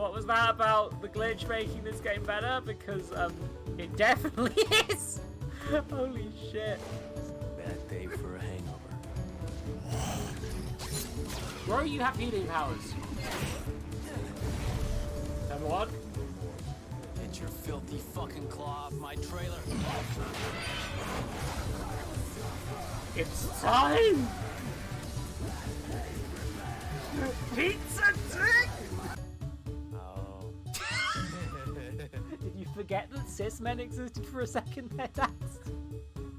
what was that about the glitch making this game better? Because it definitely is. Holy shit. Bad day for a hangover. Bro, you have healing powers. Number one. Get your filthy fucking claw off my trailer. It's time! Pizza dick! Oh. Did you forget that cis men existed for a second there, Dax?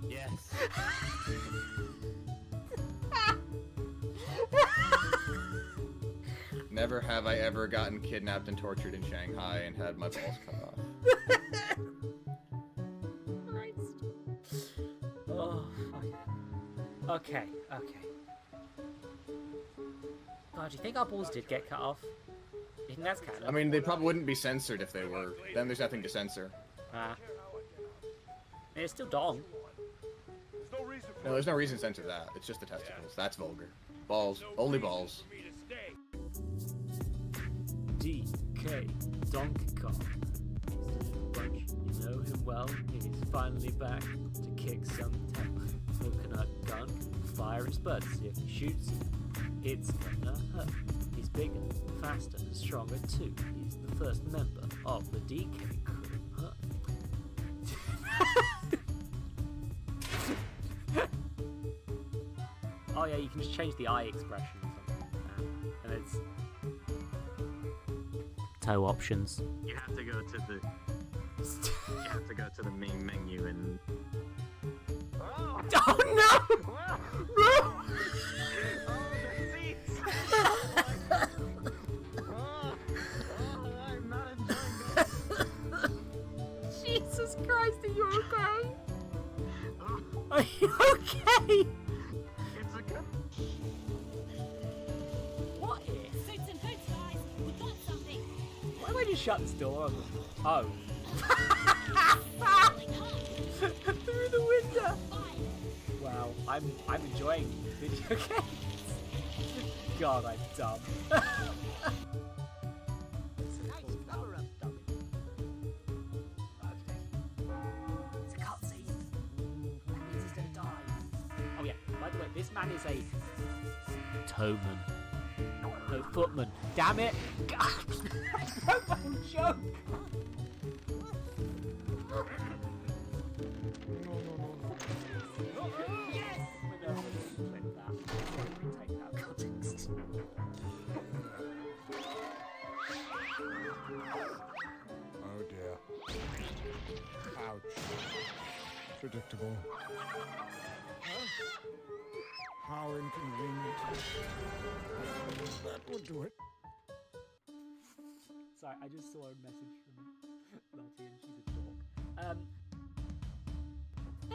Yes. Never have I ever gotten kidnapped and tortured in Shanghai and had my balls cut off. Christ. Oh, okay. God, do you think our balls did get cut off? You think that's canon? I mean, they probably wouldn't be censored if they were. Then there's nothing to censor. It's still dong. No, there's no reason to censor that. It's just the testicles. That's vulgar. Balls. Only balls. DK Donkey Kong. Bunch, you know him well. He's finally back to kick some tail. Coconut gun, fire its buds. If he shoots, it's gonna hurt. He's bigger, faster, and stronger too. He's the first member of the DK crew. Huh? Oh yeah, you can just change the eye expression or something. And it's toe options. You have to go to the main menu and Oh no! No! I'm not enjoying this. Jesus Christ, are you okay? Are you okay? It's a good. What if? Suits and boots, guys. We got something. Why don't I just shut this door? Oh. Through the window. Wow, I'm enjoying video games. God, I'm dumb. It's a cutscene. That means he's gonna die. Oh yeah, by the way, this man is a toeman. No, footman. Damn it! God, that's my whole joke. Yes! We're gonna split that. Take that context. Oh dear. Ouch. Predictable. How inconvenient. That would do it. Sorry, I just saw a message from Lottie and she's a dork.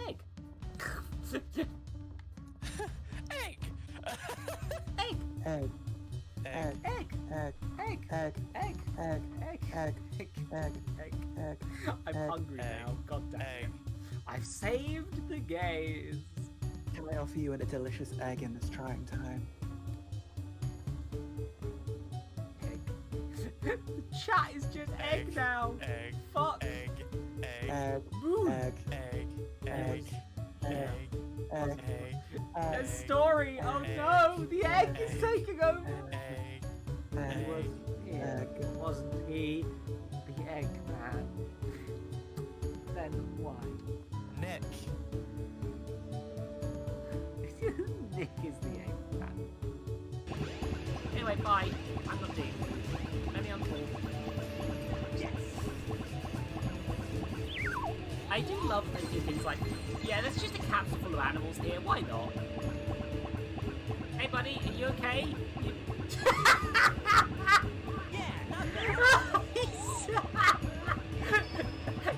Egg! Egg! Egg! Egg. Egg! Egg! Egg. Egg! Egg. Egg! Egg. Egg! Egg. Egg! Egg. Egg! Egg. I'm Egg. hungry now, god damn it. Egg. I've saved the gaze! Can I offer you a delicious egg in this trying time? Egg. The chat is just egg now! Egg. Fuck! Egg. Egg. Egg. Boo! Egg. Egg. Egg. Egg. Egg. Egg. A story! Oh no! The egg is taking over! Egg. Egg. Wasn't he the egg man? Then why? Nick. Nick is the egg man. Anyway, bye. I'm not deep. Let me unfold. Yes! I do love that they do things like, yeah, there's just a capsule full of animals here, why not? Hey buddy, are you okay? You...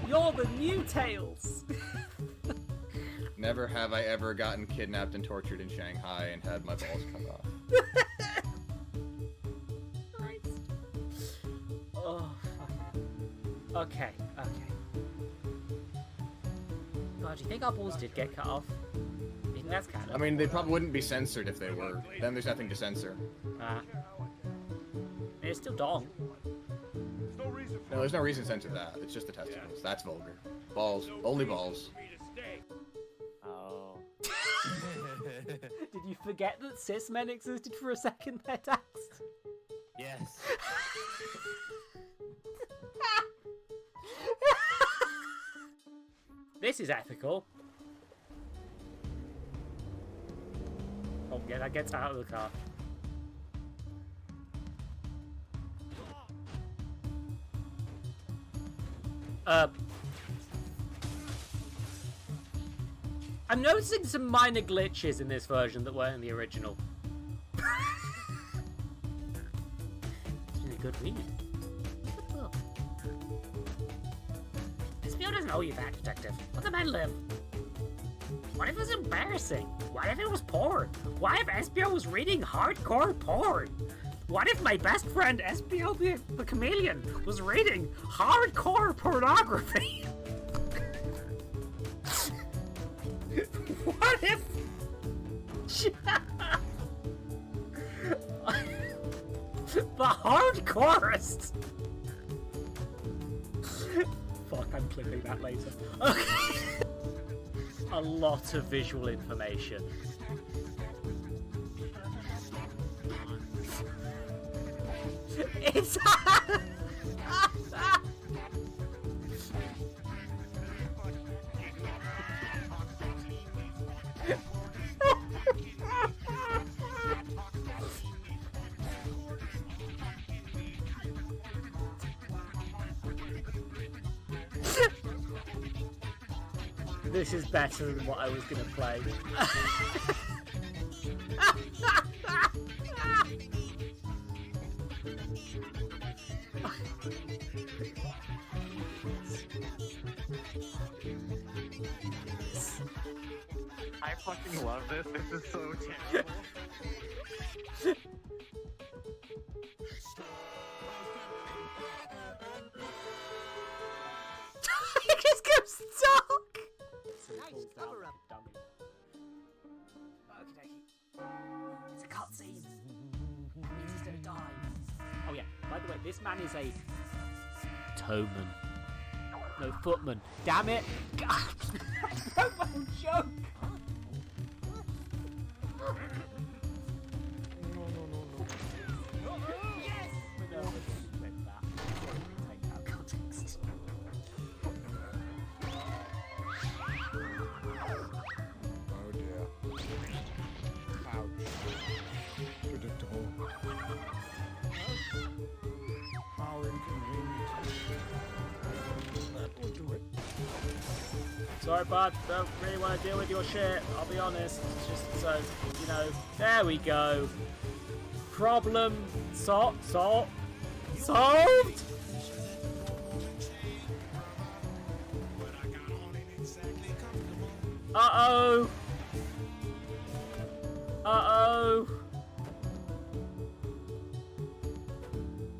You're the new Tails! Never have I ever gotten kidnapped and tortured in Shanghai and had my balls cut off. Christ. Oh, fuck. Okay. God, do you think our balls did get cut off? You think that's canon? I mean, they probably wouldn't be censored if they were. Then there's nothing to censor. It's still dong. No, there's no reason to enter that. It's just the testicles. That's vulgar. Balls. Only balls. Oh. Did you forget that cis men existed for a second there, Dax? Yes. This is ethical. Oh, yeah, that gets out of the car. I'm noticing some minor glitches in this version that weren't in the original. It's been a good read. Oh. SPO doesn't owe you that, detective. Let the man live. What if it was embarrassing? What if it was porn? What if SPO was reading hardcore porn? What if my best friend SPO the chameleon was reading hardcore pornography? What if... the hardcorest? Fuck, I'm clipping that later. Okay. A lot of visual information. It's... This is better than what I was gonna play. I fucking love this. This is so terrible. It just goes dark. Nice cover up, dummy. It's a cutscene. He's gonna die. Oh yeah. By the way, this man is a toeman. No, footman. Damn it! God. That's my own joke. Yes. No, we didn't clip that. Take that context. Oh dear. Ouch. Predictable. How inconvenient. That will do it. Sorry, bud. Don't really want to deal with your shit. I'll be honest. It's just so, you know. There we go. Problem solved. Uh-oh. Uh-oh.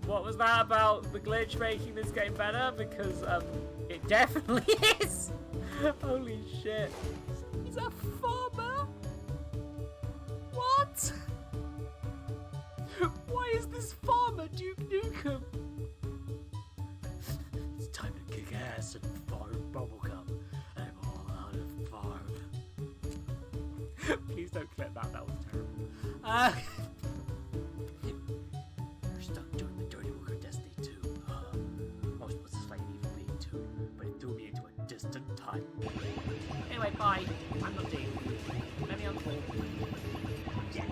What was that about the glitch making this game better? Because, it definitely is. Holy shit. He's a farmer? What? Why is this farmer Duke Nukem? It's time to kick ass and farm bubblegum. I'm all out of farm. Please don't clip that, that was terrible. You're stuck doing the dirty work of Destiny 2. Most was a slightly evil being too, but it threw me into a distant time. Anyway, bye. I'm not dealing with you. Let me unfold. Yes.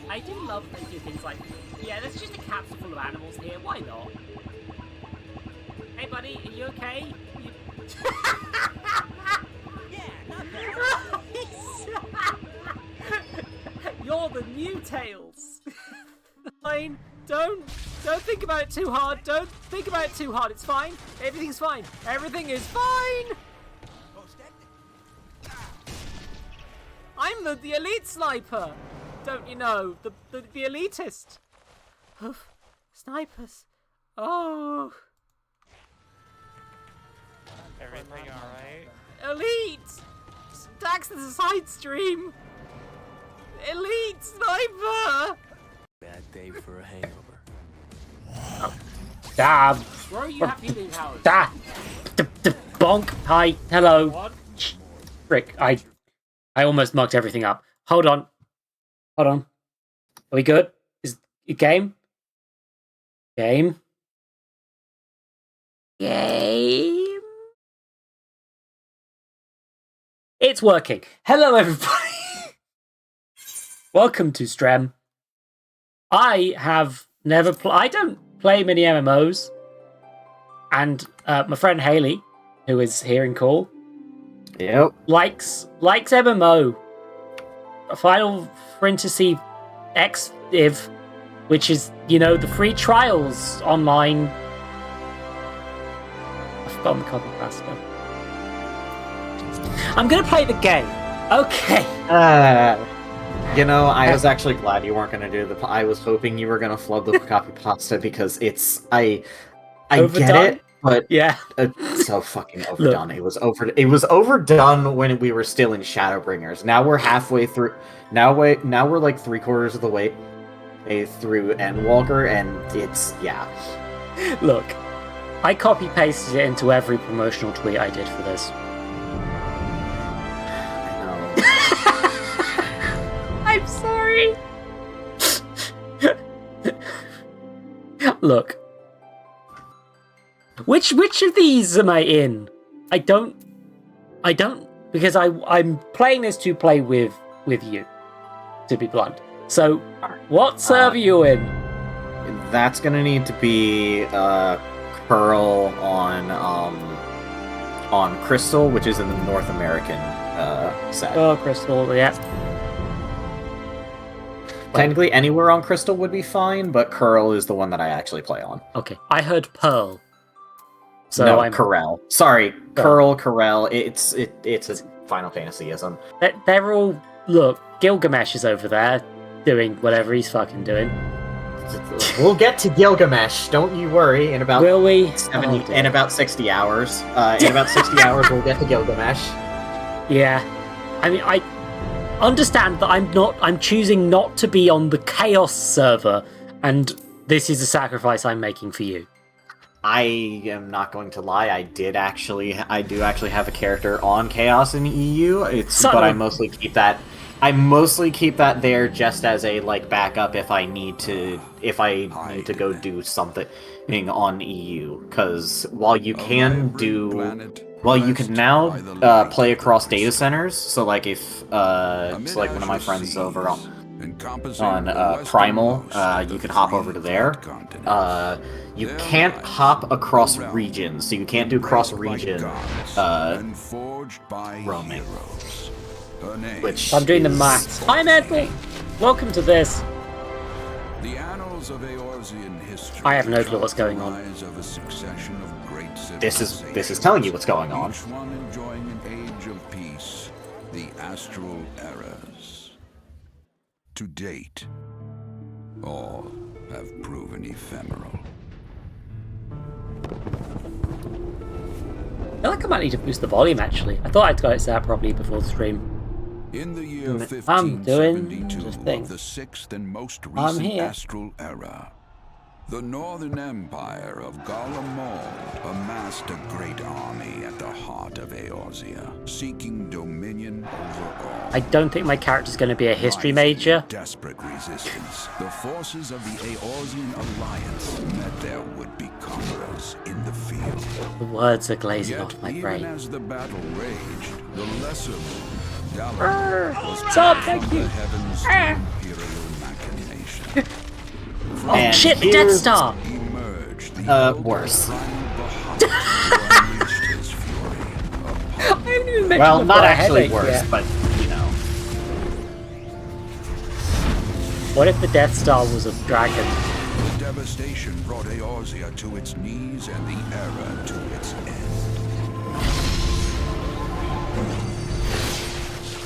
I do love that they do things like, yeah, there's just a capsule full of animals here. Why not? Hey, buddy, are you okay? Yeah, not bad. You're the new Tails. Fine. Don't think about it too hard. Don't think about it too hard. It's fine. Everything's fine. Everything is fine. I'm the elite sniper. Don't you know? The elitist. Snipers. Oh. Everything alright? Elite. Dax is a side stream. Elite sniper. Bad day for a hangover. Ah, Where are you happy leave house? ah, bonk. Hi, hello. What? Frick, I almost mucked everything up. Hold on. Are we good? Is it game? Game. It's working. Hello, everybody. Welcome to Strem. I have never I don't play many MMOs. And my friend Haley, who is here in call, likes MMO. Final Fantasy X Div, which is, the free trials online. I've forgotten the copy pasta. I'm gonna play the game. Okay. I was actually glad you weren't gonna do I was hoping you were gonna flood the copy pasta because I Overdone? get it, but Yeah. it's so fucking overdone. It was overdone when we were still in Shadowbringers. Now we're halfway through. Now we're like 3/4 of the way through Endwalker, and it's Look, I copy pasted it into every promotional tweet I did for this. I know. I'm sorry. Look. Which of these am I in? I don't because I'm playing this to play with you, to be blunt. So what server are you in? That's gonna need to be Curl on Crystal, which is in the North American set. Oh, Crystal, yeah. Technically anywhere on Crystal would be fine, but Curl is the one that I actually play on. Okay. I heard Pearl. So no, I'm Corel. Sorry, Curl, Corel. It's a Final Fantasyism. They're all Gilgamesh is over there doing whatever he's fucking doing. We'll get to Gilgamesh. Don't you worry. In about Will we? 70, in about 60 hours. In about 60 hours, we'll get to Gilgamesh. Yeah, I mean, I understand that I'm choosing not to be on the Chaos server, and this is a sacrifice I'm making for you. I am not going to lie. I do actually have a character on Chaos in EU. I mostly keep that. I mostly keep that there just as a backup if I need to go do something on EU. Because while you can now play across data centers, so if one of my friends is over on Primal, you can hop over to there. You can't hop across regions, so you can't do cross-region roaming. Which I'm doing the maths. Hi, Mental! Welcome to this. I have no clue what's going on. This is telling you what's going on. Each one enjoying an age of peace, the astral eras. To date, all have proven ephemeral. I feel like I might need to boost the volume, actually. I thought I'd got it set up properly before the stream. In the year I'm doing 1572 the thing. of the sixth and most I'm recent here. astral era, the Northern Empire of Garlemald amassed a great army at the heart of Eorzea, seeking dominion over all. I don't think my character's going to be a history major. Desperate resistance, the forces of the Eorzean alliance met their would-be conquerors in the field. The words are glazing Yet, onto my even brain. as the battle raged, the lesser moon, Dalaran, was Stop, pulled thank from you. the heavens to imperial machination. Oh shit, the Death Star! Emerged the worse. primal Bahamut who unleashed his fury upon I haven't even mentioned Well, I've not got a actually headache worse, yet. but What if the Death Star was a dragon? The devastation brought Eorzea to its knees and the era to its end.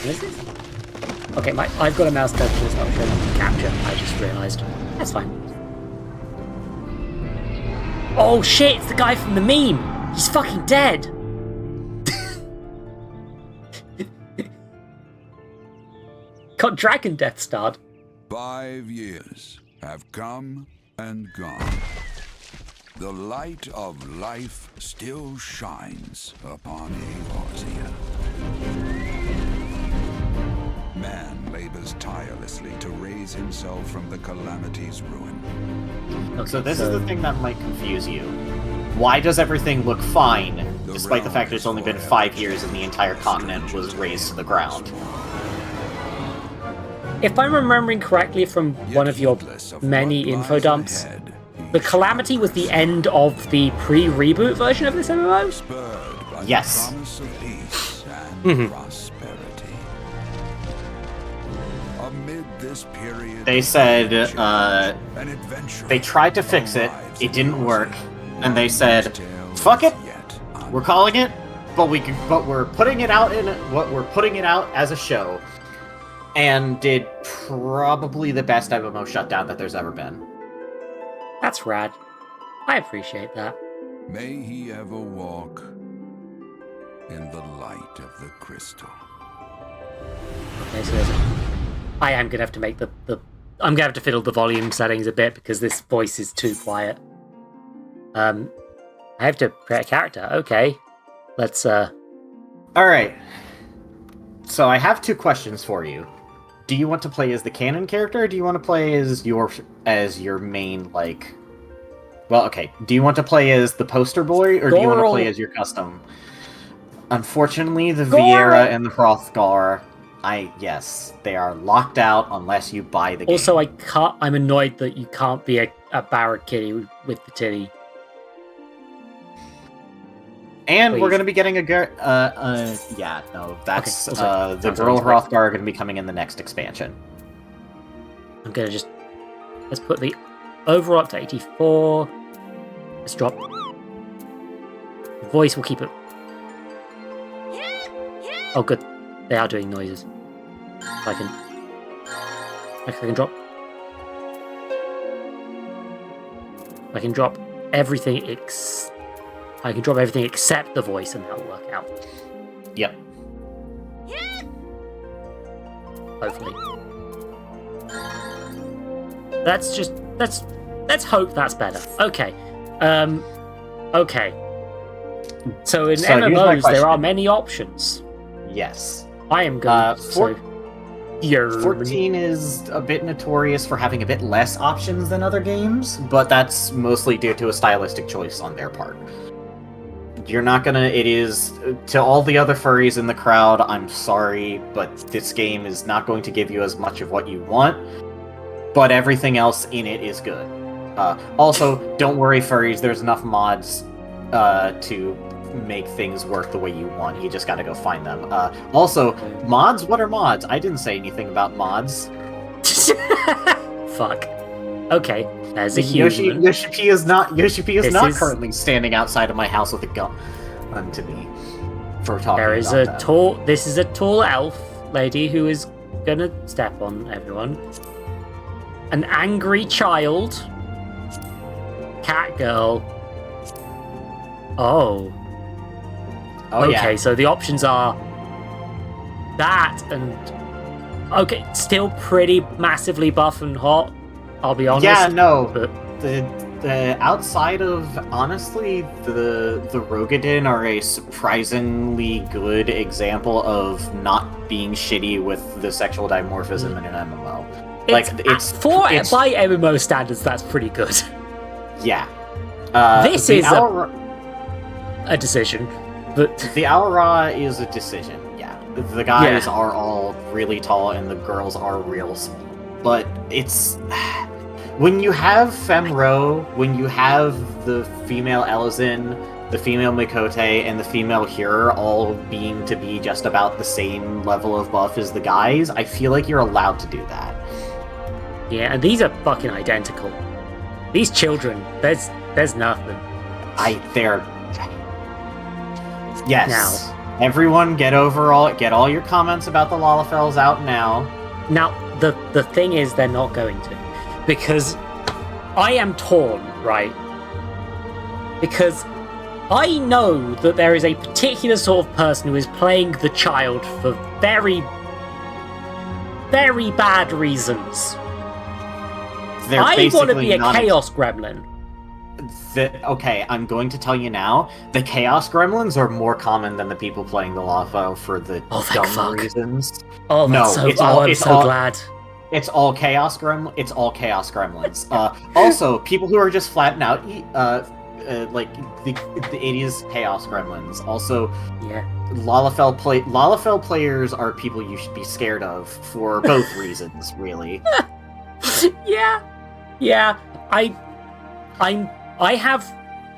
Is it? Okay, I've got a mouse touch that's not showing up capture, I just realised. That's fine. Oh shit, it's the guy from the meme! He's fucking dead! Got Dragon Death starred. 5 years have come and gone. The light of life still shines upon Eorzea. Man labors tirelessly to raise himself from the calamity's ruin. Okay, So this is the thing that might confuse you. Why does everything look fine, despite the fact that it's only been 5 years and the entire continent was razed to the ground? If I'm remembering correctly from one of your many info dumps, the Calamity was the end of the pre-reboot version of this MMO? Yes. Amid this period, They said, they tried to fix it, it didn't work, and they said, fuck it, we're calling it, but we're putting it out as a show. And did probably the best MMO shutdown that there's ever been. That's rad. I appreciate that. May he ever walk in the light of the crystal. Okay, so I am gonna have to make the I'm gonna have to fiddle the volume settings a bit because this voice is too quiet. I have to create a character. Okay, let's. All right. So I have 2 questions for you. Do you want to play as the canon character, or do you want to play as your main, like... Well, okay. Do you want to play as the poster boy, or do you want to play as your custom? Unfortunately, the Vieira and the Hrothgar, yes, they are locked out unless you buy the game. Also, I'm annoyed that you can't be a Barrack kitty with the titty. And Please. we're going to be getting a girl... yeah, no, that's... Okay. the girl Hrothgar are going to be coming in the next expansion. I'm gonna just... Let's put the overall up to 84. Let's drop... Voice, will keep it... Oh, good. They are doing noises. I can drop... I can drop everything I can drop everything except the voice and that'll work out. Yep. Hopefully. Let's hope that's better. Okay. Okay. So in So here's my MMOs there are question. many options. Yes. I am going for- 14 is a bit notorious for having a bit less options than other games, but that's mostly due to a stylistic choice on their part. You're not gonna... It is... To all the other furries in the crowd, I'm sorry, but this game is not going to give you as much of what you want, but everything else in it is good. Also, don't worry, furries, there's enough mods to make things work the way you want. You just gotta go find them. Also, mods? What are mods? I didn't say anything about mods. Fuck. Okay, there's a human. Yoshi is not This is- currently standing outside of my house with a gun to me for talking There is about a that. tall... This is a tall elf lady who is gonna step on everyone. An angry child. Cat girl. Oh. Oh, Okay, yeah. so the options are that and... Okay, still pretty massively buff and hot, I'll be honest. Yeah, no. But The outside of, honestly, the Rogadin are a surprisingly good example of not being shitty with the sexual dimorphism in an MMO. By MMO standards, that's pretty good. Yeah. This is a decision, but the Aura is a decision. Yeah, the guys are all really tall and the girls are real small. But it's when you have Femro, when you have the female Elizin, the female Mikote, and the female Hero all being to be just about the same level of buff as the guys, I feel like you're allowed to do that. yeah, and these are fucking identical. These children, there's nothing. They're... Yes. Now. Everyone get all your comments about the Lalafels out now. Now, the thing is they're not going to. Because I am torn, right? Because I know that there is a particular sort of person who is playing the child for very, very bad reasons. I want to be a chaos gremlin. Okay, I'm going to tell you now. The Chaos Gremlins are more common than the people playing the Lawfo for the dumb reasons. Oh, no, I'm so glad. It's all Chaos Gremlins. It's all Chaos Gremlins. Also, people who are just flatting out, like the 80s Chaos Gremlins. Also, yeah, Lalafell players are people you should be scared of for both reasons, really. Yeah. I have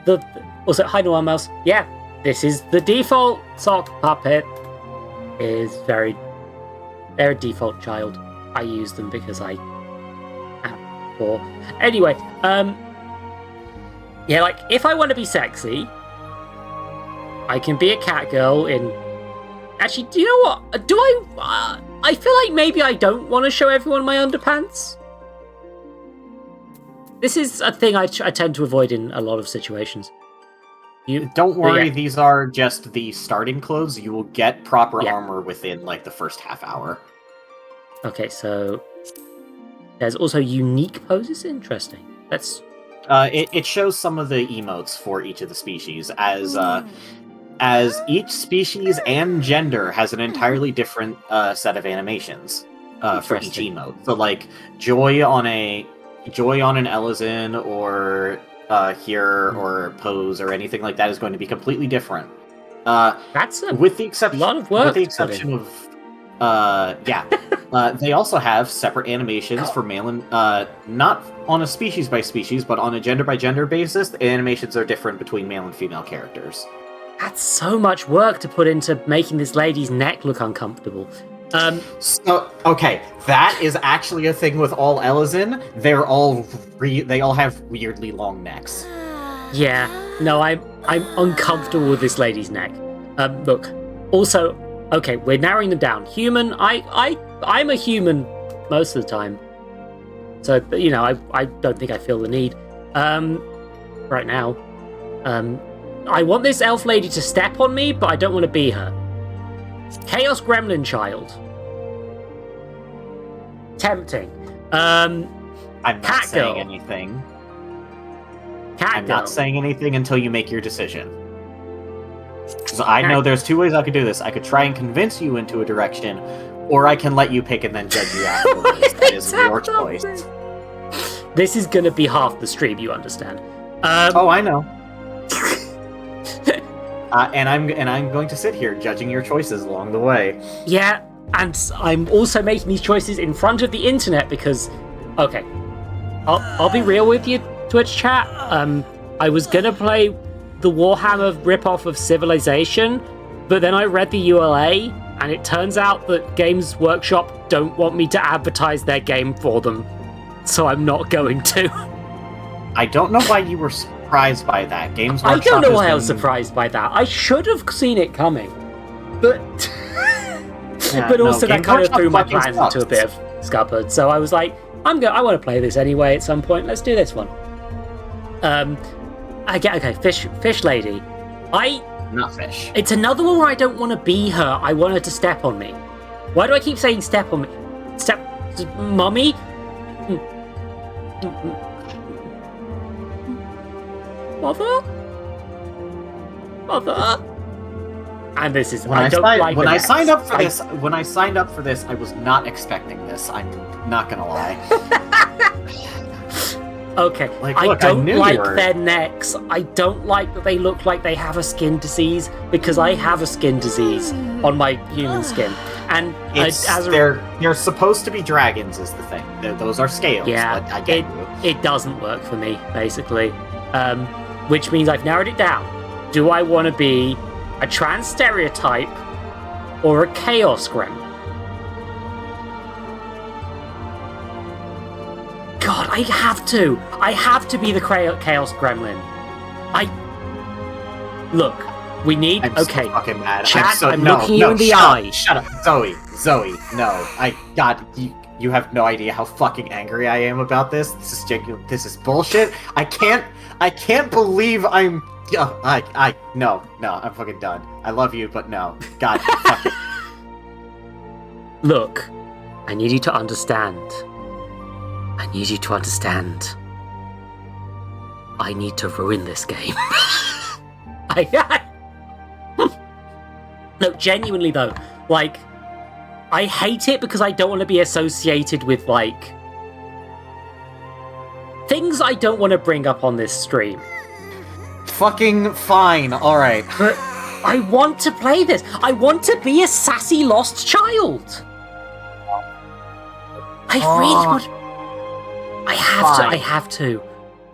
the. Also, hi, Noel Mouse. Yeah, this is the default sock puppet. They're a default child. I use them because I am poor. Anyway, yeah, like, if I want to be sexy, I can be a cat girl in... Actually, do you know what? Do I feel like maybe I don't want to show everyone my underpants. This is a thing I tend to avoid in a lot of situations. Don't worry, these are just the starting clothes. You will get proper armor within, like, the first half hour. Okay, so... There's also unique poses? Interesting. That's... It shows some of the emotes for each of the species, as each species and gender has an entirely different set of animations for each emote. So, like, joy on an Elizin or here or pose or anything like that is going to be completely different. That's a lot of work. With the exception of they also have separate animations for male and not on a species by species, but on a gender by gender basis. The animations are different between male and female characters. That's so much work to put into making this lady's neck look uncomfortable. So, okay, that is actually a thing with all Elizin. They all have weirdly long necks. Yeah, no, I'm uncomfortable with this lady's neck. Look, also, okay, we're narrowing them down. Human, I'm a human most of the time. So, you know, I don't think I feel the need. Right now. I want this elf lady to step on me, but I don't want to be her. Chaos Gremlin Child. Tempting. I'm not Cat saying girl. anything. I'm not saying anything until you make your decision. So I know there's two ways I could do this. I could try and convince you into a direction, or I can let you pick and then judge you afterwards. That is your choice. This is gonna be half the stream, you understand? Oh, I know. And I'm going to sit here judging your choices along the way. Yeah, and I'm also making these choices in front of the internet because, okay, I'll be real with you, Twitch chat. I was gonna play the Warhammer ripoff of Civilization, but then I read the ULA, and it turns out that Games Workshop don't want me to advertise their game for them, so I'm not going to. I don't know why you were surprised by that. Games I Workshop don't know why I was surprised by that. I should have seen it coming, but but also that kind of threw my plans into a bit of scuppered. So I was like, I want to play this anyway at some point. Let's do this one. Okay, fish lady. Not fish. It's another one where I don't want to be her. I want her to step on me. Why do I keep saying step on me? Mummy? Mother? And this is when I signed up for this, I was not expecting this. I'm not gonna lie. Okay, I don't like their necks. I don't like that they look like they have a skin disease, because I have a skin disease on my human skin. And they're supposed to be dragons is the thing. Those are scales. Yeah, but I get it doesn't work for me, basically. Which means I've narrowed it down. Do I want to be a trans stereotype or a chaos gremlin? God, I have to. I have to be the chaos gremlin. Look, we need. I'm okay, so fucking mad. Chat, I'm looking you in the eye. Shut up, Zoe. No, God, you have no idea how fucking angry I am about this. This is genuine. This is bullshit. I can't believe I'm. No, I'm fucking done. I love you, but no. God, fuck it. Look, I need you to understand. I need you to understand. I need to ruin this game. No, genuinely though, like, I hate it because I don't want to be associated with, like, things I don't want to bring up on this stream. Fucking fine, alright. But I want to play this. I want to be a sassy lost child. I really would. I have to. I have to.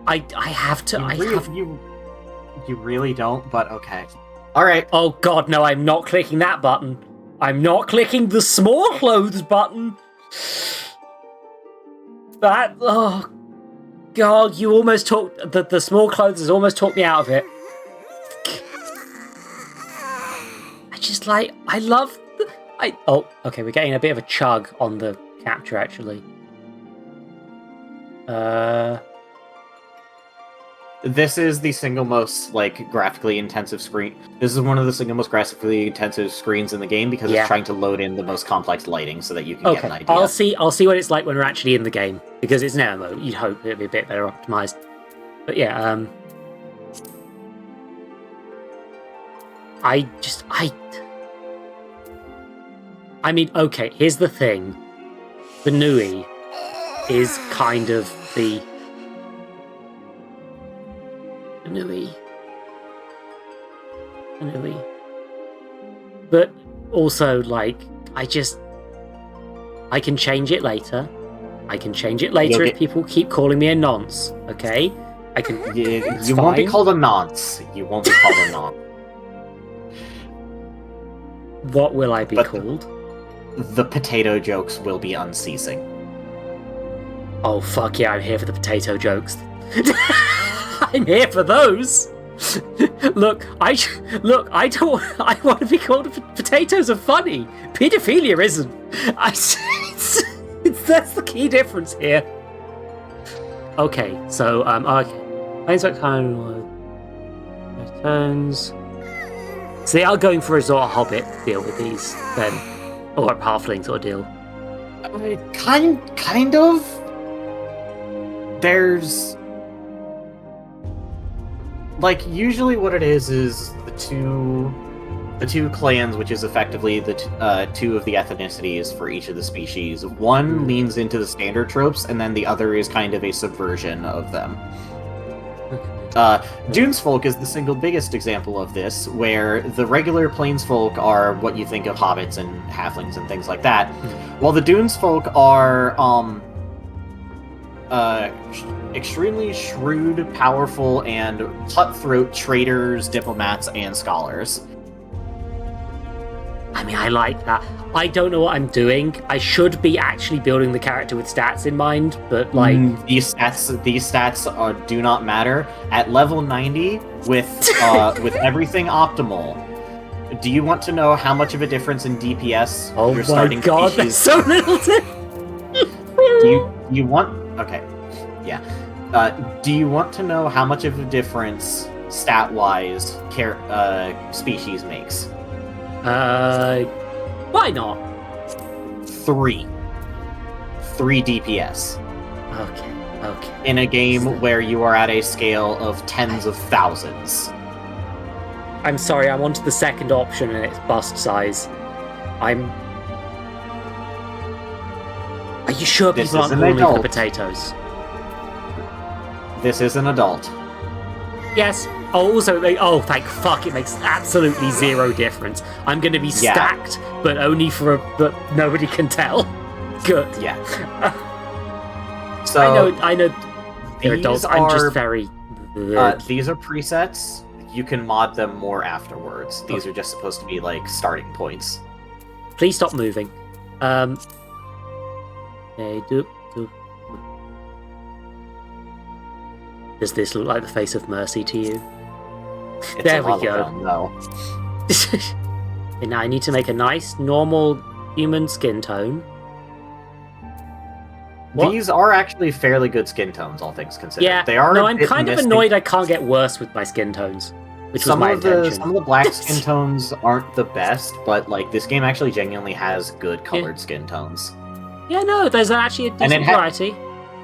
I have to. You really don't, but okay. Alright. Oh god, no, I'm not clicking that button. I'm not clicking the small clothes button. That, oh god, you almost talked, the small clothes has almost talked me out of it. I just like, I love, oh, okay, we're getting a bit of a chug on the capture actually. This is the single most, like, graphically intensive screen. This is one of the single most graphically intensive screens in the game because it's trying to load in the most complex lighting so that you can get an idea. I'll see what it's like when we're actually in the game, because it's an MMO. You'd hope it'd be a bit better optimized. But yeah, I mean, okay, here's the thing. The Nui is kind of the Nui. But also, like, I can change it later. I can change it later if people keep calling me a nonce, okay? I can... You won't be called a nonce. You won't be called a nonce. What will I be called? The potato jokes will be unceasing. Oh, fuck yeah, I'm here for the potato jokes. I'm here for those. Look, I want to be called potatoes are funny. Pedophilia isn't. That's the key difference here. Okay, so okay. Things like kind of turns. So they are going for a sort of Hobbit deal with these, then, or a halfling sort of deal. Kind of. There's, like, usually what it is the two clans, which is effectively the two of the ethnicities for each of the species. One leans into the standard tropes, and then the other is kind of a subversion of them. Dunesfolk is the single biggest example of this, where the regular Plainsfolk are what you think of hobbits and halflings and things like that, while the Dunesfolk are extremely shrewd, powerful, and cutthroat traders, diplomats, and scholars. I mean, I like that. I don't know what I'm doing. I should be actually building the character with stats in mind, but like these stats do not matter. At level 90, with everything optimal, do you want to know how much of a difference in DPS your starting god, species? That's so little. Do you want? Okay, yeah. Do you want to know how much of a difference stat-wise species makes? Why not? 3 DPS. Okay. In a game where you are at a scale of tens of thousands. I'm sorry, I wanted the second option and it's bust size. Are you sure people aren't calling me for the potatoes? This is an adult. Yes. Oh, also, thank fuck, it makes absolutely zero difference. I'm going to be stacked, but only but nobody can tell. Good. Yeah. So I know. They're adults. I'm just very. These are presets. You can mod them more afterwards. These are just supposed to be like starting points. Please stop moving. Does this look like the face of mercy to you? There we go. No. And now I need to make a nice, normal human skin tone. What? These are actually fairly good skin tones, all things considered. Yeah, they are. No, I'm kind of annoyed I can't get worse with my skin tones, which was my intention. Some of the black skin tones aren't the best, but like this game actually genuinely has good colored skin tones. Yeah, no, there's actually a decent variety.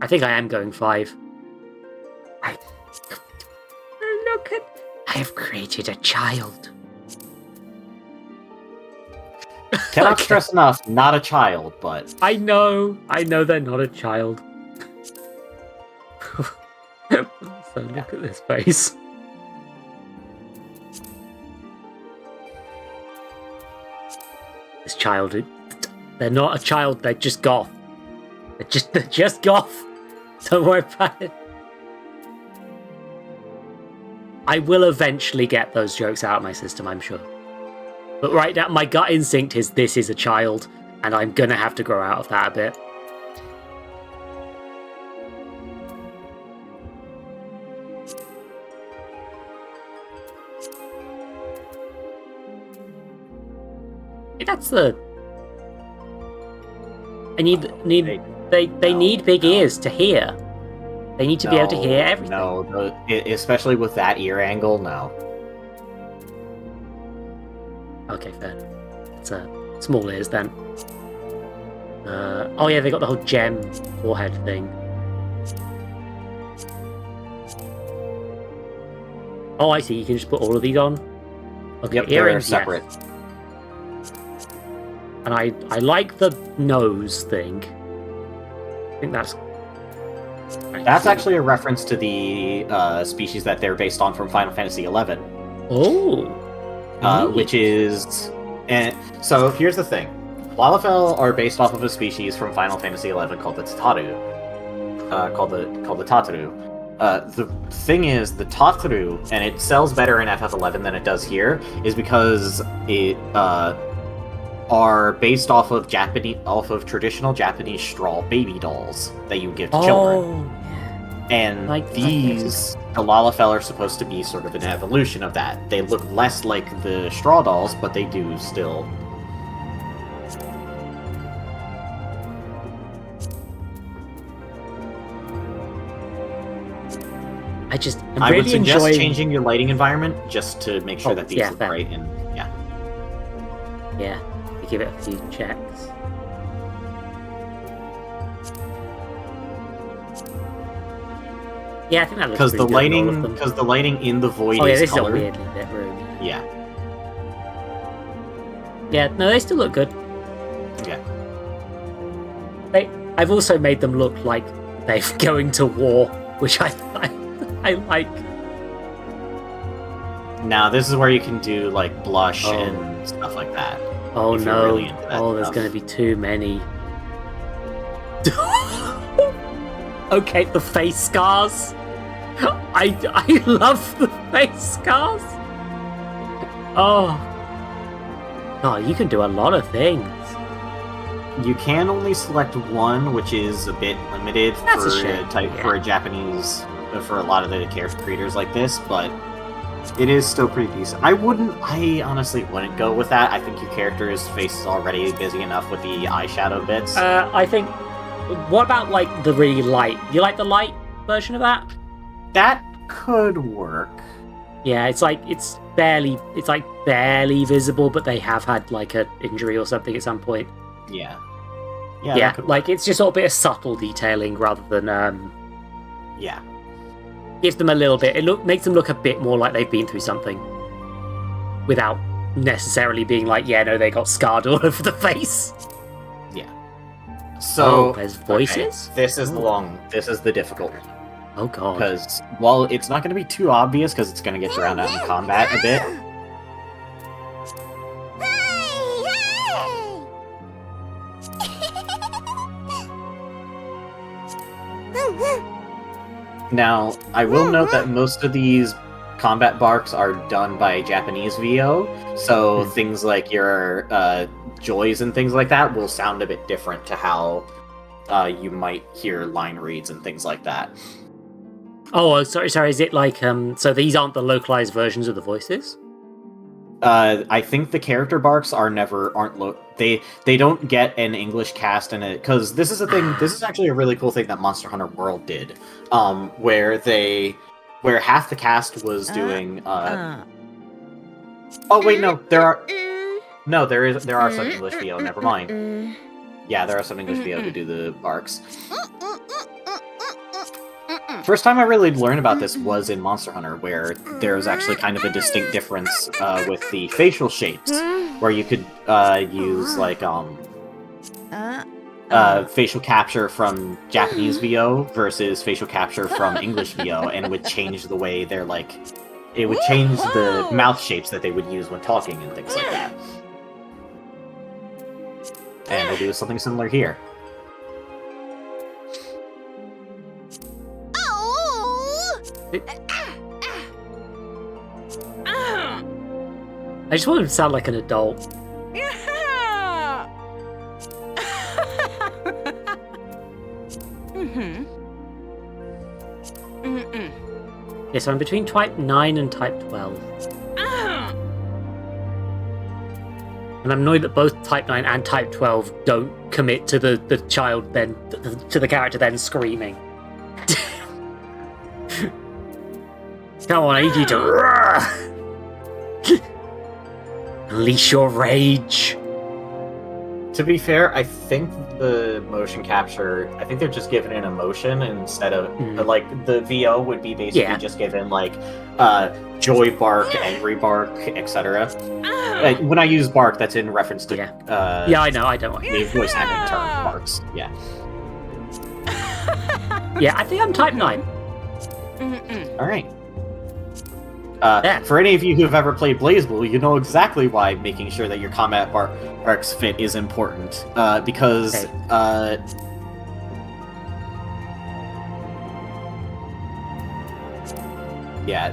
I think I am going 5. Look at... I have created a child. Cannot Okay. stress enough, not a child, but... I know they're not a child. So look at this face. This child, they're not a child, they're just goth. They're just goth. Don't worry about it. I will eventually get those jokes out of my system, I'm sure. But right now, my gut instinct is this is a child, and I'm gonna have to grow out of that a bit. That's the... They need big ears to hear. They need to be able to hear everything. No, especially with that ear angle, no. Okay, fair. It's small ears then. Oh yeah, they got the whole gem forehead thing. Oh, I see. You can just put all of these on. Okay, Yep, earrings, they're separate. yes. And I like the nose thing. I think that's... That's actually a reference to the species that they're based on from Final Fantasy XI. Oh! Which is... And so here's the thing. Lalafell are based off of a species from Final Fantasy XI called the Tataru. Called the Tataru. The thing is, the Tataru, and it sells better in FF11 than it does here, is because it are based off of traditional Japanese straw baby dolls that you give to children. And these, the Lalafell are supposed to be sort of an evolution of that. They look less like the straw dolls, but they do still. I really would suggest enjoy changing your lighting environment just to make sure that these look fair. right. And Yeah, we give it a few checks. Yeah, I think that looks because pretty the good on all of lighting, them. because the lighting in the void Oh yeah, is this colored. is a weirdly lit room. Yeah. Yeah, no, they still look good. Yeah. I've also made them look like they're going to war, which I like. Now this is where you can do like blush and stuff like that. Oh if you're no! really into that There's stuff. going to be too many. Okay, the face scars. I love the face scars. Oh, you can do a lot of things. You can only select one, which is a bit limited That's a for shame, for a Japanese, for a lot of the character creators like this, but it is still pretty decent. I honestly wouldn't go with that. I think your character's face is already busy enough with the eyeshadow bits. I think. What about like the really light? You like the light version of that? That could work. Yeah, it's barely visible, but they have had like an injury or something at some point. Yeah. Yeah, that could like it's just sort of a bit of subtle detailing rather than yeah. Gives them a little bit. Makes them look a bit more like they've been through something, without necessarily being like, yeah, no, they got scarred all over the face. Yeah. So there's voices. Okay, this is the difficult one. Oh god. Because while it's not going to be too obvious, because it's going to get drowned out in combat a bit. Now, I will note that most of these combat barks are done by Japanese VO, so things like your joys and things like that will sound a bit different to how you might hear line reads and things like that. Oh, sorry. Is it like so these aren't the localized versions of the voices? I think the character barks they don't get an English cast in it, because this is a thing. This is actually a really cool thing that Monster Hunter World did, where half the cast was doing. Oh wait, no, there are some English VO. Never mind. Yeah, there are some English VO to do the barks. First time I really learned about this was in Monster Hunter, where there was actually kind of a distinct difference with the facial shapes, where you could use like facial capture from Japanese VO versus facial capture from English VO, and it would change the way they're like. It would change the mouth shapes that they would use when talking and things like that. And we'll do something similar here. I just want him to sound like an adult. Yeah, so I'm between type 9 and type 12. And I'm annoyed that both type 9 and type 12 don't commit to the child then, to the character then screaming. Come on, I need you to unleash your rage. To be fair, I think the motion capture, I think they're just given an emotion instead of, like, the VO would be basically just given, like, joy bark, angry bark, etc. When I use bark, that's in reference to, yeah, I know, I don't want the voice acting term, barks, yeah. Yeah, I think I'm type 9. Alright. For any of you who have ever played BlazBlue, you know exactly why making sure that your combat barks fit is important. Because, yeah,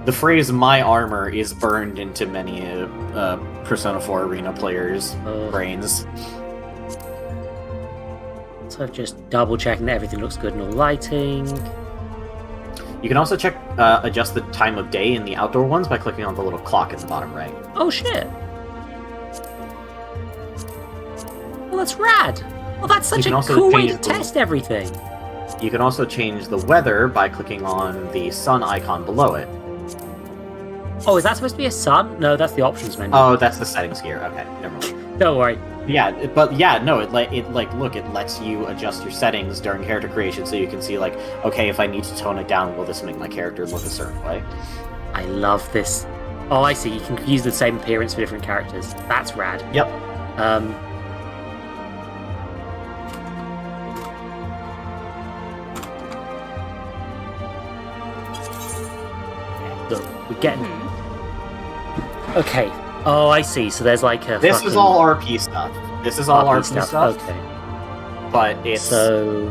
the phrase "my armor" is burned into many Persona 4 Arena players' brains. So just double checking that everything looks good in all lighting. You can also adjust the time of day in the outdoor ones by clicking on the little clock in the bottom right. Oh shit! Well, that's rad! Well, that's such a cool way to test everything! You can also change the weather by clicking on the sun icon below it. Oh, is that supposed to be a sun? No, that's the options menu. Oh, that's the settings gear. Okay, never mind. Don't worry. Yeah, but yeah, no, it lets you adjust your settings during character creation, so you can see like, okay, if I need to tone it down, will this make my character look a certain way? I love this. Oh, I see. You can use the same appearance for different characters. That's rad. Yep. Look, we're getting. Okay. Oh, I see. So there's like a. This is all RP stuff. This is all RP stuff. Okay. But it's. So.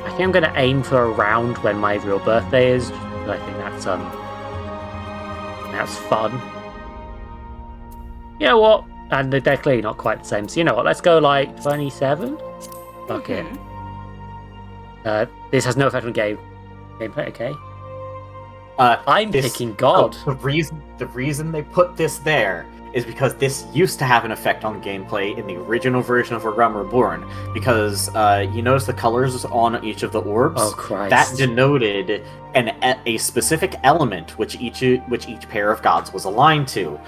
I think I'm going to aim for around when my real birthday is. I think that's fun. You know what? And they're clearly not quite the same. So you know what? Let's go like 27. Fuck it. This has no effect on gameplay. Okay. I'm picking God. The reason they put this there is because this used to have an effect on gameplay in the original version of A Realm Reborn. Because you notice the colors on each of the orbs. Oh Christ! That denoted a specific element which each pair of gods was aligned to.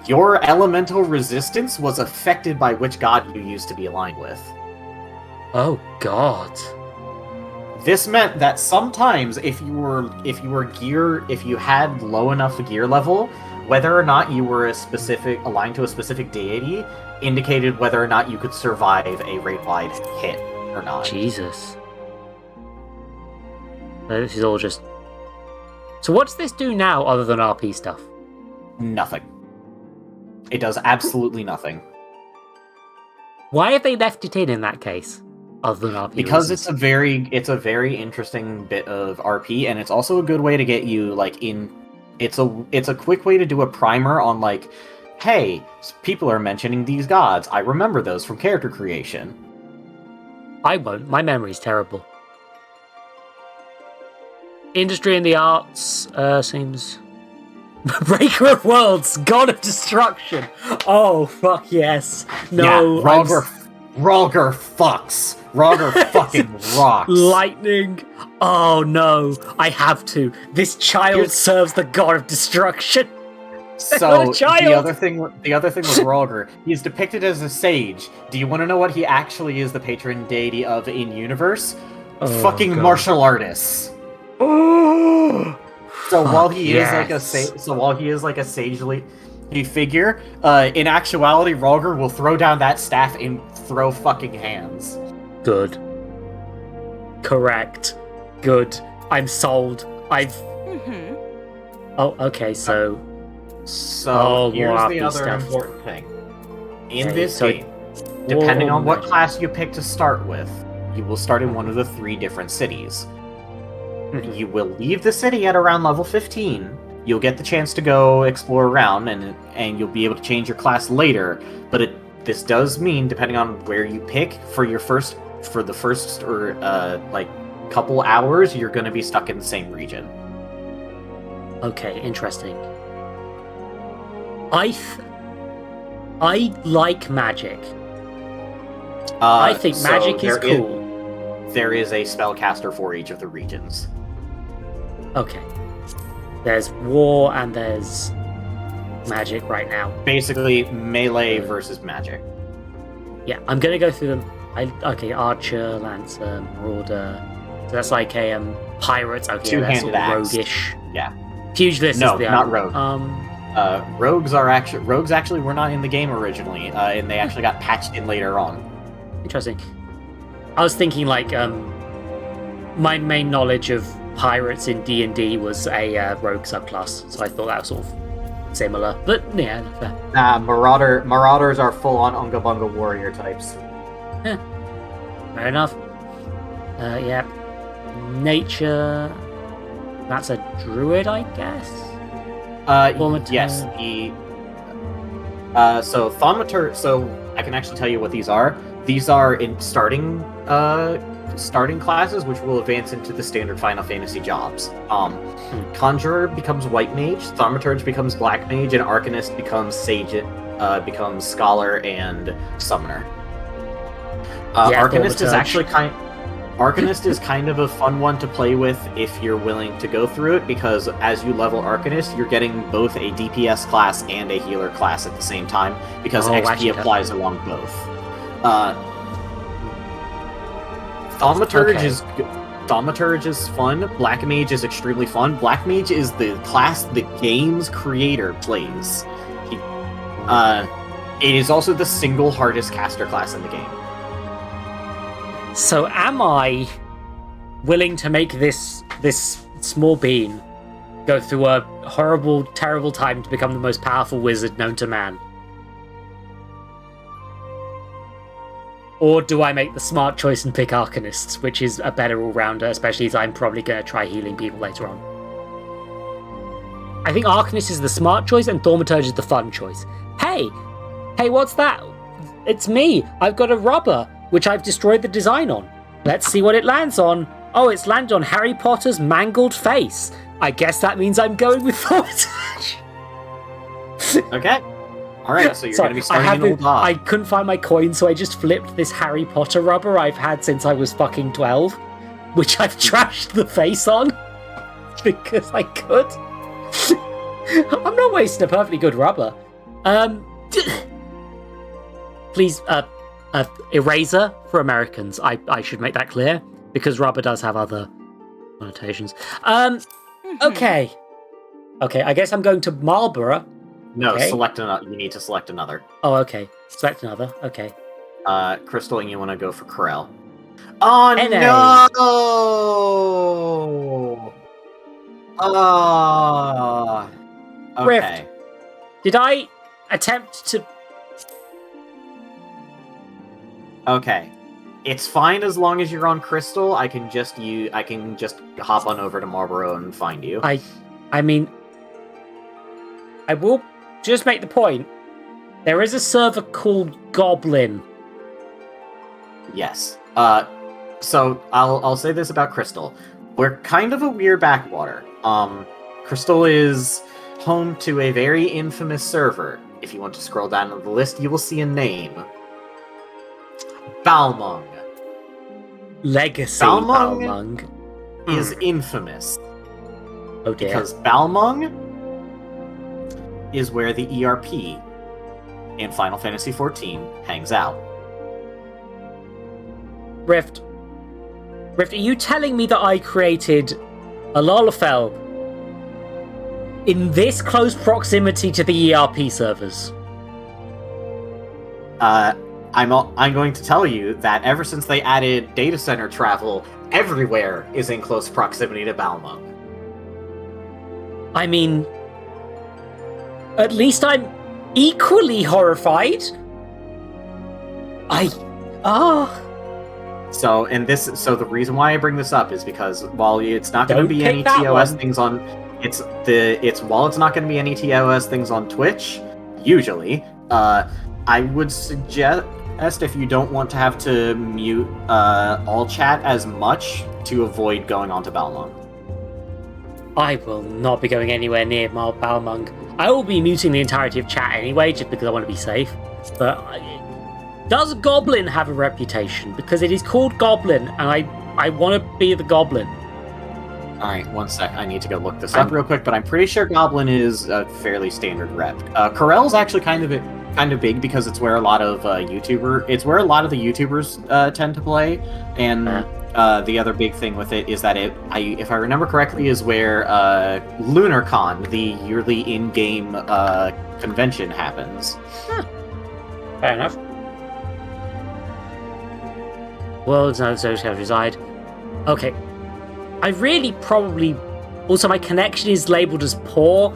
Your elemental resistance was affected by which god you used to be aligned with. Oh God. This meant that sometimes if you had low enough gear level, whether or not you were aligned to a specific deity indicated whether or not you could survive a raid-wide hit or not. Jesus. This is all just. So what does this do now other than RP stuff? Nothing. It does absolutely nothing. Why have they left it in that case? Other than RP because reasons? it's a very interesting bit of RP, and it's also a good way to get you like in. It's a quick way to do a primer on like, hey, people are mentioning these gods. I remember those from character creation. I won't. My memory's terrible. Industry and the arts seems. Breaker of Worlds, God of Destruction. Oh fuck yes. No. Yeah, Rogger fucks. Rogger fucking rocks. Lightning. Oh no, I have to. This child serves the God of Destruction. So the other thing with Rogger, he's depicted as a sage. Do you want to know what he actually is the patron deity of in universe? fucking God. martial artists. Oh, So while he yes. is like a sagely figure, in actuality, Rogger will throw down that staff and throw fucking hands. Good. Correct. Good. I'm sold. I've. Mm-hmm. Oh, okay. So. So here's more the RP other stuff. important thing. In Okay, this so game, depending War on what magic. class you pick to start with, you will start in one of the 3 different cities. Mhm. You will leave the city at around level 15. You'll get the chance to go explore around, and you'll be able to change your class later. But this does mean, depending on where you pick for the first or like couple hours, you're going to be stuck in the same region. Okay, interesting. I like magic. I think So magic is there cool. There is a spellcaster for each of the regions. Okay. There's war and there's magic right now. Basically, melee versus magic. Yeah, I'm gonna go through them. Okay, archer, lancer, marauder. So that's like a pirates. Okay, that's all Two-handed axe. roguish. Yeah. Pugilist No, is the not rogue. Rogues actually were not in the game originally, and they actually got patched in later on. Interesting. I was thinking like my main knowledge of pirates in D&D was a rogue subclass, so I thought that was sort of similar. But yeah, fair. Nah, Marauders are full-on Unga Bunga warrior types. Fair enough. Yeah. Nature. That's a druid, I guess. Thaumaturge. Yes. So Thaumaturge. So I can actually tell you what these are. These are in starting classes, which will advance into the standard Final Fantasy jobs. Conjurer becomes White Mage, Thaumaturge becomes Black Mage, and Arcanist becomes Sage, becomes Scholar and Summoner. Arcanist is actually Arcanist is kind of a fun one to play with if you're willing to go through it, because as you level Arcanist, you're getting both a DPS class and a healer class at the same time, because XP applies along both. Thaumaturge is fun. Black Mage is extremely fun. Black Mage is the class the game's creator plays. It is also the single hardest caster class in the game. So am I willing to make this small bean go through a horrible, terrible time to become the most powerful wizard known to man? Or do I make the smart choice and pick Arcanists, which is a better all-rounder, especially as I'm probably going to try healing people later on? I think Arcanist is the smart choice and Thaumaturge is the fun choice. Hey, what's that? It's me. I've got a rubber, which I've destroyed the design on. Let's see what it lands on. Oh, it's landed on Harry Potter's mangled face. I guess that means I'm going with Thaumaturge. Okay. Alright, so you're going to be starting an old dog. I couldn't find my coin, so I just flipped this Harry Potter rubber I've had since I was fucking 12, which I've trashed the face on because I could. I'm not wasting a perfectly good rubber. Please, eraser for Americans. I should make that clear, because rubber does have other connotations. Okay, I guess I'm going to Marlborough. No, okay. Select another. You need to select another. Oh, okay. Select another. Okay. Crystal, and you want to go for Corel. Oh, NA. no! Okay. Rift. Did I attempt to... Okay. It's fine as long as you're on Crystal. I can just hop on over to Marlborough and find you. I mean, I will just make the point. There is a server called Goblin. Yes. So I'll say this about Crystal. We're kind of a weird backwater. Crystal is home to a very infamous server. If you want to scroll down the list, you will see a name. Balmung. Legacy Balmung is infamous. Oh dear. Because Balmung is where the ERP in Final Fantasy XIV hangs out. Rift. Rift, are you telling me that I created a Lalafell in this close proximity to the ERP servers? I'm going to tell you that ever since they added data center travel, everywhere is in close proximity to Balmung. I mean, at least I'm equally horrified. So the reason why I bring this up is because while it's not going to be any TOS things on, while it's not going to be any TOS things on Twitch, usually, I would suggest if you don't want to have to mute all chat as much to avoid going onto Balmung. I will not be going anywhere near Balmung. I will be muting the entirety of chat anyway, just because I want to be safe. But does Goblin have a reputation? Because it is called Goblin, and I want to be the Goblin. Alright, one sec. I need to go look this up real quick, but I'm pretty sure Goblin is a fairly standard rep. Corel's actually kind of big because it's where a lot of the YouTubers tend to play, and the other big thing with it is that if I remember correctly, is where LunarCon, the yearly in-game convention, happens. Fair enough. World's no social reside. Okay. I really probably... Also, my connection is labelled as poor.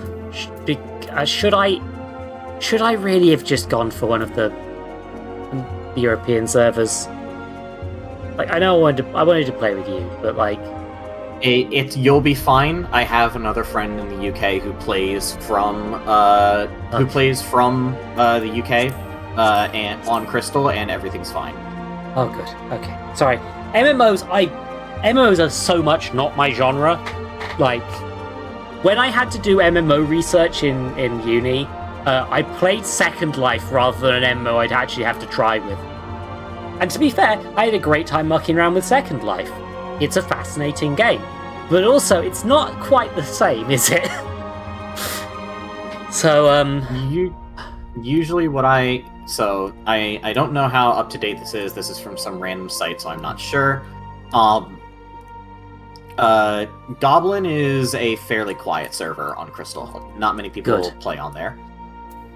Should I really have just gone for one of the European servers? Like, I know I wanted to play with you, but like... You'll be fine. I have another friend in the UK who plays from the UK and on Crystal, and everything's fine. Oh, good. Okay. Sorry. MMOs are so much not my genre. Like, when I had to do MMO research in uni, I played Second Life rather than an MMO I'd actually have to try with. And to be fair, I had a great time mucking around with Second Life. It's a fascinating game. But also, it's not quite the same, is it? So, Usually what I don't know how up to date this is. This is from some random site, so I'm not sure. Goblin is a fairly quiet server on Crystal. Not many people play on there.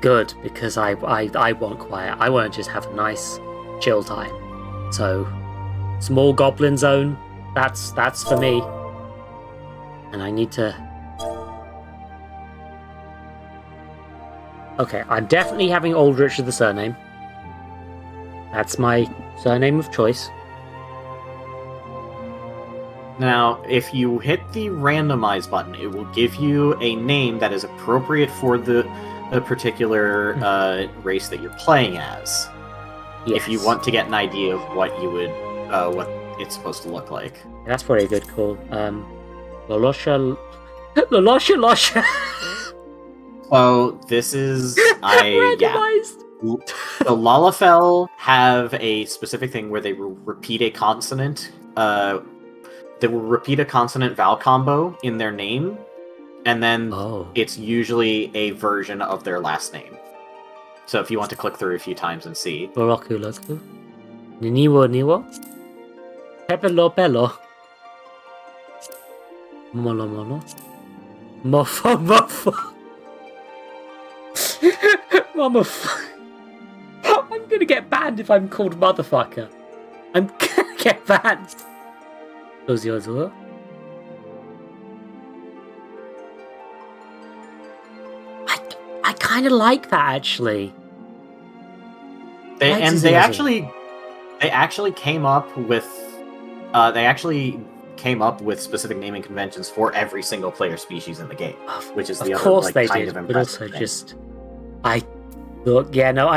Good, because I want quiet. I want to just have a nice chill time. So, small Goblin zone, that's for me. And I need to... Okay, I'm definitely having Aldrich as the surname. That's my surname of choice. Now, if you hit the randomize button, it will give you a name that is appropriate for the particular race that you're playing as. Yes. If you want to get an idea of what you would, what it's supposed to look like. That's probably a good call. Lolosha. So this is randomized. The Lalafell have a specific thing where they repeat a consonant. They will repeat a consonant vowel combo in their name, and then it's usually a version of their last name. So if you want to click through a few times and see. Boroku Loku. Niniwo Niwo. Pepelo Pelo. Molo Molo. Mofo Mofo. Mama. I'm gonna get banned if I'm called motherfucker. I'm gonna get banned. Oziozo. I kind of like that actually. They actually came up with specific naming conventions for every single player species in the game, which is the other course like, they kind did, of but impressive also thing. just I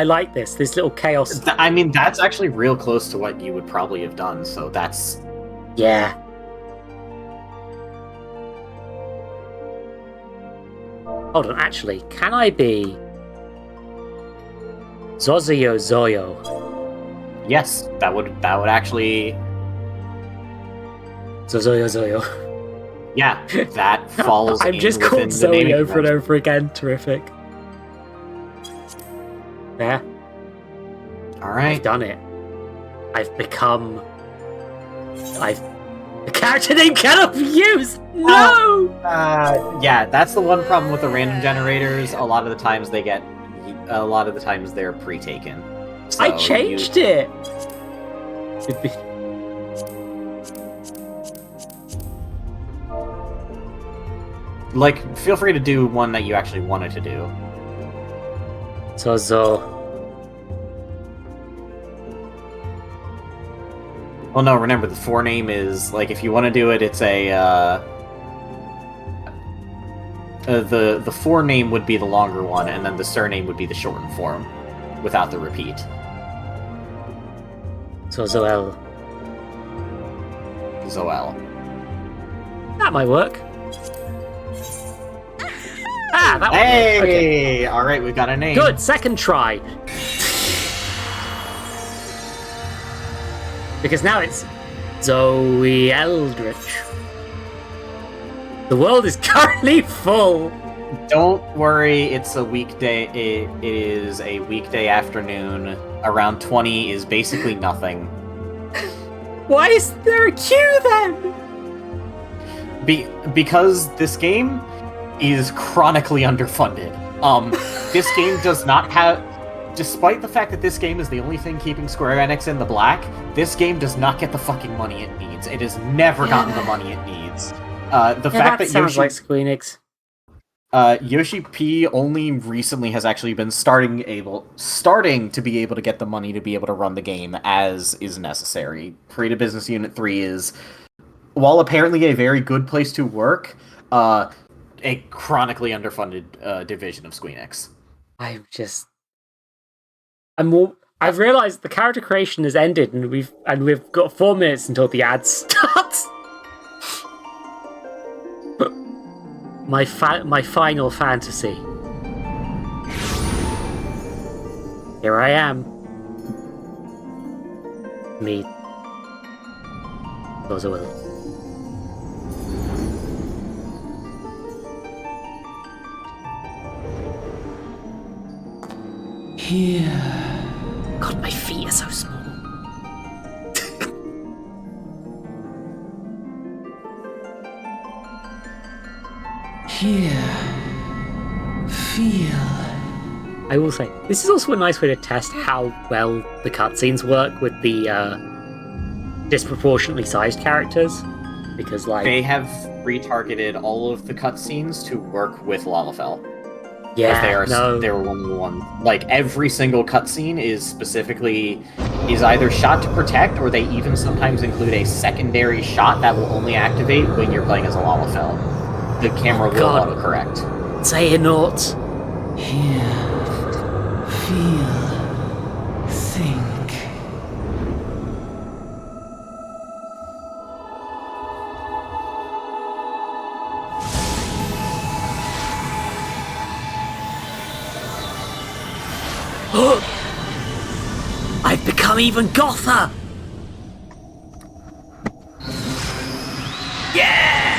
like this little chaos. I mean, that's actually real close to what you would probably have done. So that's yeah. Hold on, actually, can I be Zozio Zoyo? Yes, that would actually. Zoyo Zoyo. Yeah, that falls. I'm just called Zoe over and over again. Terrific. There. All right. I've done it. I've character name cannot be used! No! Yeah, that's the one problem with the random generators. A lot of the times they're pre-taken. So I changed it! It'd be... Like, feel free to do one that you actually wanted to do. So. Well, no, remember, the forename is, like, if you want to do it, it's a, the forename would be the longer one, and then the surname would be the shortened form, without the repeat. So Zoel. Zoel. That might work. Ah, that one. Hey! Okay. Alright, we've got a name. Good, second try. Because now it's Zoe Eldritch. The world is currently full. Don't worry, it's a weekday. It is a weekday afternoon. Around 20 is basically nothing. Why is there a queue then? Because this game is chronically underfunded. This game does not have... Despite the fact that this game is the only thing keeping Square Enix in the black, this game does not get the fucking money it needs. It has never gotten the money it needs. The fact that sounds like Squeenix. Yoshi P only recently has actually been starting to be able to get the money to be able to run the game as is necessary. Creative Business Unit 3 is, while apparently a very good place to work, a chronically underfunded division of Squeenix. I've realised the character creation has ended, and we've got 4 minutes until the ad starts. my final fantasy. Here I am. Me. Goes a will. Here. God, my feet are so small. Here. Feel. I will say, this is also a nice way to test how well the cutscenes work with the disproportionately sized characters. Because, like... They have retargeted all of the cutscenes to work with Lalafell. Yeah, they're one of the ones. Like, every single cutscene is either shot to protect, or they even sometimes include a secondary shot that will only activate when you're playing as a Lalafell. The camera will autocorrect. Say a note. Here. Feel. Think. I've become even gother! Yeah!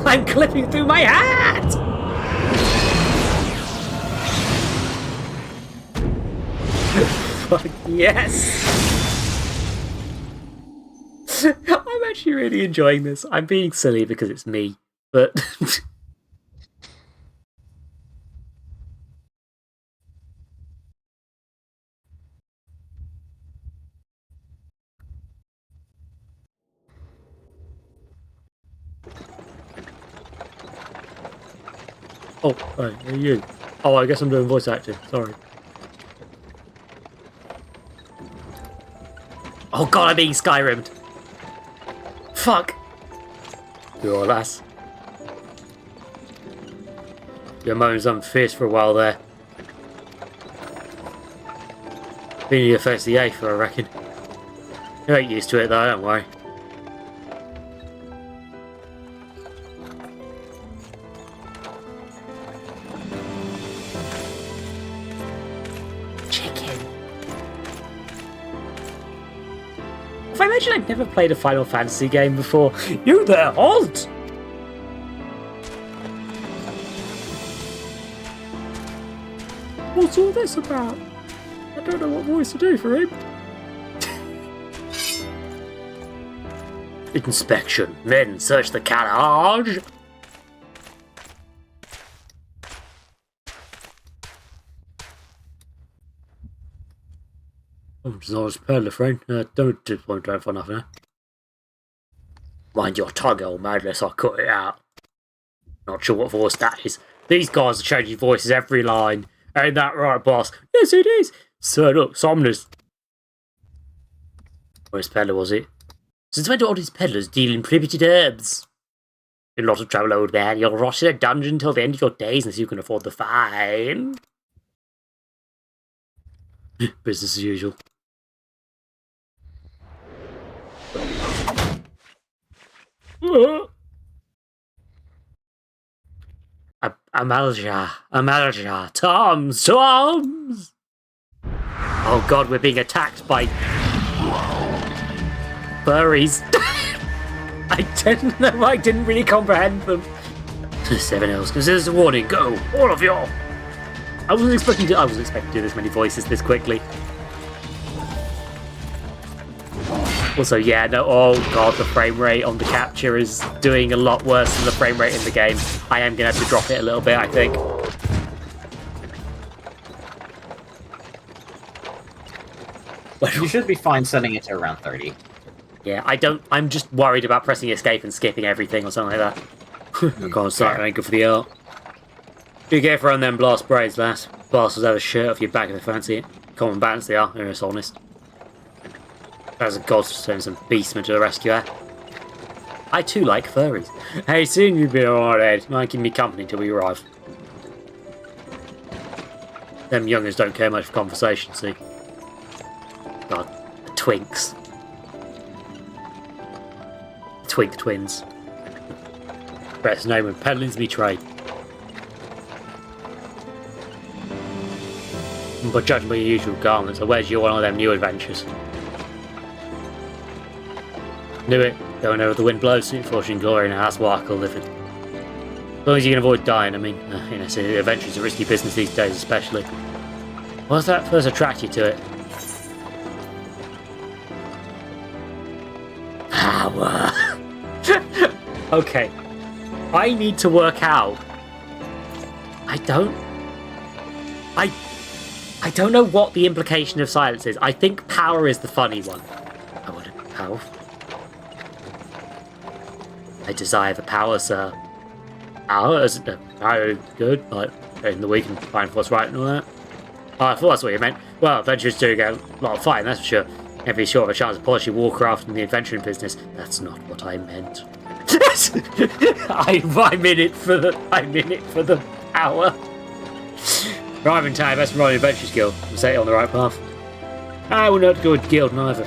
I'm clipping through my hat! Fuck yes! I'm actually really enjoying this. I'm being silly because it's me, but... Oh, hey, are you? Oh, I guess I'm doing voice acting. Sorry. Oh god, I'm being Skyrimmed. Fuck. You're lass. Your moan's on fierce for a while there. Been your first the 8th, I reckon. You ain't used to it though, don't worry. If I mention I've never played a Final Fantasy game before, you there, halt! What's all this about? I don't know what voice to do for him. inspection, then search the carriage. I'm just honest peddler, friend. Don't disappoint for nothing. Mind your tongue, old man, unless I cut it out. Not sure what voice that is. These guys are changing voices every line. Ain't that right, boss? Yes, it is. So look, Somnus. Where's peddler, was it? Since when do all these peddlers deal in prohibited herbs? A lot of trouble, old man. You'll rot in a dungeon till the end of your days unless you can afford the fine. Business as usual. Amalja, Toms! Oh god, we're being attacked by furries. I didn't really comprehend them. 7 L's, consider this a warning, go, all of you! I wasn't expecting to do this many voices this quickly. Also, yeah, no, oh god, the frame rate on the capture is doing a lot worse than the frame rate in the game. I am going to have to drop it a little bit, I think. You should be fine setting it to around 30. Yeah, I'm just worried about pressing escape and skipping everything or something like that. I can't start, ain't good for the art. Be careful on them blast braids, lass. Bastards have a shirt off your back if they fancy it. Common balance they are, they're just honest. As a god to send some beastmen to the rescue, eh? I too like furries. Hey, soon you'll be alright, Ed. Might keep me company till we arrive. Them youngers don't care much for conversation, see? God, the twinks. Twink twins. Best name when peddling's me trade. But judging by your usual garments, so where's your one of them new adventures? Knew it. Going over the wind blows, fortune glory, now that's what I call living. As long as you can avoid dying, I mean, you know, so adventure's a risky business these days, especially. What's that first attract you to it? Power. Okay. I need to work out. I don't know what the implication of silence is. I think power is the funny one. I wouldn't power. I desire the power, sir. Power is good, like in the week and find what's right and all that. Oh, I thought that's what you meant. Well, adventurers do get a lot of fighting, that's for sure. Every short of a chance to polish your warcraft in the adventuring business. That's not what I meant. I'm in it for the power. Arriving time, best run adventure skill. We'll set it on the right path. I will not go to guild neither.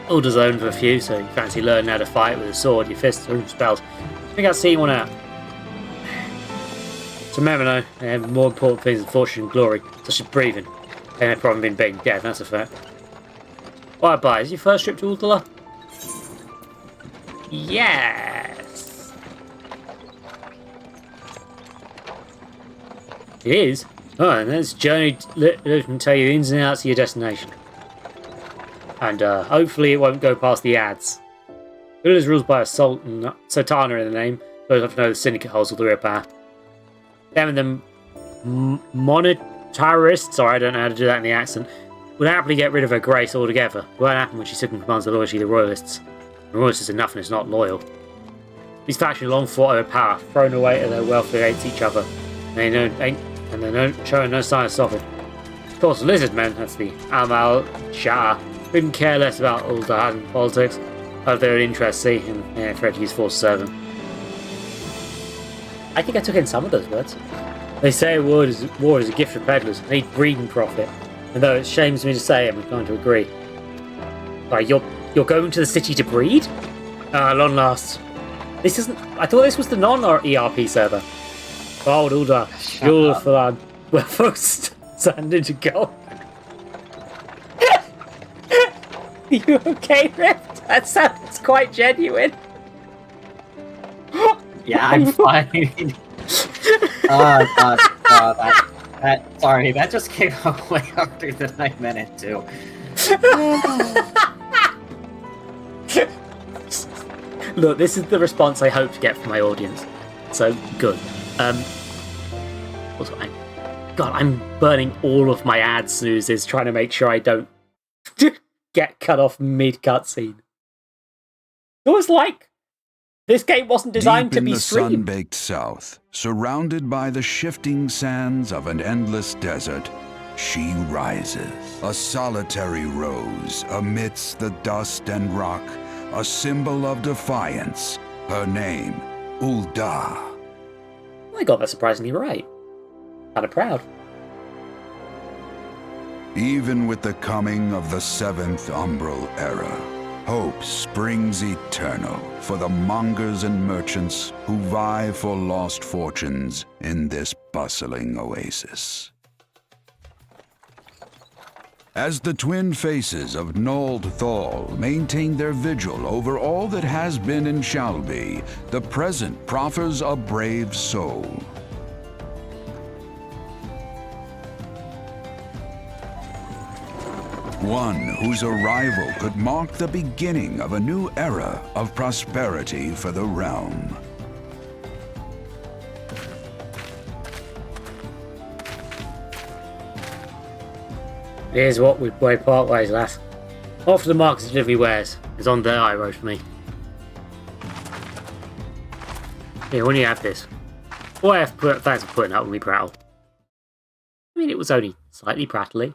Alder's own for a few, so you fancy learning how to fight with a sword, your fists, or spells. I think I'll see one out. So remember though, they have more important things than fortune and glory, such as breathing. And they've probably been beaten dead, that's a fact. Why, bye, is your first trip to Aldala? Yes! It is? Oh, and let's journey and tell you the ins and outs of your destination. And hopefully it won't go past the ads. Village rules by a Sultana in the name, those have to know the syndicate holds all the real power. Them and them monetarists, sorry I don't know how to do that in the accent, would happily get rid of her grace altogether. It won't happen when she took and commands the loyalty of the royalists. The royalists are nothing, it's not loyal. These factions long fought over power, thrown away to their wealth against each other. They don't show no sign of stopping. Of course, the lizard men, that's the Amal Shah, couldn't care less about all the and politics of their own interests, see, and afraid to use force to serve them. I think I took in some of those words. They say war is a gift for peddlers, they need breeding profit. And though it shames me to say, I'm inclined to agree. Right, you're going to the city to breed? Long last. This isn't. I thought this was the non-ERP server. Oh, Ulda, you're for that. Well, first, standing to go. You okay, Rift? That sounds quite genuine. Yeah, I'm fine. Sorry, that just came out way after than I meant it to. Look, this is the response I hope to get from my audience. So, good. Also, I'm burning all of my ad snoozes trying to make sure I don't get cut off mid-cutscene. It was like this game wasn't designed Deep to be in the streamed. sun-baked south, surrounded by the shifting sands of an endless desert, she rises. A solitary rose amidst the dust and rock, a symbol of defiance. Her name, Ulda. I got that surprisingly right. Kind of proud. Even with the coming of the seventh umbral era, hope springs eternal for the mongers and merchants who vie for lost fortunes in this bustling oasis. As the twin faces of Nold Thal maintain their vigil over all that has been and shall be, the present proffers a brave soul. One whose arrival could mark the beginning of a new era of prosperity for the realm. Here's what we part ways, lass. Off to the market delivery wares. It's on there I wrote for me. Here, when you have this. Boy, thanks for putting up with me, Prattle. I mean, it was only slightly prattly.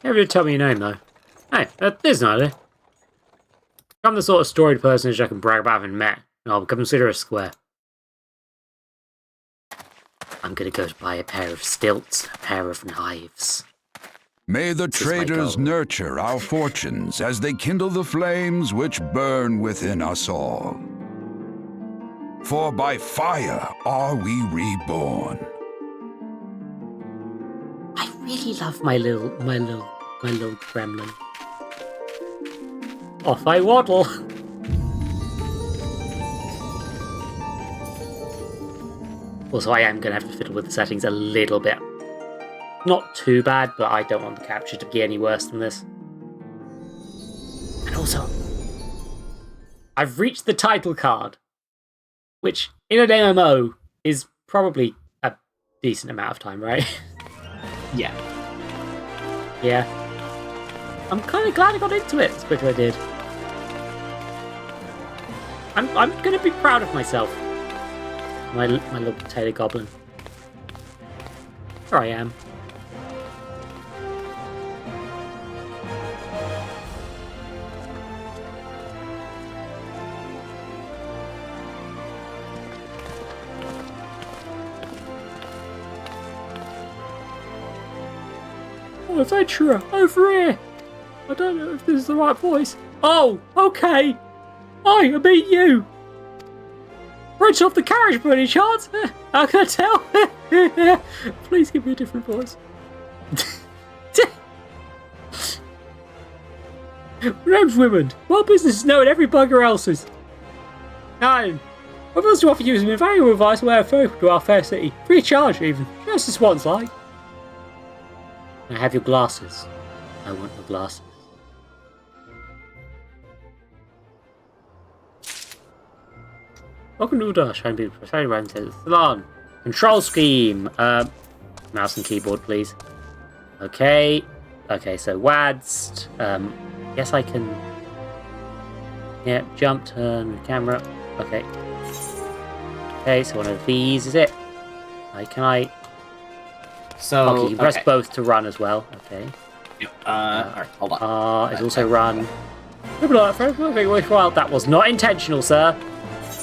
Never did tell me your name, though. Hey, there's an idea. I'm the sort of storied personage I can brag about having met, and I'll consider a square. I'm gonna go to buy a pair of stilts, a pair of knives. May the traders nurture our fortunes as they kindle the flames which burn within us all. For by fire are we reborn. I really love my little gremlin. Off I waddle. Also, I am going to have to fiddle with the settings a little bit. Not too bad, but I don't want the capture to be any worse than this. And also, I've reached the title card, which in an MMO is probably a decent amount of time, right? Yeah. Yeah. I'm kind of glad I got into it as quick as I did. I'm going to be proud of myself. My little potato goblin. Here I am. Oh, adventurer, over here! I don't know if this is the right voice. Oh, okay! I meet you! Wrench off the carriage by any chance? How can I tell? Please give me a different voice. My name's Women. My business is knowing every bugger else's. 9. I want to offer you some invaluable advice on how to open to our fair city. Free of charge, even. Just as one's like. Can I have your glasses? I want your glasses. Welcome to Udash. I'm being prepared around to the salon. Control scheme. Mouse and keyboard, please. Okay. Okay, so WADS. Guess I can. Yeah, jump, turn, camera. Okay. Okay, so one of these is it. Can I? So okay, you can press both to run as well. Okay. Alright, hold on. It's also run. That was not intentional, sir.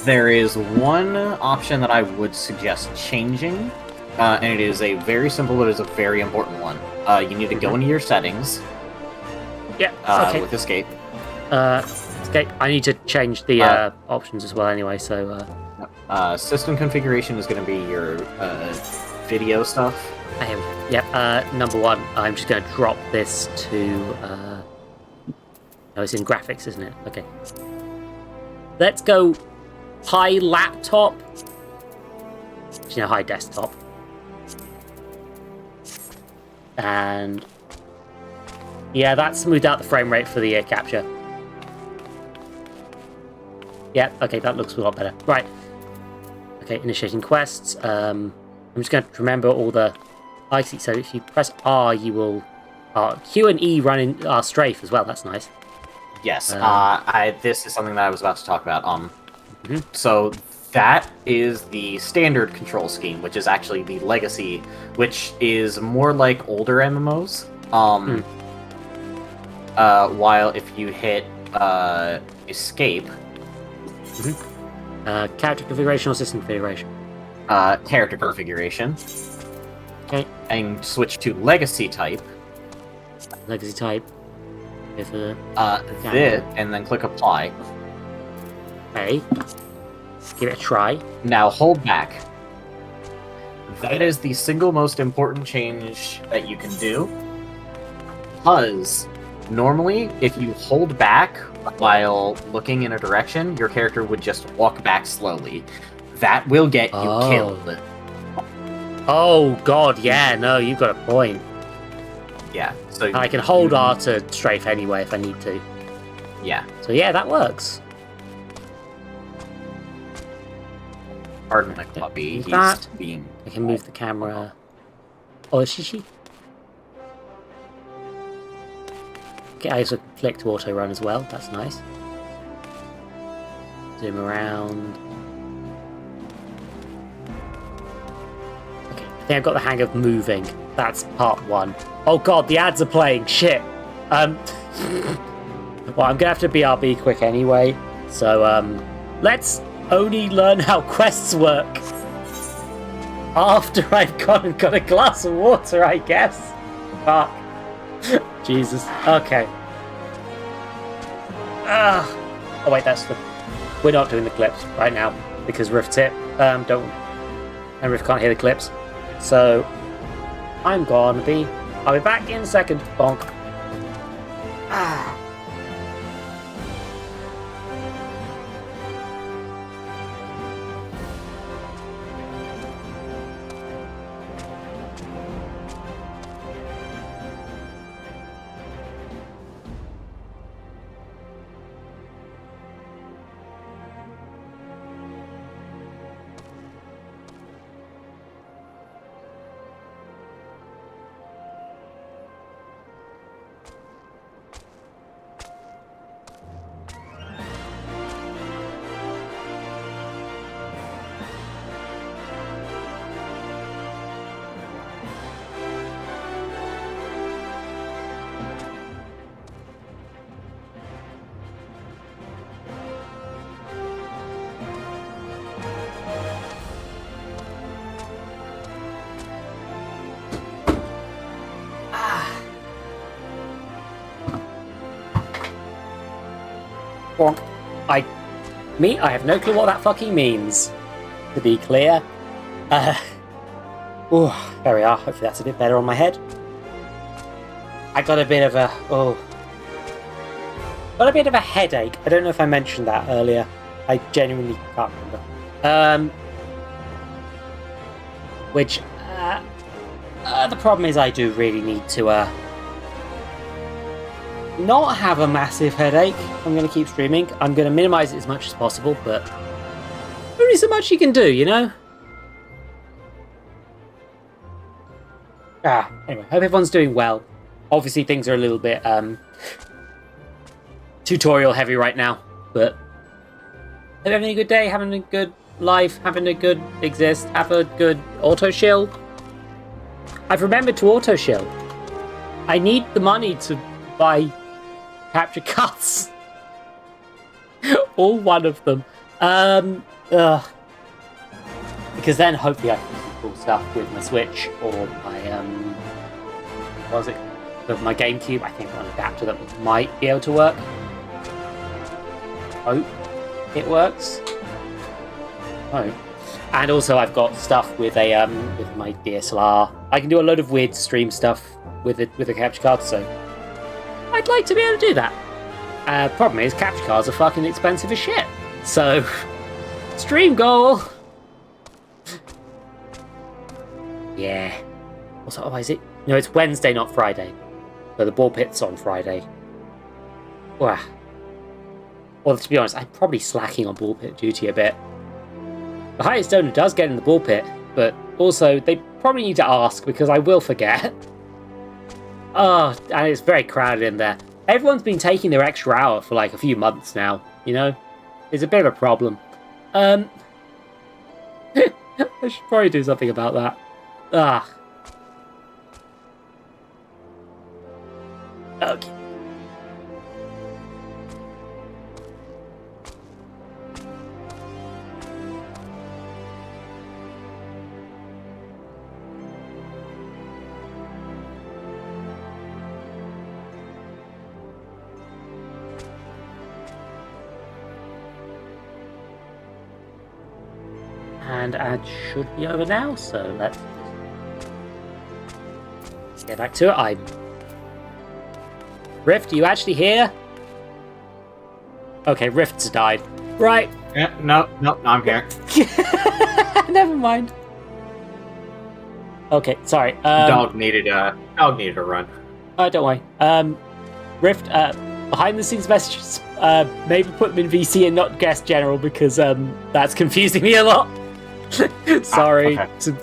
There is one option that I would suggest changing, and it is a very simple, but it's a very important one. You need to go into your settings. Yeah. Okay. With escape. Escape. I need to change the options as well, anyway. So. System configuration is going to be your video stuff. I am. Yep. Number 1. I'm just going to drop this to. No, it's in graphics, isn't it? Okay. Let's go. High laptop. High desktop. Yeah, that smoothed out the frame rate for the capture. Yeah, okay, that looks a lot better. Right. Okay, initiating quests. I'm just going to remember all the IC. So if you press R, you will... Q and E run in strafe as well. That's nice. Yes. This is something that I was about to talk about. Mhm. So that is the standard control scheme, which is actually the legacy, which is more like older MMOs. While if you hit escape, character configuration or system configuration? character configuration, Okay. and switch to legacy type. Legacy type. With a... This, and then click apply. Okay. Give it a try. Now hold back. That is the single most important change that you can do. Because normally, if you hold back while looking in a direction, your character would just walk back slowly. That will get you killed. Oh god, yeah, no, you've got a point. Yeah, so I can hold R to strafe anyway if I need to. Yeah. So yeah, that works. Pardon my puppy, he's That. being... I can move the camera. Oh, is she? Okay, I also click to auto run as well. That's nice. Zoom around. Okay, I think I've got the hang of moving. That's part one. Oh god, the ads are playing. Shit. Well, I'm gonna have to BRB quick anyway. So, let's only learn how quests work after I've gone and got a glass of water, I guess. Fuck. Jesus. Okay. Oh wait, that's the... We're not doing the clips right now because Rift's it. And Rift can't hear the clips. So I'm gonna be... I'll be back in a second. Bonk. Bonk. I have no clue what that fucking means, to be clear. There we are. Hopefully that's a bit better on my head. I got a bit of a... got a bit of a headache. I don't know if I mentioned that earlier. I genuinely can't remember. Which, the problem is I do really need to, not have a massive headache. I'm going to keep streaming. I'm going to minimize it as much as possible, but only so much you can do, you know? Anyway, hope everyone's doing well. Obviously, things are a little bit, tutorial heavy right now, but hope you're having a good day, having a good life, having a good exist, have a good auto-shill. I've remembered to auto-shill. I need the money to buy capture cards. All one of them. Because then hopefully I can do cool stuff with my Switch or my what was it? With my GameCube. I think on an adapter that might be able to work. Hope it works. Hope. And also I've got stuff with a with my DSLR. I can do a load of weird stream stuff with a capture card, so I'd like to be able to do that. Problem is, capture cards are fucking expensive as shit. So, stream goal! Yeah. What's that? Oh, is it? No, it's Wednesday, not Friday. So the ball pit's on Friday. Wow. Well, to be honest, I'm probably slacking on ball pit duty a bit. The highest donor does get in the ball pit, but also they probably need to ask because I will forget. Oh, and it's very crowded in there. Everyone's been taking their extra hour for like a few months now, you know? It's a bit of a problem. I should probably do something about that. Ah. Okay. And ad should be over now, so let's get back to it. I'm... Rift, are you actually here? Okay, Rift's died. Right. Yeah, no, I'm here. Never mind. Okay, sorry. Dog needed a run. Oh, don't worry. Rift, behind the scenes messages, maybe put them in VC and not guest general because that's confusing me a lot. Sorry. Okay.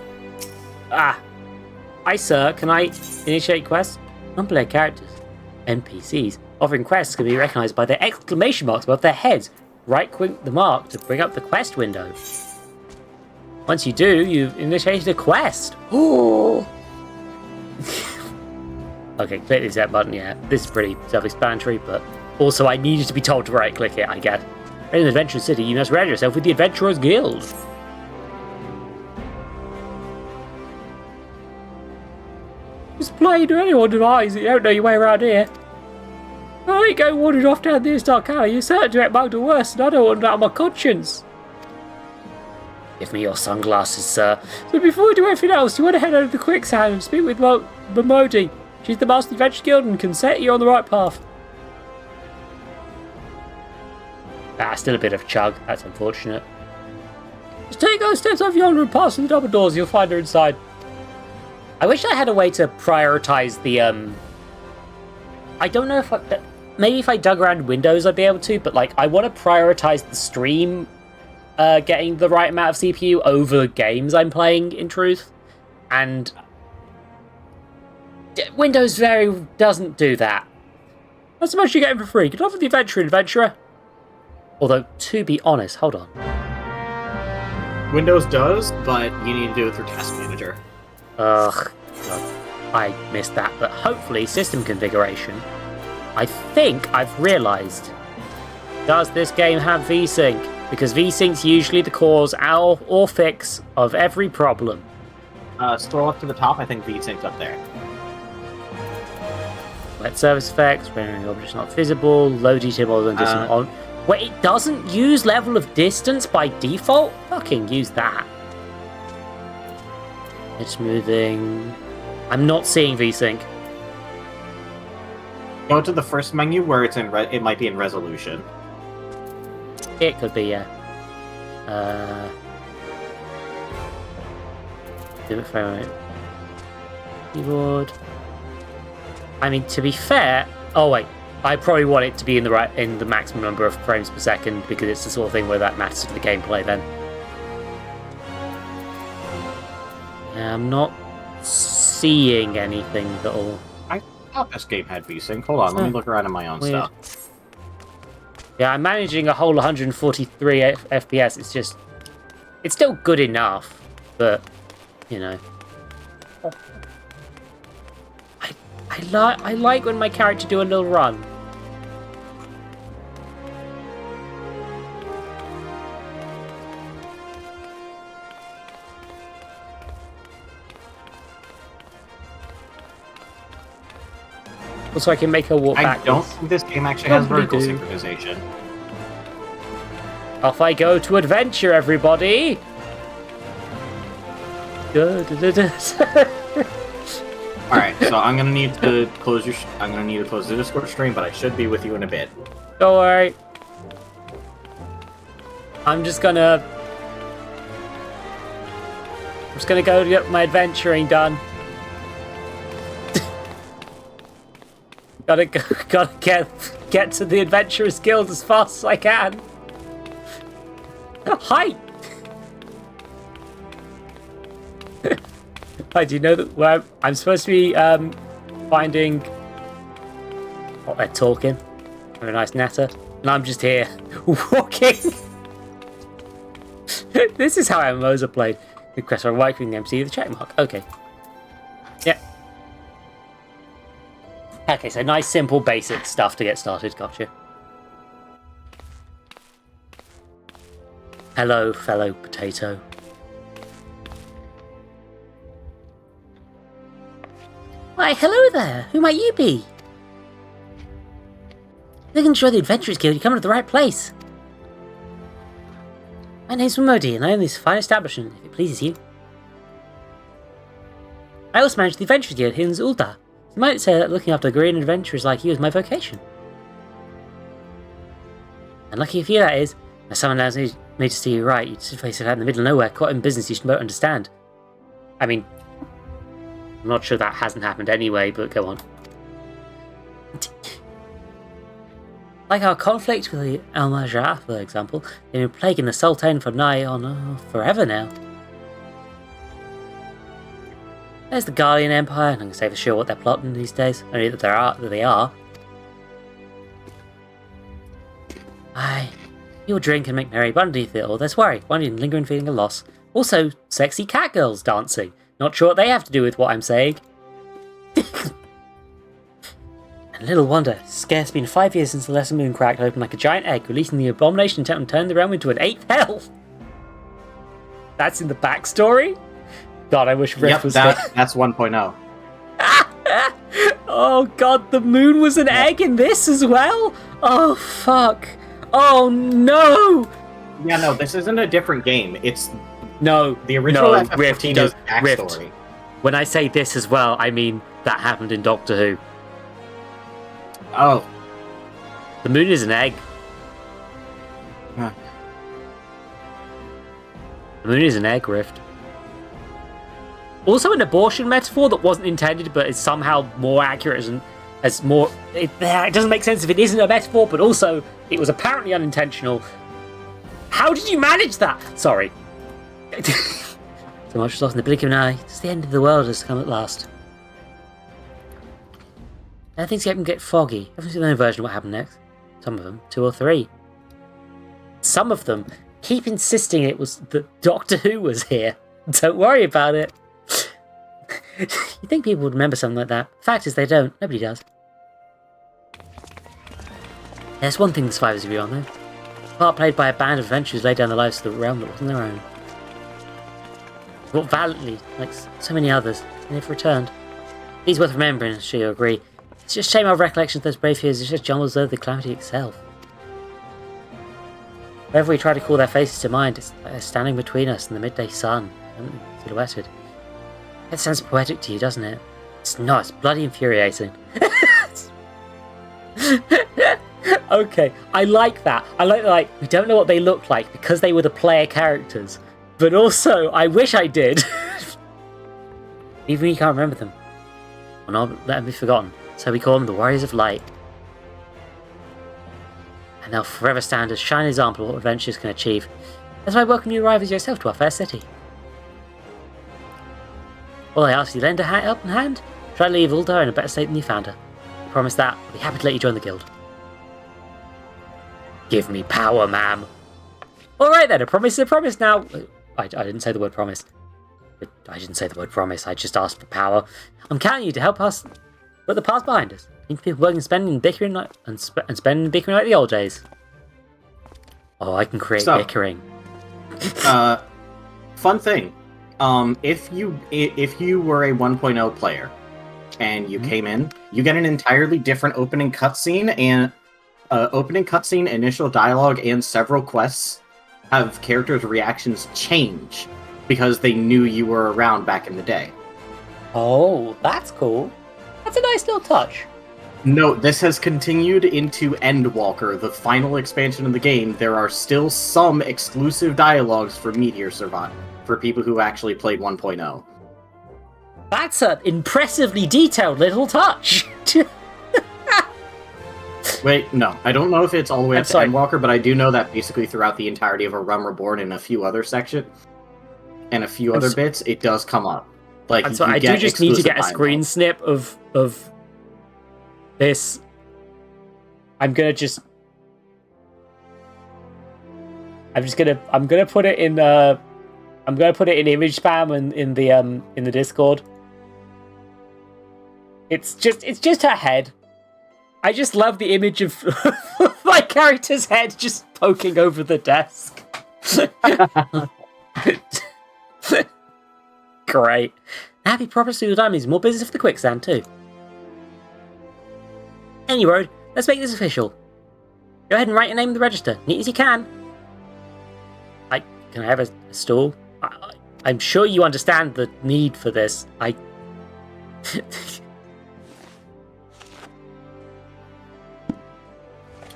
Hi, sir. Can I initiate quests? Non-player characters, NPCs, offering quests can be recognized by their exclamation marks above their heads. Right-click the mark to bring up the quest window. Once you do, you've initiated a quest. Ooh. Okay, click the Z button. Yeah, this is pretty self-explanatory, but also I needed to be told to right-click it, I guess. In Adventurous City, you must register yourself with the Adventurers Guild. Just play to anyone device that you don't know your way around here. I ain't going wandering off down this dark alley. You're certain to get mugged or worse, and I don't want that on my conscience. Give me your sunglasses, sir. So before we do anything else, you want to head over to the Quicksand and speak with Bamodi. She's the Master of the Adventure Guild and can set you on the right path. Still a bit of chug. That's unfortunate. Just take those steps over yonder and pass through the double doors. You'll find her inside. I wish I had a way to prioritize the, I don't know if maybe if I dug around Windows I'd be able to, but, like, I want to prioritize the stream getting the right amount of CPU over games I'm playing, in truth. And Windows doesn't do that. Not so much you're getting for free. Get off with the adventurer. Although, to be honest, hold on. Windows does, but you need to do it through Task Manager. Ugh, God, I missed that, but hopefully system configuration. I think I've realised. Does this game have VSync? Because VSync's usually the cause or fix of every problem. Scroll up to the top, I think VSync's up there. Wet surface effects, rendering objects not visible, low detail more than distant on. Wait, it doesn't use level of distance by default? Fucking use that. It's moving. I'm not seeing VSync. Go to the first menu where it's in. It might be in resolution. It could be, yeah. Different frame rate. Keyboard. I mean, to be fair. Oh wait, I probably want it to be in the maximum number of frames per second because it's the sort of thing where that matters to the gameplay. Then. I'm not seeing anything at all. I thought this game had VSync. Hold on, let me look around at my own Weird. stuff. Yeah, I'm managing a whole 143 FPS. It's just... It's still good enough, but, you know. I like when my character do a little run. Also, I can make her walk back. I don't think this game actually has vertical synchronization. Off I go to adventure, everybody! Alright, so I'm gonna need to close the Discord stream, but I should be with you in a bit. Don't worry. I'm just gonna go to get my adventuring done. Gotta get to the Adventurers Guild as fast as I can. Hi! Hi, do you know that where I'm supposed to be finding... Oh, they're talking. Have a nice natter. And I'm just here, walking. This is how MMOs are played. Request for right clicking the MC, the check mark. Okay. Yeah. Okay, so nice, simple, basic stuff to get started. Gotcha. Hello, fellow potato. Why, hello there. Who might you be? Looking to join the Adventurers Guild, you come to the right place. My name's Modi, and I own this fine establishment, if it pleases you. I also manage the Adventurers Guild here in Ulta. You might say that looking after green adventurers like you is my vocation. And lucky for you that is, as someone allows me to steer you right, you just face it out in the middle of nowhere, caught in business you should both understand. I mean, I'm not sure that hasn't happened anyway, but go on. Like our conflict with the Al Majah, for example, they've been plaguing the Sultan for nigh on forever now. There's the Guardian Empire, and I can say for sure what they're plotting these days, only that they are. Aye, you'll drink and make merry, but underneath it all, there's worry, wondering, lingering feeling of loss. Also, sexy cat girls dancing. Not sure what they have to do with what I'm saying. And little wonder, it's scarce been 5 years since the lesser moon cracked open like a giant egg, releasing the abomination and turned the realm into an 8th hell. That's in the backstory? God, I wish Rift was here. That's 1.0. Oh god, the moon was an egg in this as well? Oh fuck. Oh no! Yeah, no, this isn't a different game. It's no the original no, FF15 is backstory. Rift. When I say this as well, I mean that happened in Doctor Who. Oh. The moon is an egg. Huh. The moon is an egg, Rift. Also an abortion metaphor that wasn't intended but is somehow more accurate as more... It doesn't make sense if it isn't a metaphor, but also it was apparently unintentional. How did you manage that? Sorry. So much was lost in the blink of an eye. It's the end of the world has come at last. Things can get foggy. Everyone's got their own version of what happened next. Some of them, 2 or 3. Some of them keep insisting it was that Doctor Who was here. Don't worry about it. You think people would remember something like that? Fact is they don't. Nobody does. There's one thing the survivors agree on though. The part played by a band of adventurers laid down their lives for the realm that wasn't their own. Fought valiantly, like so many others, and they've returned. These worth remembering, I'm sure you'll agree. It's just a shame our recollection of those brave heroes is just jumbles over the calamity itself. Whenever we try to call their faces to mind, it's like they're standing between us and the midday sun, silhouetted. That sounds poetic to you, doesn't it? It's not, it's bloody infuriating. Okay, I like that. I like we don't know what they look like because they were the player characters. But also, I wish I did. Even when you can't remember them. Well, not let them be forgotten. So we call them the Warriors of Light. And they'll forever stand as a shining example of what adventures can achieve. That's why I welcome you arrive as yourself to our fair city. All I ask is you lend a helping hand. Try to leave Ulda in a better state than you found her. I promise that. I'll be happy to let you join the guild. Give me power, ma'am. Alright then, a promise is a promise now. I didn't say the word promise. I didn't say the word promise, I just asked for power. I'm counting you to help us put the past behind us. Need people working, spending, and bickering and spending and bickering like the old days. Oh, I can create bickering. Fun thing. If you were a 1.0 player and you came in, you get an entirely different opening cutscene and initial dialogue, and several quests have characters' reactions change because they knew you were around back in the day. Oh, that's cool. That's a nice little touch. No, this has continued into Endwalker, the final expansion of the game. There are still some exclusive dialogues for Meteor Survive, for people who actually played 1.0. That's an impressively detailed little touch. Wait, no. I don't know if it's all the way I'm up to sorry. Endwalker, but I do know that basically throughout the entirety of A Realm Reborn and a few other sections, and a few other bits, it does come up. Like, I'm sorry, you I do get just need to exclusive get a screen dialogue. snip of this. I'm gonna put it in image spam and in the Discord. It's just her head. I just love the image of my character's head just poking over the desk. Great. Happy proper pseudo diamonds, more business for the quicksand too. Any road, let's make this official. Go ahead and write your name in the register, neat as you can. Can I have a stool? I'm sure you understand the need for this.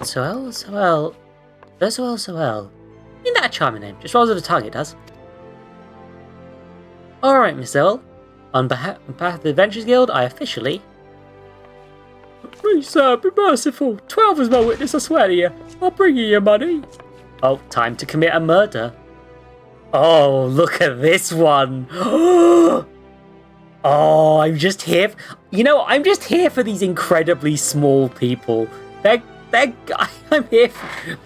So well. Isn't that a charming name? Just rolls with the target does. Alright, Miss Earl. On behalf of the Adventurers Guild, I officially... Please, sir, be merciful. 12 is my witness, I swear to you. I'll bring you your money. Oh, time to commit a murder. Oh, look at this one. Oh, I'm just here... I'm just here for these incredibly small people. I'm here for...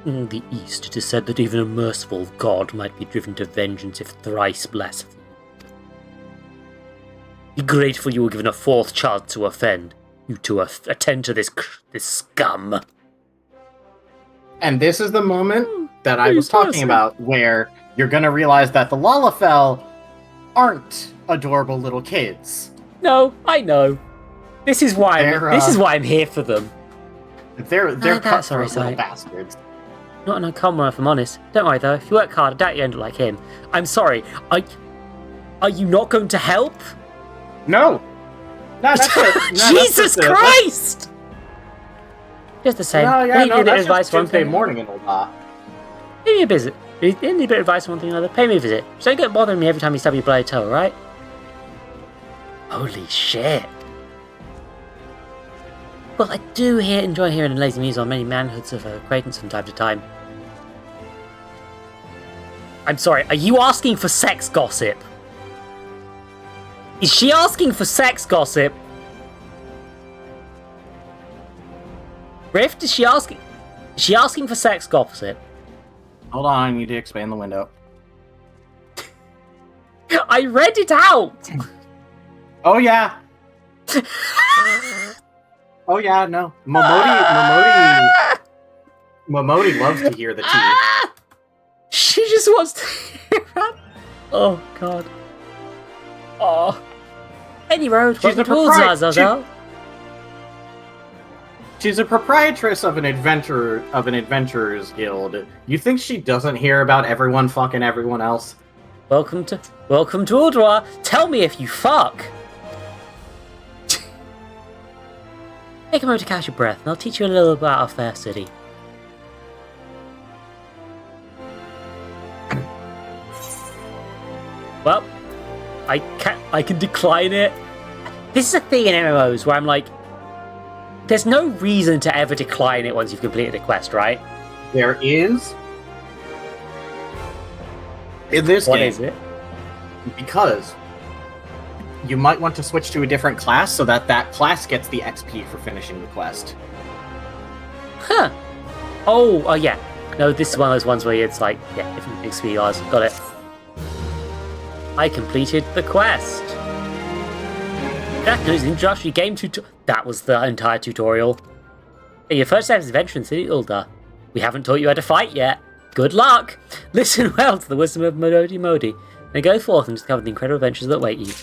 In the East, it is said that even a merciful god might be driven to vengeance if thrice blasphemed. Be grateful you were given a fourth chance to offend. You to attend to this scum. And this is the moment that I was talking about, where you're gonna realize that the Lalafell aren't adorable little kids. No, I know. This is why I'm here for them. They're cutthroat sorry. little bastards. Not an uncommon one, if I'm honest. Don't worry though, if you work hard, I doubt you end up like him. I'm sorry, are you not going to help? No! No, that's it. No, Jesus Christ! Just the same. That's just Tuesday morning in Old Pay me a visit. If you need a bit of advice on one thing or another, pay me a visit. Just don't get bothering me every time you stub your bloody toe, right? Holy shit. Well, I do enjoy hearing the lazy music on many manhoods of acquaintance from time to time. I'm sorry, are you asking for sex gossip? Is she asking for sex gossip? Rift, is she asking for sex gossip? Hold on, I need to expand the window. I read it out! Oh yeah! Oh yeah, no. Momodi loves to hear the tea. She just wants to hear that. Oh god. Oh. Any road. She's a proprietress of an adventurers guild. You think she doesn't hear about everyone fucking everyone else? Welcome to Ulduar. Tell me if you fuck. Take a moment to catch your breath, and I'll teach you a little about our fair city. Well, I can decline it. This is a thing in MMOs where I'm like, there's no reason to ever decline it once you've completed a quest, right? There is. In this game. What is it? Because you might want to switch to a different class so that class gets the XP for finishing the quest. Huh. Oh, yeah. No, this is one of those ones where it's like, yeah, different XP laws. Got it. I completed the quest. That was introductory game tutorial. That was the entire tutorial. Hey, your first step is adventure in City Ulda. We haven't taught you how to fight yet. Good luck! Listen well to the wisdom of Modi, and go forth and discover the incredible adventures that await you.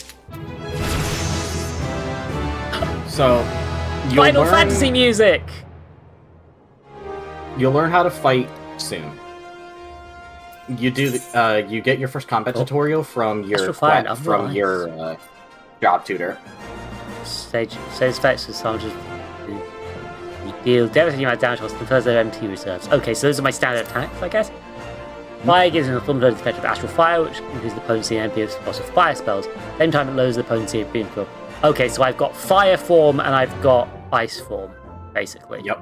So, Final Fantasy music! You'll learn how to fight soon. You do. You get your first combat tutorial from your job tutor. Stage effects with soldiers. You deal devastating amount of damage whilst confers their MT reserves. Okay, so those are my standard attacks, I guess. Fire gives him a full loaded effect of astral fire, which increases the potency and MP of lots of fire spells. Same time, it lowers the potency of beam quill. Okay, so I've got fire form and I've got ice form. basically. Yep.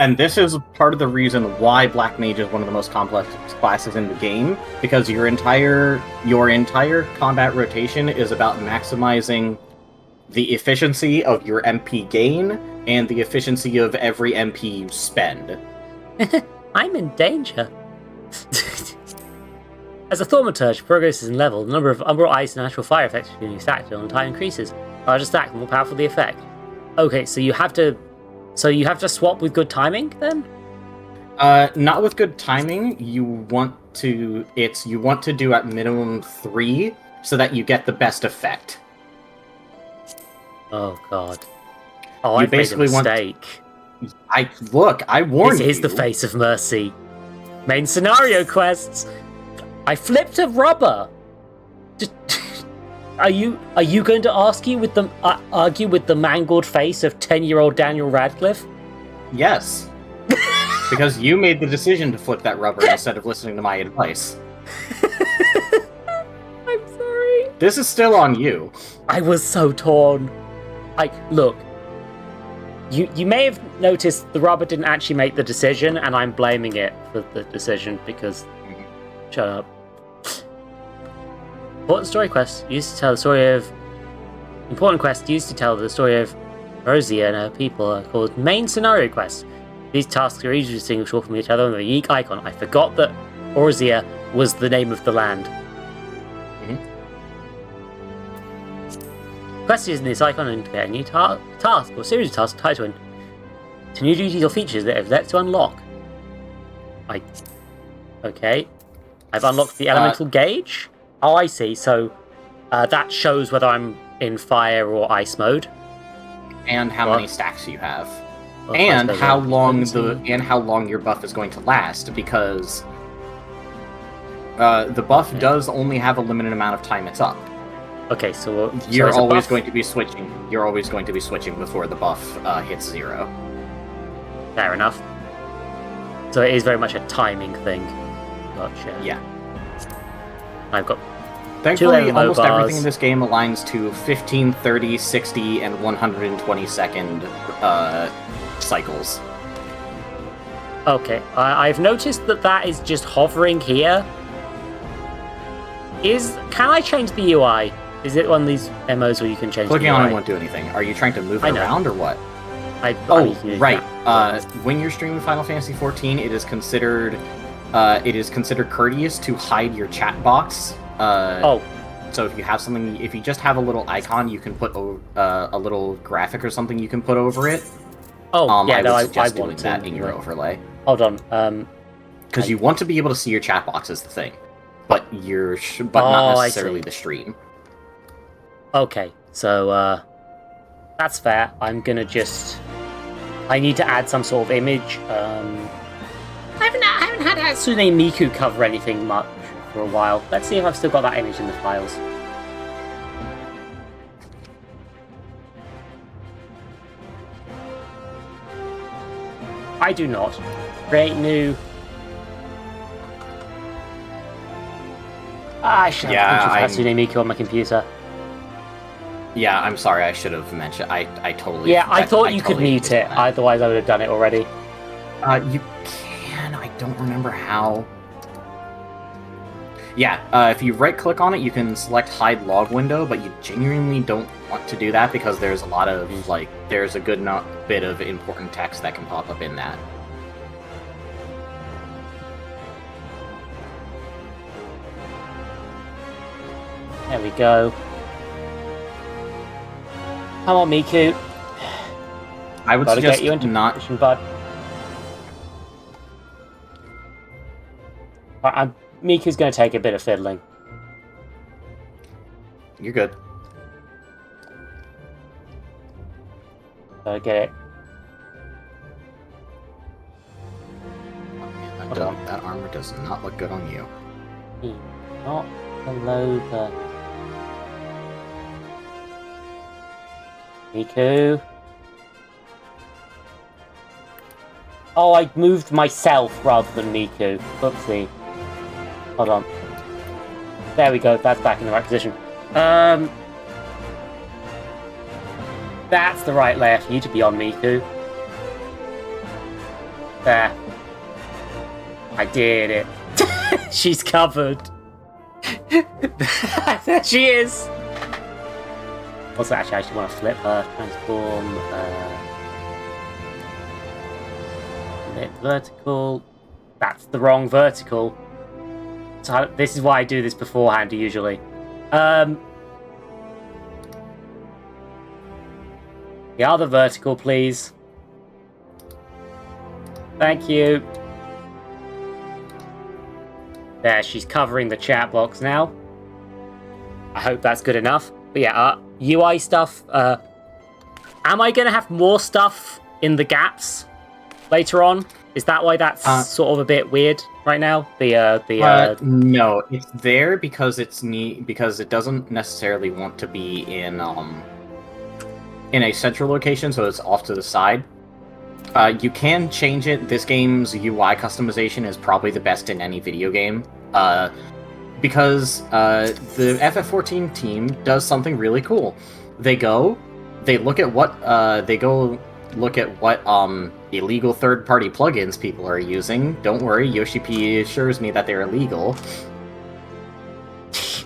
And this is part of the reason why Black Mage is one of the most complex classes in the game, because your entire combat rotation is about maximizing the efficiency of your MP gain and the efficiency of every MP you spend. I'm in danger. As a Thaumaturge progresses in level, the number of Umbral Ice and natural fire effects being stacked on time increases. Larger stack, the more powerful the effect. Okay, so you have to swap with good timing then? Not with good timing. You want to do at minimum 3 so that you get the best effect. Oh god. Oh, I basically made a mistake. I warned you. This is the face of mercy. Main scenario quests. I flipped a rubber. Are you going to argue with the mangled face of 10-year-old Daniel Radcliffe? Yes. Because you made the decision to flip that rubber instead of listening to my advice. I'm sorry. This is still on you. I was so torn. Look. You may have noticed the rubber didn't actually make the decision, and I'm blaming it for the decision because... Shut up. Important quest used to tell the story of Rosia and her people are called main scenario quests. These tasks are easily distinguishable from each other with a unique icon. I forgot that Orzia was the name of the land. Quest using this icon and get a new task or series of tasks tied to new duties or features that have left to unlock. Okay. I've unlocked the elemental gauge. Oh, I see. So that shows whether I'm in fire or ice mode, and how many stacks you have, and how long your buff is going to last. Because the buff does only have a limited amount of time it's up. Okay, so you're always going to be switching. You're always going to be switching before the buff hits 0. Fair enough. So it is very much a timing thing. Gotcha. Yeah. I've got Thankfully, almost everything in this game aligns to 15, 30, 60, and 120 second cycles. Okay, I've noticed that is just hovering here. Can I change the UI? Is it one of these MMOs where you can change Clicking the UI? on it won't do anything. Are you trying to move it around or what? Right. When you're streaming Final Fantasy XIV, it is considered courteous to hide your chat box. So if you have something, if you just have a little icon, you can put a little graphic or something you can put over it. I would suggest doing that in your overlay. Hold on. Because you want to be able to see your chat box is the thing, but not necessarily the stream. Okay, so that's fair. I need to add some sort of image. I haven't had Hatsune Miku cover anything much for a while. Let's see if I've still got that image in the files. I do not. Create new. I should have Hatsune Miku on my computer. Yeah, I'm sorry. I should have mentioned. I totally. Yeah, I thought you could mute it. Otherwise, I would have done it already. You can. I don't remember how. Yeah, if you right-click on it, you can select Hide Log Window, but you genuinely don't want to do that because there's a lot of there's a good bit of important text that can pop up in that. There we go. Come on, Miku. I would suggest you into not. Position, bud. Miku's going to take a bit of fiddling. You're good. Gotta get it. Oh, man, that armor does not look good on you. Not below the... Miku. Oh, I moved myself rather than Miku. Oopsie. Hold on. There we go. That's back in the right position. That's the right layer for you to be on, Miku. There. I did it. She's covered. There she is. Also, actually, I actually want to flip her. Transform. Flip vertical. That's the wrong vertical. So this is why I do this beforehand usually. The other vertical, please. Thank you. There, she's covering the chat box now. I hope that's good enough. But yeah, UI stuff. Am I going to have more stuff in the gaps later on? Is that why that's sort of a bit weird right now? No, it's there because it's neat because it doesn't necessarily want to be in a central location, so it's off to the side. You can change it. This game's UI customization is probably the best in any video game. Because the FF14 team does something really cool. They look at what illegal third-party plugins people are using. Don't worry, Yoshi P assures me that they're illegal.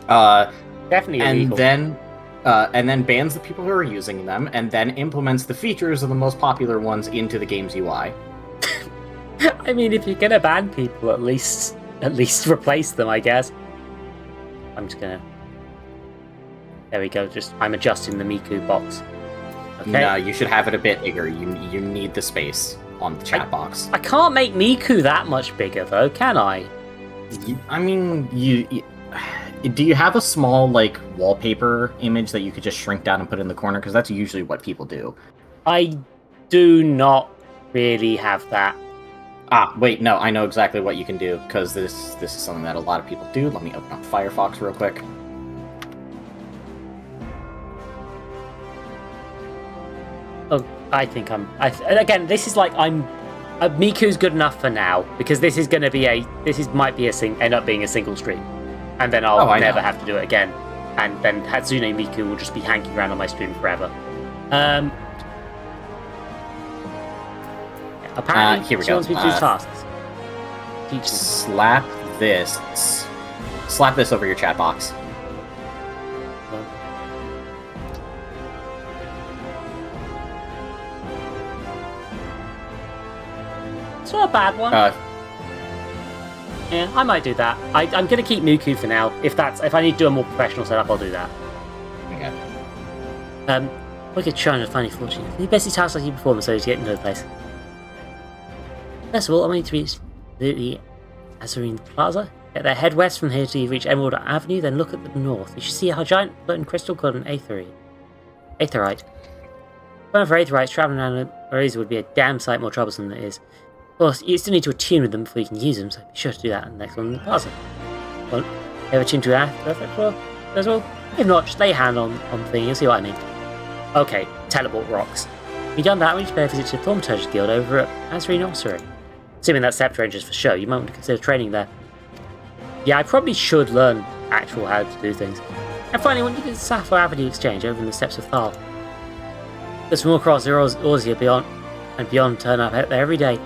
Definitely illegal. And then bans the people who are using them, and then implements the features of the most popular ones into the game's UI. I mean, if you're gonna ban people, at least replace them, I guess. I'm just gonna. There we go. I'm adjusting the Miku box. Okay. No, you should have it a bit bigger. You need the space on the chat box. I can't make Miku that much bigger, though, can I? Do you have a small, wallpaper image that you could just shrink down and put in the corner? Because that's usually what people do. I do not really have that. Ah, wait, no, I know exactly what you can do, because this is something that a lot of people do. Let me open up Firefox real quick. Oh, I think again, this is Miku's good enough for now, because this is going to be end up being a single stream. And then I'll never have to do it again. And then Hatsune Miku will just be hanging around on my stream forever. Apparently, here we she go. wants me to do tasks. Teach me. Slap this over your chat box. It's not a bad one. Yeah, I might do that. I'm going to keep Miku for now. If I need to do a more professional setup, I'll do that. Okay. Wicked trying to find your fortune. The basic tasks like you perform so to get into the place. First of all, I need to reach the Azurine Plaza. Get there, head west from here till you reach Emerald Avenue, then look at the north. You should see a giant floating crystal called an Aetherite. Going for Aetherites, traveling around an Eraser would be a damn sight more troublesome than it is. Of course, you still need to attune with them before you can use them, so be sure to do that in the next one in the plaza. Well, ever tuned to an Aetherite as well? If not, just lay a hand on the thing, you'll see what I mean. Okay, teleport rocks. When you've done that, we should pay a visit to the Thaumaturge's Guild over at Azurine Ossuary. Assuming that Scepter Ranger's for show, you might want to consider training there. Yeah, I probably should learn actual how to do things. And finally, when you get the Sapphire Avenue Exchange over in the steps of Thal. There's more across Orzia beyond turn up there every day.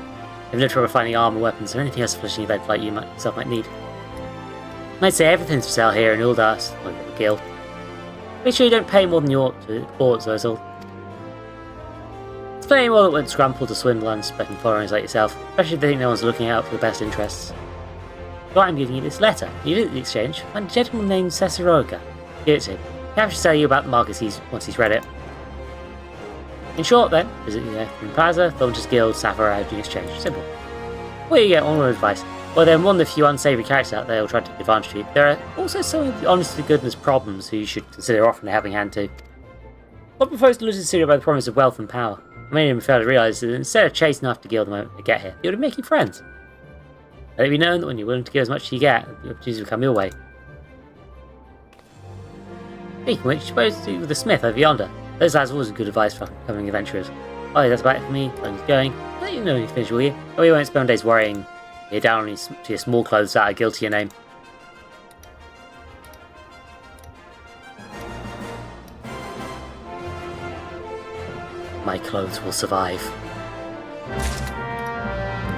If no trouble finding armor, weapons, or anything else for fishing event like you yourself might need. I might say everything's for sale here in Uldas, or the guild. Make sure you don't pay more than you ought to, that's all. It's plenty more that would scramble to swindle unsuspecting foreigners like yourself, especially if they think no one's looking out for the best interests. So I'm giving you this letter. You visit the exchange, find a gentleman named Cesarologa. Give it to him. He has to tell you about the markets once he's read it. In short, then, visit the Plaza, Thaumaturge's Guild, Sapphire Avenue Exchange. Simple. Well, you get onward advice. Well, there are one of the few unsavoury characters out there who'll try to take advantage of you. There are also some of the honest-to-goodness problems who you should consider offering a helping hand to. What proposed to lose the city by the promise of wealth and power? Many of them fail to realise that instead of chasing after Guild the moment they get here, you'll be making friends. Let it be known that when you're willing to give as much as you get, the opportunities will come your way. Speaking of which, suppose to with the smith over yonder. Those lads are always good advice for upcoming adventurers. Oh, that's about it for me. I'm going. I'll let you know when you finish, will you? Oh, you won't spend days worrying. You're down to your small clothes that are guilty to your name. My clothes will survive.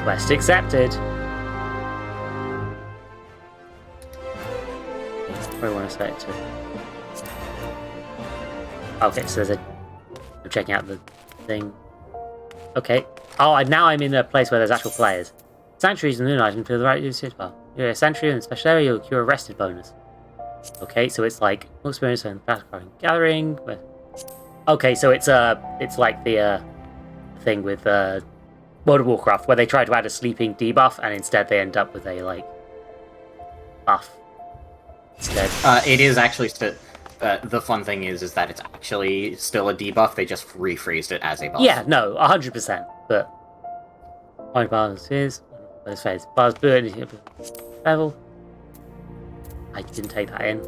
Quest accepted. Where do I want to set it to? Okay, so I'm checking out the thing. Okay. Oh, now I'm in a place where there's actual players. Sanctuaries and moon item to the right of your city bar. You're a sanctuary in a special area, you'll accrue a rested bonus. Okay, so it's like more experience in battle card gathering. Okay, so it's like the thing with World of Warcraft where they try to add a sleeping debuff and instead they end up with a like buff instead. It is actually still. The fun thing is that it's actually still a debuff. They just rephrased it as a buff. Yeah, no, 100%. But my balance is let's face bars blue level. I didn't take that in.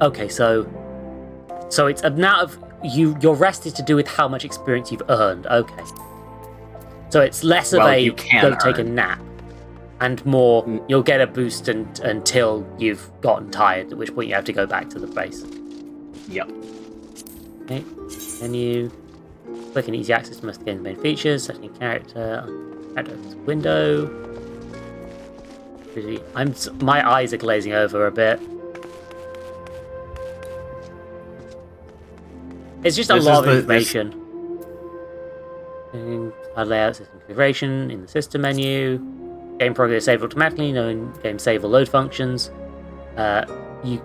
Okay, so it's amount of your rest is to do with how much experience you've earned. Okay, so it's less of a go take a nap, and more you'll get a boost until you've gotten tired, at which point you have to go back to the base. Yep. Okay, menu. Click and easy access to most of the game's main features. Setting a character window. My eyes are glazing over a bit. It's just a lot of information. Layout, system configuration in the system menu. Game progress saved automatically, knowing game save or load functions. You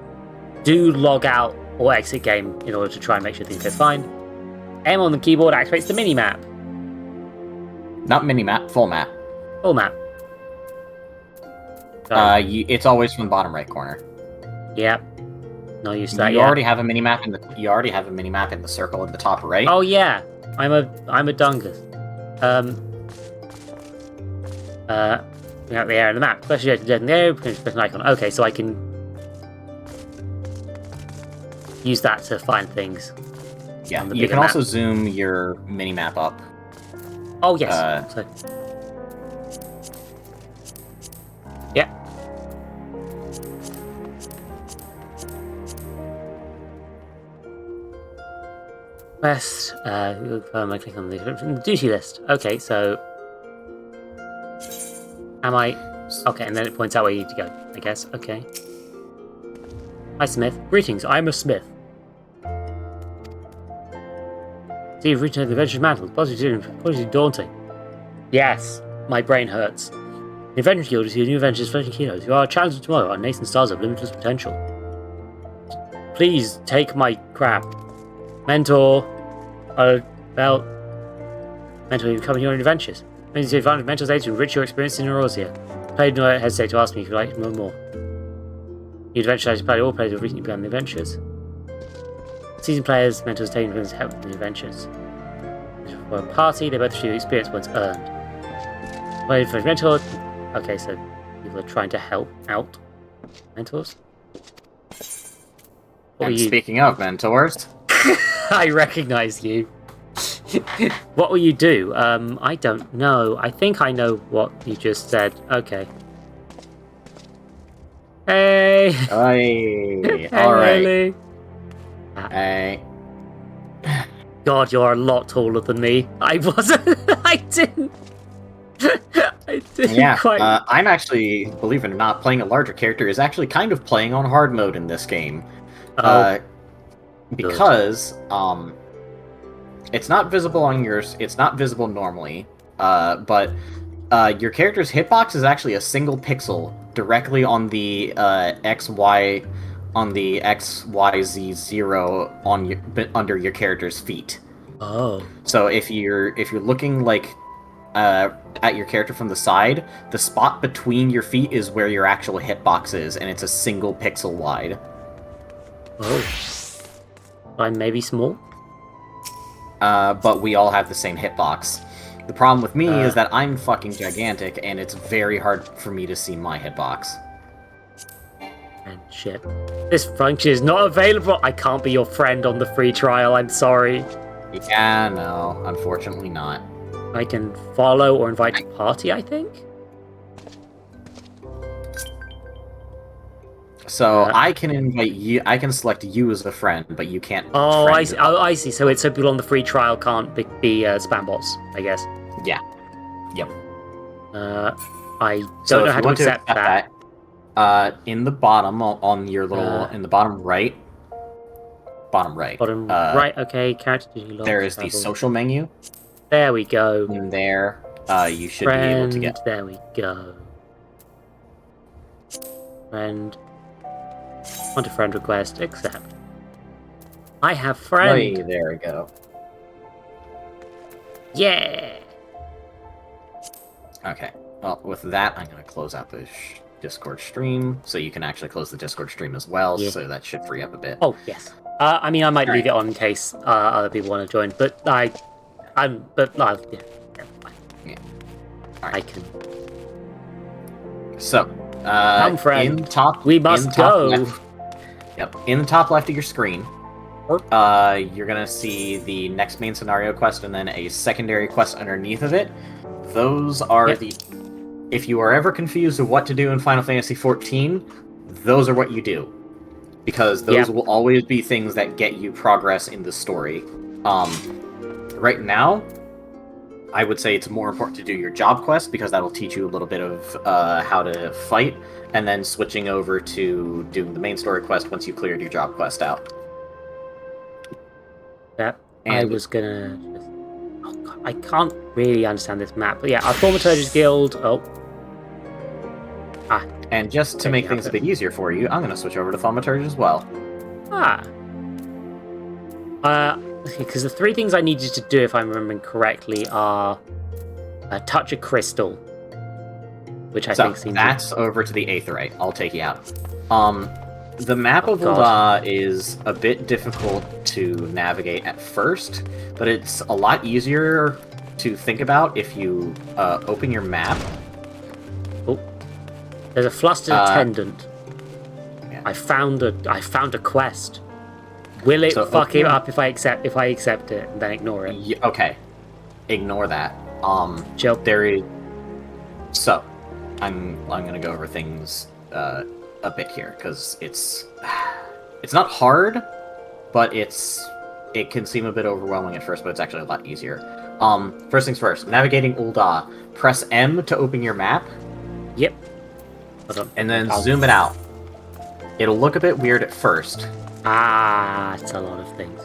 do log out or exit game in order to try and make sure things go fine. M on the keyboard activates the mini-map. Not mini-map, full map. Full map. It's always from the bottom right corner. Yep. Not used to that You yet. already have a mini-map in the. You already have a mini-map in the circle at the top right. Oh yeah, I'm a dungus. Bring out the area on the map. Press the dead in the area, press an icon. Okay, so I can use that to find things. Yeah, you can also zoom your mini-map up. Oh yes. Yeah. Quest. I click on the duty list. Okay, so am I? Okay, and then it points out where you need to go. I guess. Okay. Hi, Smith. Greetings. I'm a Smith. See, you've reached the adventure's mantle. Positively daunting. Yes, my brain hurts. The Adventure Guild is your new adventures floating heroes. You are a challenge of tomorrow, and nascent stars of limitless potential. Please take my crap. Mentor. Mentor, you come on your own adventures. Means you find mental aid to enrich your experience in Eurasia. Play do not hesitate to ask me if you'd like to know more. Your adventure has play all players have recently begun the adventures. Seasoned players, mentors taking to help in the adventures. For a party, they both receive experience once earned. Wait for a mentor. Okay, so people are trying to help out mentors. And speaking of mentors, I recognize you. What will you do? I don't know. I think I know what you just said. Okay. Hey. Hey. All right. Lily. Hey. God, you're a lot taller than me. I wasn't. I didn't. I didn't Yeah. quite. I'm actually, believe it or not, playing a larger character is actually kind of playing on hard mode in this game. Because it's not visible on yours. It's not visible normally. But your character's hitbox is actually a single pixel directly on the XY on the XYZ 0 on your, under your character's feet. Oh. So if you're looking like at your character from the side, the spot between your feet is where your actual hitbox is, and it's a single pixel wide. Oh. I'm maybe small. But we all have the same hitbox. The problem with me is that I'm fucking gigantic, and it's very hard for me to see my hitbox. And shit. This function is not available. I can't be your friend on the free trial. I'm sorry. Yeah, no, unfortunately not. I can follow or invite to party, I think? So I can invite you. I can select you as a friend, but you can't. Oh, I see. Oh, I see. So it's so people on the free trial can't be spam bots, I guess. Yeah. Yep. I So don't know if how you to want to accept accept that, in the bottom on your little in the bottom right, Bottom right, okay, character dialogue. there is the social menu. There we go. In there, you should Friend, be able to get. there we go. Friend. Want a friend request, accept. I have friend. Hey, there we go. Yeah! Okay. Well, with that, I'm going to close out the Discord stream, so you can actually close the Discord stream as well, so that should free up a bit. Oh, yes. I mean, I might leave Alright. it on in case other people want to join, but yeah, fine. Yeah. I can. So, Come, friend. in top, We must in the top go. Left, yep, in the top left of your screen, you're gonna see the next main scenario quest and then a secondary quest underneath of it. Those are the. If you are ever confused of what to do in Final Fantasy XIV, those are what you do, because those will always be things that get you progress in the story. Right now, I would say it's more important to do your job quest, because that'll teach you a little bit of how to fight, and then switching over to doing the main story quest once you cleared your job quest out. I was gonna just... Oh god, I can't really understand this map. But yeah, our Thaumaturge's Guild... Oh. And just to make things a bit easier for you, I'm going to switch over to Thaumaturge as well. Because the three things I need you to do, if I'm remembering correctly, are touch a crystal, which I think seems... that's over to the Aetheryte. I'll take you out. The map of Ul'dah is a bit difficult to navigate at first, but it's a lot easier to think about if you open your map. Oh, there's a flustered attendant. Yeah. I found a quest. Will it fuck it up if I accept it and then ignore it? Yeah, okay, ignore that. Joke. There is. So, I'm gonna go over things a bit here, because it's not hard, but it can seem a bit overwhelming at first, but it's actually a lot easier. First things first, navigating Ul'dah. Press M to open your map. Yep. And then zoom it out. It'll look a bit weird at first. It's a lot of things.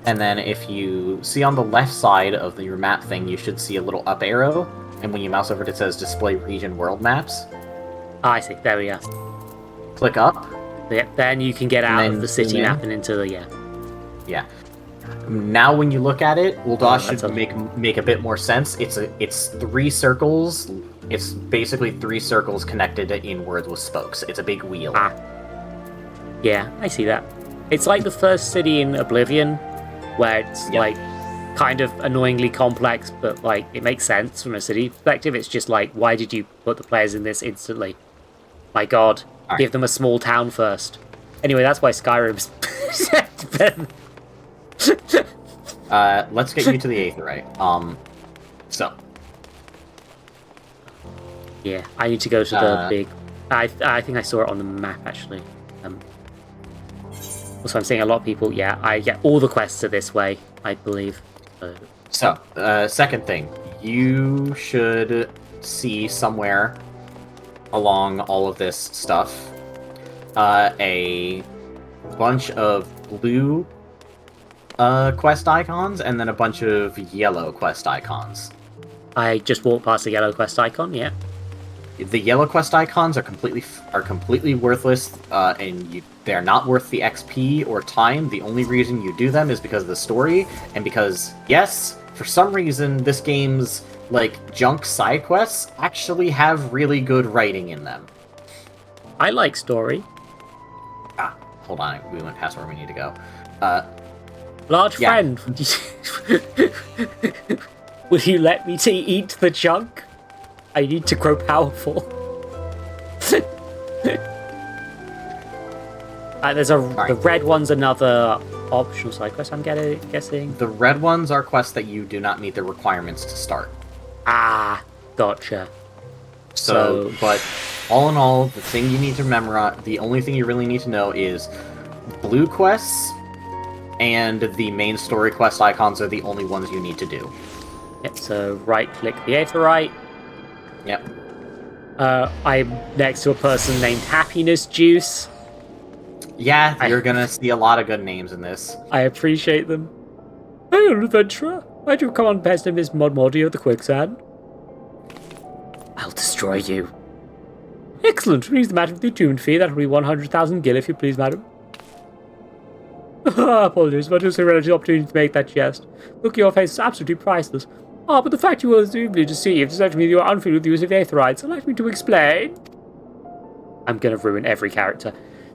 And then if you see on the left side of your map thing, you should see a little up arrow, and when you mouse over it, it says Display Region World Maps. I see. There we are. Click up. Yeah, then you can get out of the city map and into the... Yeah. Now when you look at it, Ul'dah should make a bit more sense. It's 3 circles. It's basically 3 circles connected inwards with spokes. It's a big wheel. Yeah, I see that. It's like the first city in Oblivion, where it's like kind of annoyingly complex, but like it makes sense from a city perspective. It's just like, why did you put the players in this instantly? My god, give them a small town first. Anyway, that's why Skyrim's better. Let's get you to the Aetheryte. So. Yeah, I need to go to the big... I think I saw it on the map, actually. Also, I'm seeing a lot of people... Yeah, all the quests are this way, I believe. So, second thing. You should see somewhere along all of this stuff a bunch of blue quest icons and then a bunch of yellow quest icons. I just walked past the yellow quest icon, yeah. The yellow quest icons are completely worthless, and they're not worth the XP or time. The only reason you do them is because of the story, and because, yes, for some reason, this game's junk side quests actually have really good writing in them. I like story. Hold on, we went past where we need to go. Large friend, will you let me eat the junk? I need to grow powerful. The red one's another optional side quest, I'm guessing. The red ones are quests that you do not meet the requirements to start. Gotcha. So, but all in all, the thing you need to remember, the only thing you really need to know is blue quests and the main story quest icons are the only ones you need to do. Yep, so right-click the Aetheryte, Yep. I'm next to a person named Happiness Juice. Yeah, you're gonna see a lot of good names in this. I appreciate them. Hey, an adventurer. Why'd you come on past Miss Modmordy of the quicksand? I'll destroy you. Excellent. Renews the matter of the attunement fee. That will be 100,000 gil, if you please, madam. Apologies, but it was a relative opportunity to make that jest. Look, your face is absolutely priceless. But the fact you were deeply deceived is that you are unfamiliar with the use of aetherites. Allow me to explain. I'm gonna ruin every character.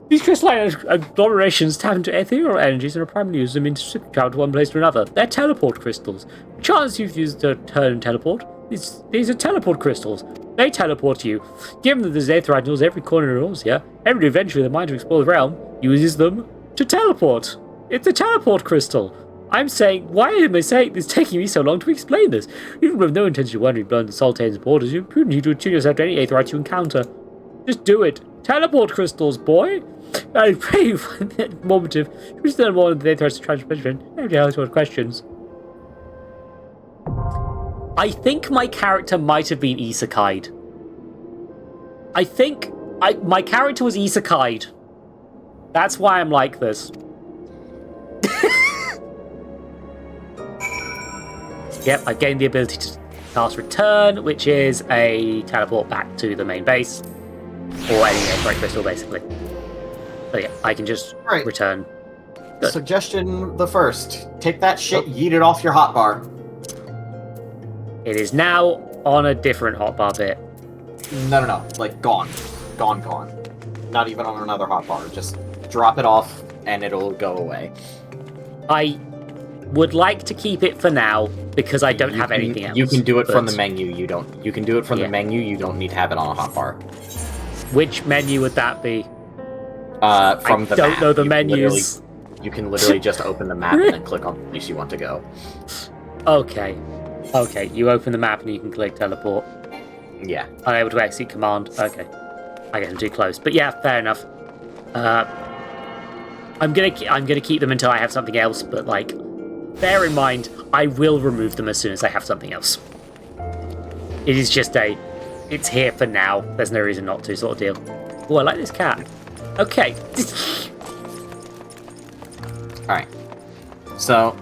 These crystalline agglomerations tap into ethereal energies and are primarily used them to travel to one place to another. They're teleport crystals. The chance you've used to turn and teleport. These are teleport crystals. They teleport you. Given that there's aetherite in every corner of Nausea, every adventurer with a mind to explore the realm uses them to teleport. It's a teleport crystal. I'm saying, why am I saying it's taking me so long to explain this? Even with no intention of wandering beyond the Sultan's borders, you're prudent to attune yourself to any aetherites you encounter. Just do it. Teleport crystals, boy. I pray you find that informative. You should learn more than the aetherites to transmission. Nobody else has questions. I think my character might have been isekai'd. I think my character was isekai'd. That's why I'm like this. Yep, I've gained the ability to cast Return, which is a teleport back to the main base. Or any aetherite crystal, basically. So yeah, I can just return. Good. Suggestion the first. Take that shit, yeet it off your hotbar. It is now on a different hotbar bit. No. Like, gone. Gone. Not even on another hotbar. Just drop it off, and it'll go away. I would like to keep it for now, because I don't have anything else. You can do it from the menu, you can do it from the menu, you don't need to have it on a hotbar. Which menu would that be? From the map. I don't know the menus. You can literally just open the map and then click on the place you want to go. Okay, you open the map and you can click teleport. Yeah. Unable to execute command. Okay. I get too close. But yeah, fair enough. I'm gonna keep them until I have something else, but like, bear in mind, I will remove them as soon as I have something else. It is just it's here for now. There's no reason not to, sort of deal. Oh, I like this cat. Okay. Alright. So,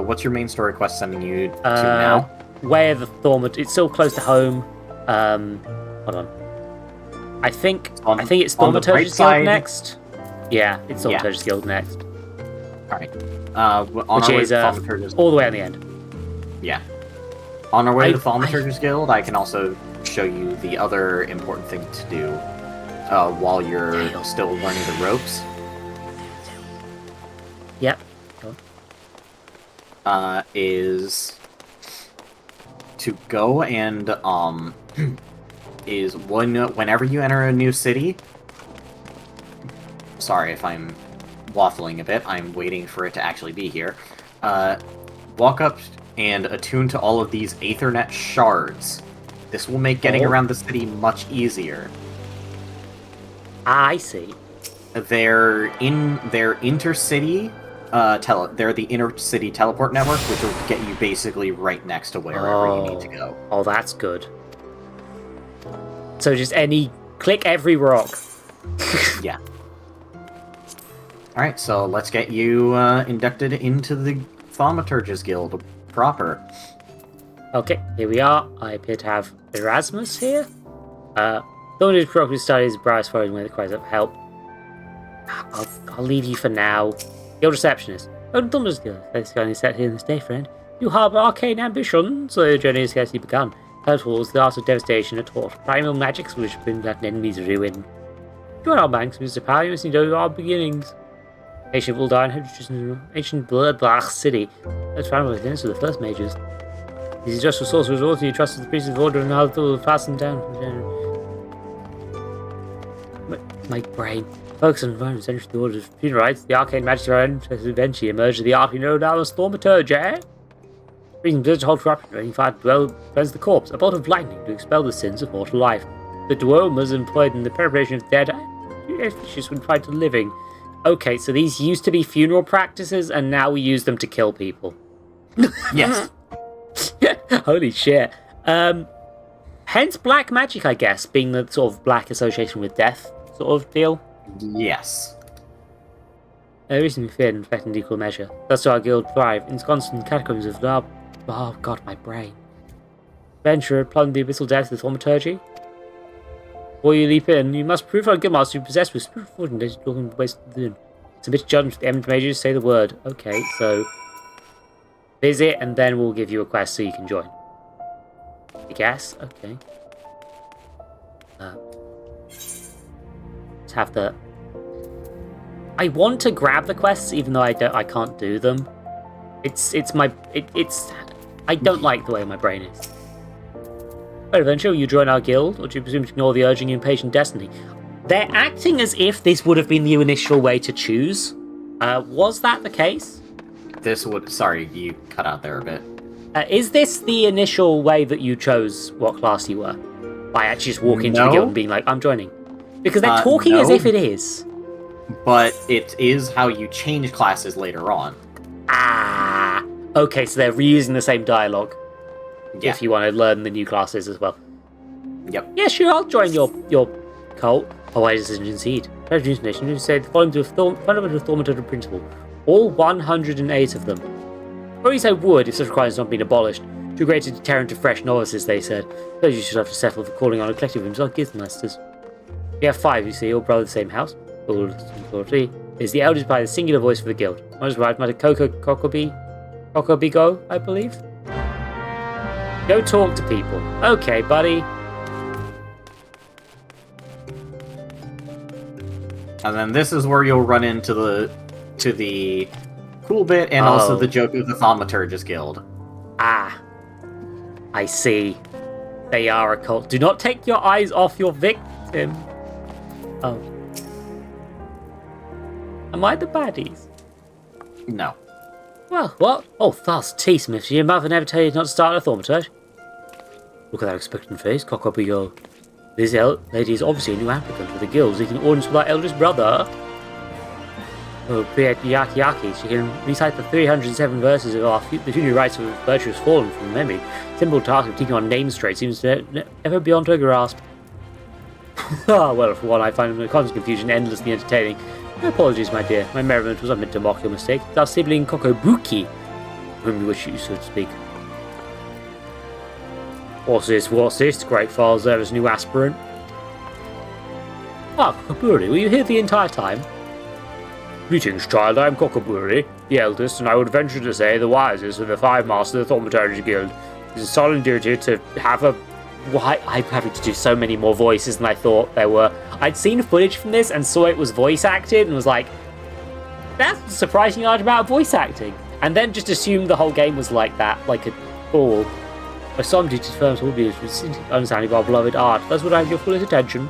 what's your main story quest sending you to now? Where the Thaumaturge... It's still close to home. Hold on. I think it's Thaumaturge's Guild next. Yeah, it's Thaumaturge's Guild next. Alright. Which is all the way on the end. Yeah. On our way to Thaumaturge's Guild, I can also show you the other important thing to do while you're still learning the ropes. Yep. Is to go and whenever you enter a new city. Sorry if I'm waffling a bit. I'm waiting for it to actually be here. Walk up and attune to all of these Aethernet shards. This will make getting around the city much easier. I see. They're intercity. They're the intercity teleport network, which will get you basically right next to wherever you need to go. Oh, that's good. So just click every rock. Yeah. Alright, so let's get you inducted into the Thaumaturge's Guild proper. Okay, here we are. I appear to have Erasmus here. Thaumaturge properly studies Briar's Forest where the cries of help. I'll leave you for now. Guild receptionist. Thaumaturge's Guild. This guy is set here in this day, friend. You harbour arcane ambitions, so the journey has scarcely begun. Head towards the art of devastation at taught. Primal magics which bring that enemy's ruin. Join our banks, Mr. Powell. You must know our beginnings. Ancient will die in ancient Bloodbach City. That's found with the the first mages. This is just for sorcerers or you trust the priests of order and how to fasten down. My brain. Focus on environment central to the order of funeral rites. The arcane magic has eventually emerged of the art we know now as Thaumaturge, eh? Reason blizzard to hold corruption, raining fire to cleanse the corpse, a bolt of lightning to expel the sins of mortal life. The duomas employed in the preparation of dead fishes when tried to living. Okay, so these used to be funeral practices, and now we use them to kill people. Yes. Holy shit. hence black magic, I guess, being the sort of black association with death sort of deal. Yes. There isn't fear and effect in equal measure. Thus do our guild thrive, in constant catacombs of love. Oh god, my brain. Venture, plumb the abyssal depths of thaumaturgy. Before you leap in, you must prove our guildmaster you possess with spiritual fortune that is looking to waste within. Submit judgment to the eminent mages, say the word. Okay, so visit and then we'll give you a quest so you can join. I guess? Okay. Let's have the... I want to grab the quests even though I can't do them. I don't like the way my brain is. Well, eventually you join our guild, or do you presume to ignore the urging impatient destiny? They're acting as if this would have been the initial way to choose. Was that the case? This would... Sorry, you cut out there a bit. Is this the initial way that you chose what class you were? By actually just walking into the guild and being like, I'm joining? Because they're talking as if it is. But it is how you change classes later on. Ah, okay, so they're reusing the same dialogue. Yeah. If you want to learn the new classes as well. Yep. Yeah, sure, I'll join your cult. A wise decision indeed. Prejudice Nation, who said the following to a fundamental thaumaturgy principle. All 108 of them. Or at least I would, if such requirements had not been abolished. Too great a deterrent to fresh novices, they said. So you should have to settle for calling on a collective of himself guildmasters. We have 5, you see, all brother of the same house. All authority is the eldest by the singular voice for the guild. One is right, Matter Kokobigo, I believe. Go talk to people. Okay, buddy. And then this is where you'll run into the cool bit and also the joke of the Thaumaturgist Guild. Ah. I see. They are a cult. Do not take your eyes off your victim. Oh. Am I the baddies? No. Well, what? Oh, fast tea, Smith. Your mother never tell you not to start a thaumaturge. Look at that expectant face, cock up your... This lady is obviously a new applicant for the guild, seeking audience with our eldest brother. Oh, Priya Yaki. She can recite the 307 verses of the funeral rites of virtuous fallen from memory. Simple task of keeping our name straight seems to never beyond her grasp. Well, for one, I find the constant confusion endlessly entertaining. My apologies, my dear. My merriment was not meant to mock your mistake. It's our sibling Kokobuki, whom we wish you, so to speak. What's this? Great files there as new aspirant. Ah, Kokoburi, were you here the entire time? Greetings, child. I am Kokoburi, the eldest, and I would venture to say the wisest of the 5 masters of the Thaumaturgy Guild. It is a solemn duty to have a... Why? I'm having to do so many more voices than I thought there were. I'd seen footage from this and saw it was voice acted and was like, that's a surprising large amount of voice acting. And then just assumed the whole game was like that, like a ball. My solemn duty to firms will be understanding of our beloved art. That's what I have your fullest attention.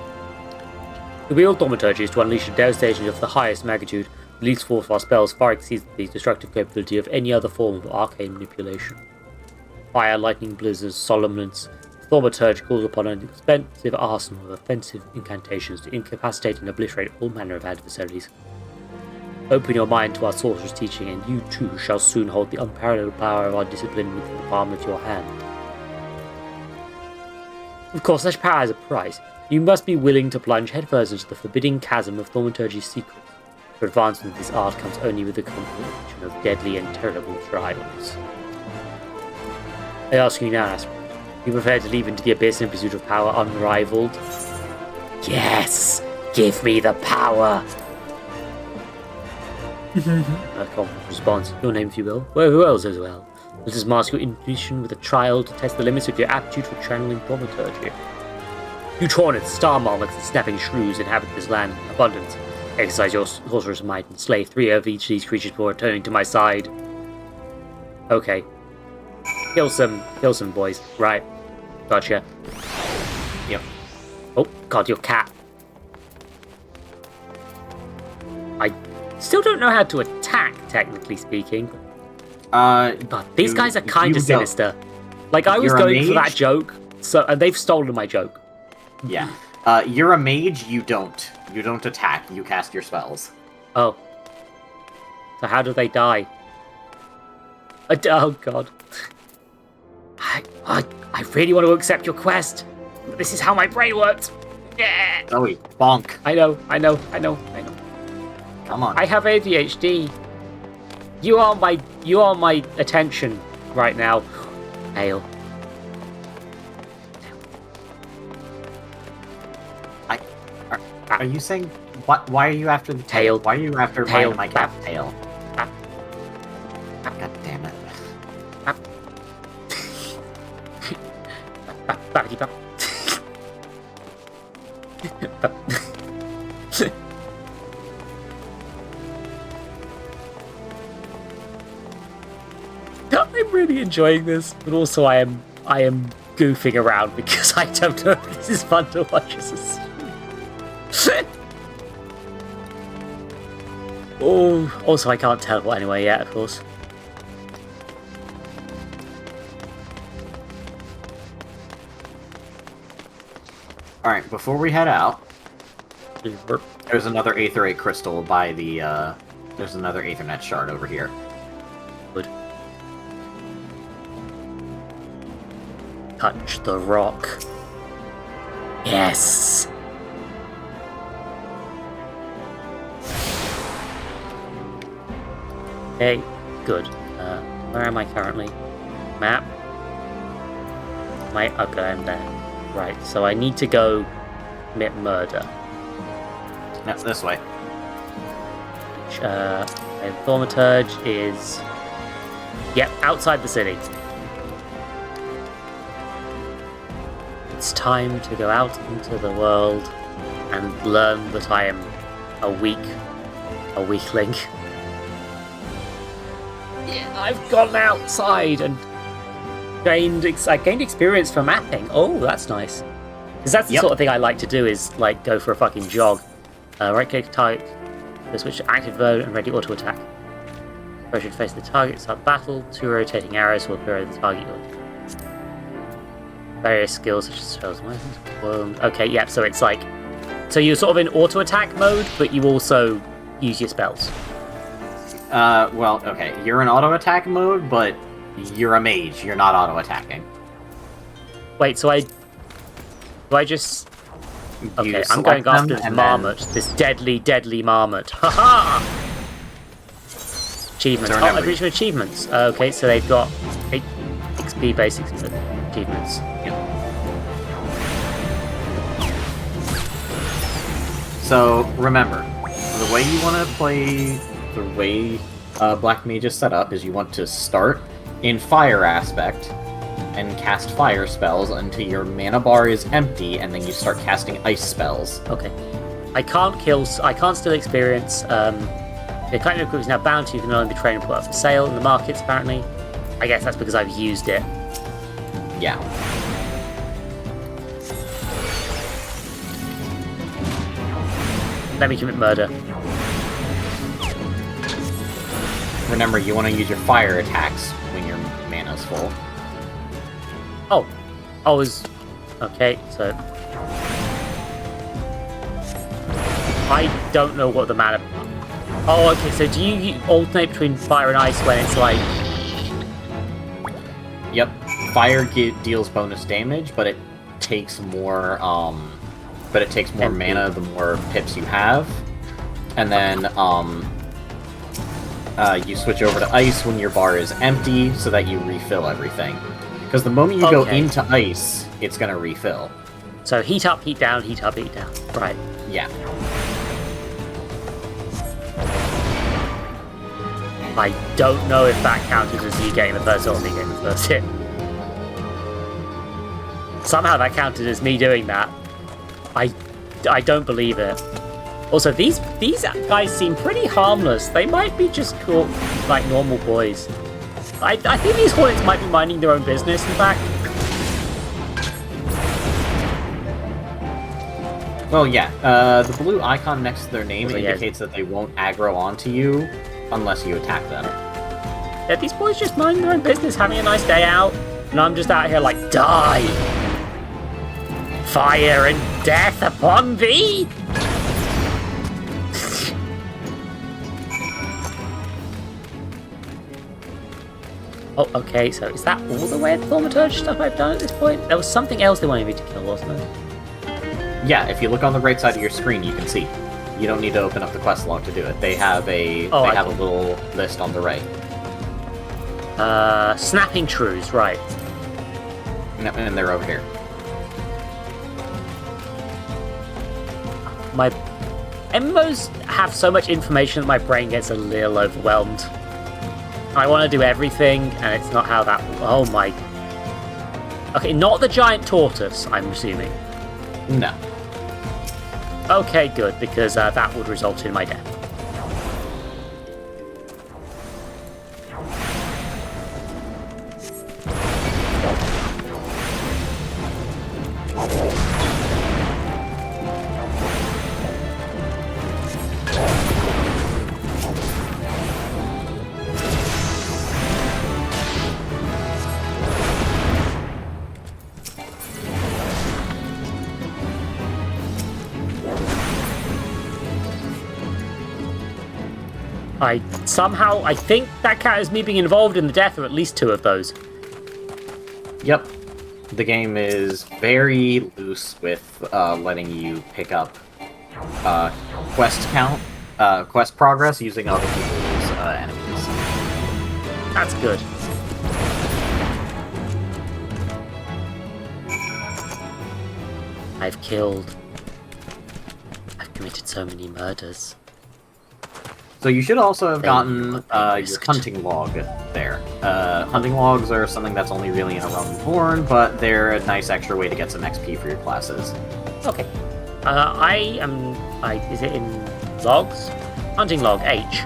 The real thaumaturgy is to unleash a devastation of the highest magnitude. The least force of our spells far exceeds the destructive capability of any other form of arcane manipulation. Fire, lightning, blizzards, solemnance. Thaumaturge calls upon an expensive arsenal of offensive incantations to incapacitate and obliterate all manner of adversaries. Open your mind to our sorcerer's teaching, and you too shall soon hold the unparalleled power of our discipline within the palm of your hand. Of course, such power has a price. You must be willing to plunge headfirst into the forbidding chasm of thaumaturgy's secrets. For advancement of this art comes only with the combination of deadly and terrible trials. I ask you now, Aspirant, you prefer to leap into the abyss in pursuit of power unrivaled? Yes! Give me the power! A confident response. Your name, if you will. Well, who else as well? Let us mask your intuition with a trial to test the limits of your aptitude for channeling thaumaturgy. Huge hornets, star marmots, and snapping shrews inhabit this land in abundance. Exercise your sorcerer's might and slay 3 of each of these creatures before returning to my side. Okay. Kill some boys. Right. Gotcha. Yep. Oh, God, your cat. I still don't know how to attack, technically speaking. God, these guys are kind of sinister. Like, I was going for that joke, and they've stolen my joke. Yeah. You're a mage, you don't. You don't attack, you cast your spells. Oh. So how do they die? Oh, God. I really want to accept your quest. This is how my brain works. Yeah. Zoe, bonk. I know. Come on. I have ADHD. You are my attention right now. Hail. Are you saying what? Why are you after the tail? Why are you after my cat tail? God damn it! I'm really enjoying this, but also I am goofing around because I don't know if this is fun to watch as a stream. Oh, also I can't teleport anywhere yet, of course. Alright, before we head out, there's another Aetherite crystal by the, there's another Aethernet shard over here. Good. Touch the rock. Yes! Okay, good. Where am I currently? Map? Okay, I'm there. Right, so I need to go commit murder. That's this way. Which, Thaumaturge is... Yep, outside the city. It's time to go out into the world and learn that I am a weakling. Yeah, I've gone outside and gained experience for mapping. Oh, that's nice. Because that's the sort of thing I like to do, is like go for a fucking jog. Right click target, switch to active mode and ready auto attack. Pressure to face the target, start battle. 2 rotating arrows will appear at the target. Various skills such as spells. Okay, yeah, so it's like, so you're sort of in auto attack mode, but you also use your spells. Well, okay, you're in auto attack mode, but you're a mage. You're not auto attacking. Wait, so do I just? Okay, I'm going after this marmot, this deadly marmot. Haha! Achievements. Oh, I've reached my achievements. Okay, so they've got 8 XP basic achievements. So remember, the way you want to play, the way Black Mage is set up is you want to start in fire aspect and cast fire spells until your mana bar is empty, and then you start casting ice spells. Okay. I can't steal experience. The kind of equipment is now bound to, you can only be trained and put up for sale in the markets, apparently. I guess that's because I've used it. Yeah. Let me commit murder. Remember, you want to use your fire attacks when your mana's full. Oh. Okay, so... I don't know what the mana... Oh, okay, so do you alternate between fire and ice when it's like... Yep. Fire deals bonus damage, but it takes more, mana the more pips you have. And then, you switch over to ice when your bar is empty, so that you refill everything. Because the moment you go into ice, it's gonna refill. So heat up, heat down, heat up, heat down. Right. Yeah. I don't know if that counted as you getting the first hit or me getting the first hit. Somehow that counted as me doing that. I don't believe it. Also, these guys seem pretty harmless. They might be just cool, like normal boys. I think these hornets might be minding their own business, in fact. Well, yeah. The blue icon next to their name indicates that they won't aggro onto you unless you attack them. Yeah, these boys just mind their own business, having a nice day out, and I'm just out here like, die! Fire and death upon thee! Oh, okay, so is that all the way of thaumaturge stuff I've done at this point? There was something else they wanted me to kill, wasn't there? Yeah, if you look on the right side of your screen, you can see. You don't need to open up the quest log to do it. They have a a little list on the right. Snapping shrews, right. And they're over here. My MMOs have so much information that my brain gets a little overwhelmed. I want to do everything, and it's not how that... Oh my... Okay, not the giant tortoise, I'm assuming. No. Okay, good, because that would result in my death. I think that counts as me being involved in the death of at least 2 of those. Yep. The game is very loose with letting you pick up quest count, quest progress using other people's enemies. That's good. I've committed so many murders. So you should also have gotten your hunting log there. Hunting logs are something that's only really in A Realm Reborn, but they're a nice extra way to get some XP for your classes. Okay. Is it in logs? Hunting log, H.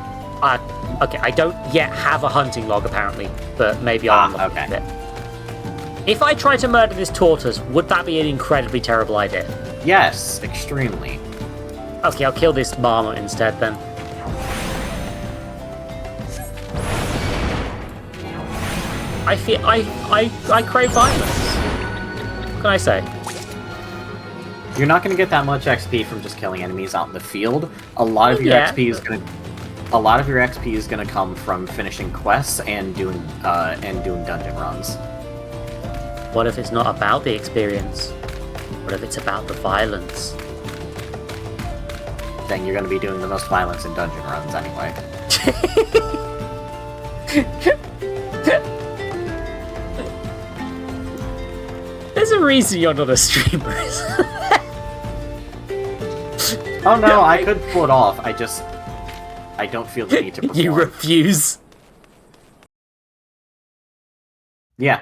Okay, I don't yet have a hunting log apparently, but maybe I'll unlock it. If I try to murder this tortoise, would that be an incredibly terrible idea? Yes, extremely. Okay, I'll kill this marmot instead then. I crave violence. What can I say? You're not going to get that much XP from just killing enemies out in the field. A lot of your XP is going to come from finishing quests and doing dungeon runs. What if it's not about the experience? What if it's about the violence? Then you're going to be doing the most violence in dungeon runs anyway. There's a reason you're not a streamer, isn't there? Oh no, I could pull it off. I don't feel the need to perform. You refuse? Yeah.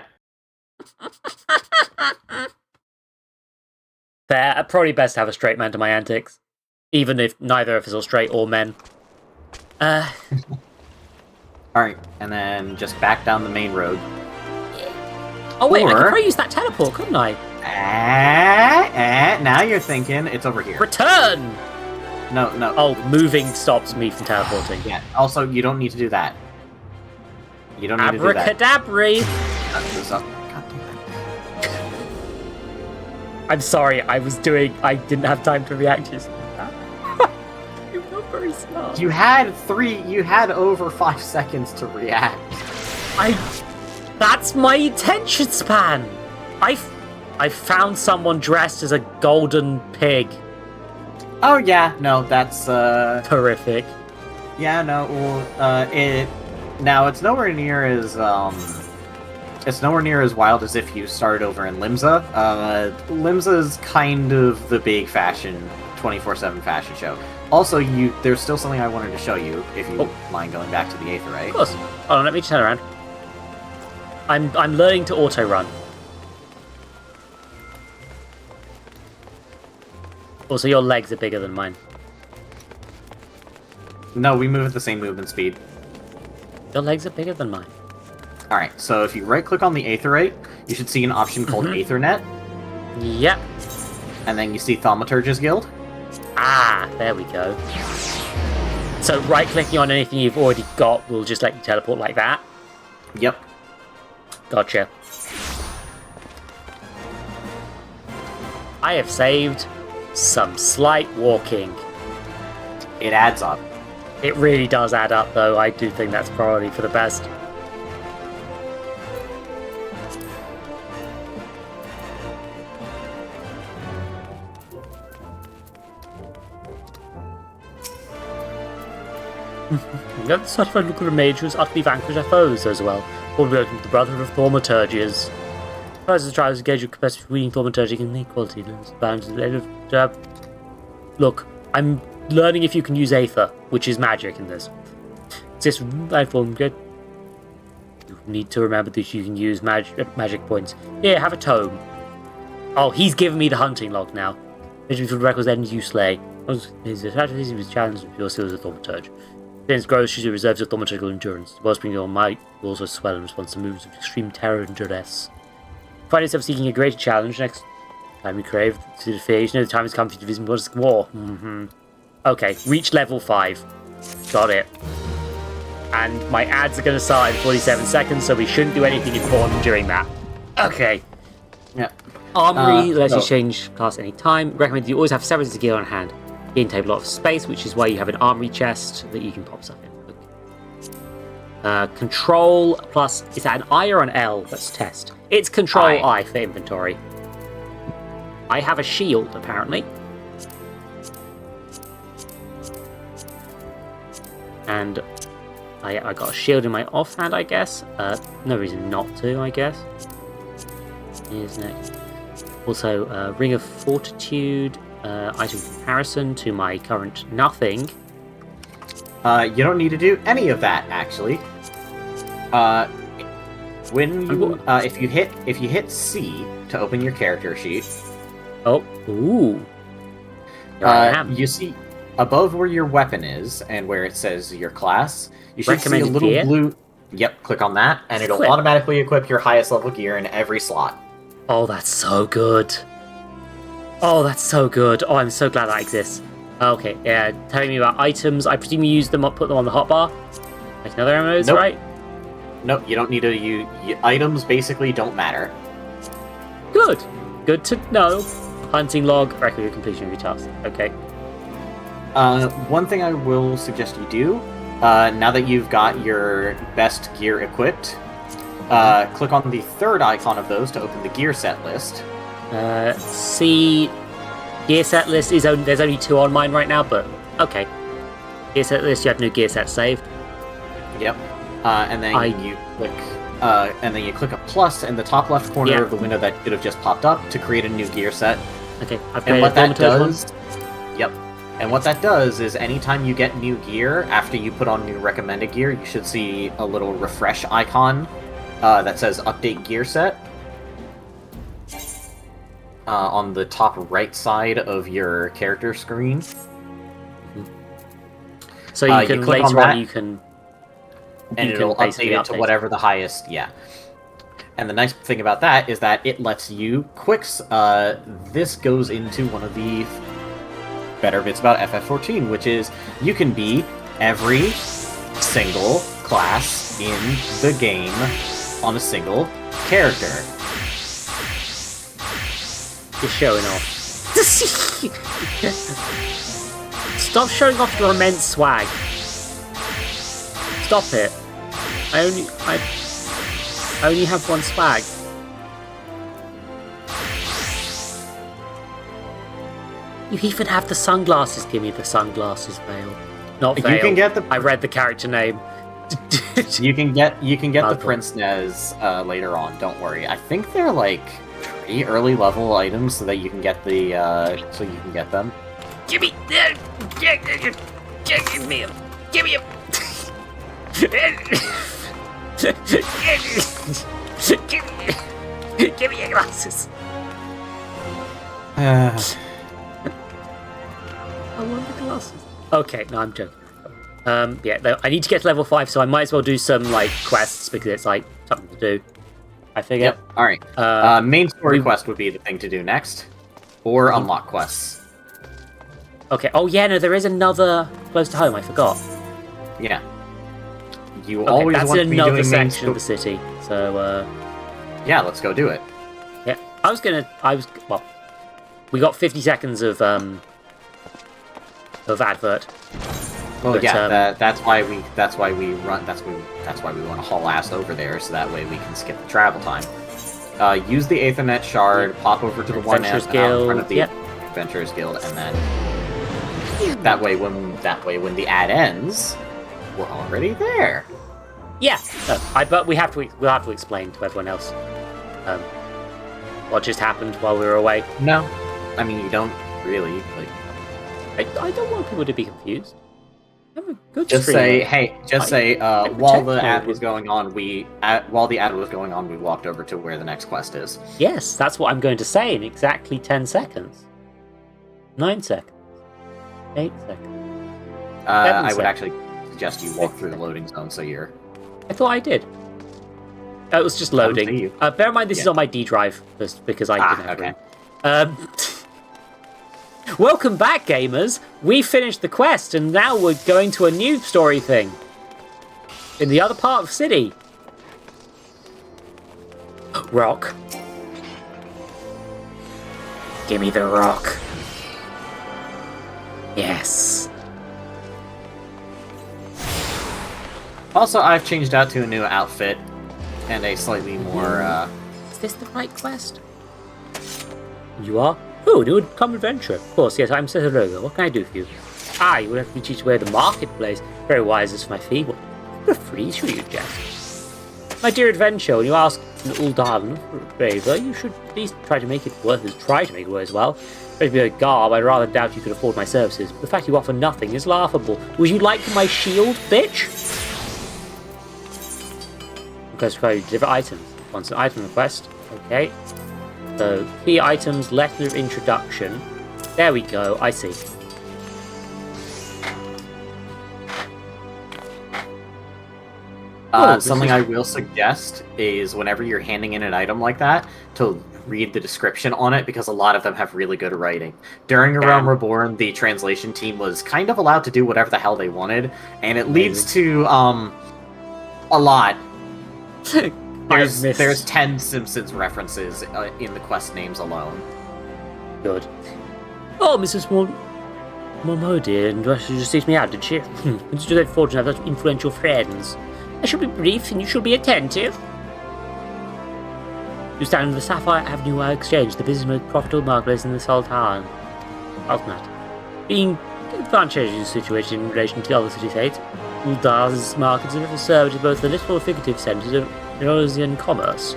Fair. Probably best to have a straight man to my antics. Even if neither of us are straight or men. Alright, and then just back down the main road. Oh wait, I could probably use that teleport, couldn't I? Now you're thinking. It's over here. Return! No. Oh, moving stops me from teleporting. Yeah, also, you don't need to do that. You don't need to do that. Abracadabra! I'm sorry, I didn't have time to react to that. You're not very smart. You had over 5 seconds to react. That's my attention span! I found someone dressed as a golden pig. Oh yeah, no, that's horrific. Yeah, no, well, it's nowhere near as wild as if you started over in Limsa. Limsa's kind of the big fashion 24/7 fashion show. Also, there's still something I wanted to show you, if you mind going back to the Aetherite. Of course. Hold on, let me turn around. I'm learning to auto-run. Also, your legs are bigger than mine. No, we move at the same movement speed. Your legs are bigger than mine. Alright, so if you right-click on the Aetherite, you should see an option called Aethernet. Yep. And then you see Thaumaturge's Guild. Ah, there we go. So right-clicking on anything you've already got will just let you teleport like that? Yep. Gotcha. I have saved some slight walking. It adds up. It really does add up, though. I do think that's probably for the best. We have the certified nuclear mage who has utterly vanquished their foes as well. Or we open to the Brotherhood of Thaumaturgias. First, the trials engage with capacity for reading thaumaturgic and equality. Look, I'm learning if you can use Aether, which is magic in this. This life form good. You need to remember that you can use magic points. Here, have a tome. Oh, he's giving me the hunting log now. Mission for the records ends you slay. His strategy was challenged with your skills as a thaumaturge. Since grows she reserves your thaumaturgical endurance. Whilst bringing your might will also swell in response to moves of extreme terror and duress. Find yourself seeking a greater challenge next time you crave to the fear. You know the time has come for you to visit war. Okay, reach level 5. Got it. And my ads are going to start in 47 seconds, so we shouldn't do anything important during that. Okay. Yeah. Armory lets you change class any time. Recommended you always have several pieces of gear on hand. Gain table a lot of space, which is why you have an armory chest that you can pop stuff in. Okay. Control plus, is that an I or an L? Let's test. It's Control I for inventory. I have a shield, apparently. And I got a shield in my offhand, I guess. No reason not to, I guess. Here's next. Also, Ring of Fortitude, item comparison to my current nothing. You don't need to do any of that, actually. When you if you hit C to open your character sheet. Oh, ooh. There I am. You see above where your weapon is and where it says your class, you should see a little gear? blue. Yep, click on that, and it'll automatically equip your highest level gear in every slot. Oh, that's so good. Oh, that's so good. Oh, I'm so glad that exists. Okay, yeah, telling me about items. I presume you use them, put them on the hotbar? Like another MMOs, Nope. right? Nope, you don't need to use... Items basically don't matter. Good. Good to know. Hunting log, record of completion of your task. Okay. One thing I will suggest you do, now that you've got your best gear equipped, click on the third icon of those to open the gear set list. See, gear set list is there's only 2 on mine right now, but okay. Gear set list, you have no gear set saved. Yep. And then you click a plus in the top left corner of the window that should have just popped up to create a new gear set. Okay, and what that does, and what that does is anytime you get new gear after you put on new recommended gear, you should see a little refresh icon that says update gear set on the top right side of your character screen. So you can click later on on you can and it'll update it to whatever the highest, And the nice thing about that is that it lets you quicks. This goes into one of the better bits about FF14, which is you can be every single class in the game on a single character. You're showing off. Stop showing off your immense swag. Stop it. I only have one swag. You even have the sunglasses. Give me the sunglasses, Veil. Not Veil. You can get the. I read the character name. you can get the Prince Nez later on. Don't worry. I think they're like pretty early level items so that you can get the them. Give me that. Give me him. Give me him. Give me your glasses. I want the glasses. Okay, no, I'm joking. Yeah, I need to get to level 5, so I might as well do some like quests because it's like something to do. I figure. Yep. All right. Main story quest would be the thing to do next, or unlock quests. Okay. Oh yeah, no, there is another close to home. I forgot. Yeah. You always that's want to in be another doing section of the city. So. Yeah, let's go do it. Yeah, well, we got 50 seconds of advert. Well, but, yeah, that's why we want to haul ass over there, so that way we can skip the travel time. Use the Aethernet shard, pop over to the one out in front of the Adventurers Guild, and then that way when the ad ends, were already there. Yeah, but we'll have to explain to everyone else what just happened while we were away. No, I mean you don't really like. I don't want people to be confused. I'm a good Just streamer. say, hey, just say, while the ad was protect going on, we walked over to where the next quest is. Yes, that's what I'm going to say in exactly 10 seconds. 9 seconds. 8 seconds. I would actually suggest you walk through the loading zone so you're... I thought I did. It was just loading. Bear in mind this is on my D drive, just because I didn't have room. Welcome back, gamers! We finished the quest, and now we're going to a new story thing. In the other part of the city. Rock. Give me the rock. Yes. Also, I've changed out to a new outfit and a slightly more, Is this the right quest? You are? Oh, new common adventure. Of course, yes, I'm Cesarolo. What can I do for you? Ah, you will have to teach where the marketplace. Very wise is my fee. What a freeze for you, Jack. My dear adventure, when you ask an Ul'Dan for a favor, you should at least try to make it worth as well. If you're a garb, I rather doubt you could afford my services. The fact you offer nothing is laughable. Would you like my shield, bitch? Request for you to deliver items. Once an item request. Okay. So, key items, letter of introduction. There we go, I see. Something I will suggest is whenever you're handing in an item like that, to read the description on it, because a lot of them have really good writing. During A Realm Reborn, the translation team was kind of allowed to do whatever the hell they wanted, and it leads to, a lot. There's 10 Simpsons references in the quest names alone. Good. Oh, Mrs. Momo, dear, and she just seeked me out, did she? Consider that fortune to have such influential friends. I shall be brief, and you shall be attentive. You stand on the Sapphire Avenue Exchange, the business most profitable marketplace in the Sultan. Alternate. Being advantageously situated in relation to the other city-states, Ul'Dan's markets have served both the literal and figurative centres of Eurasian commerce.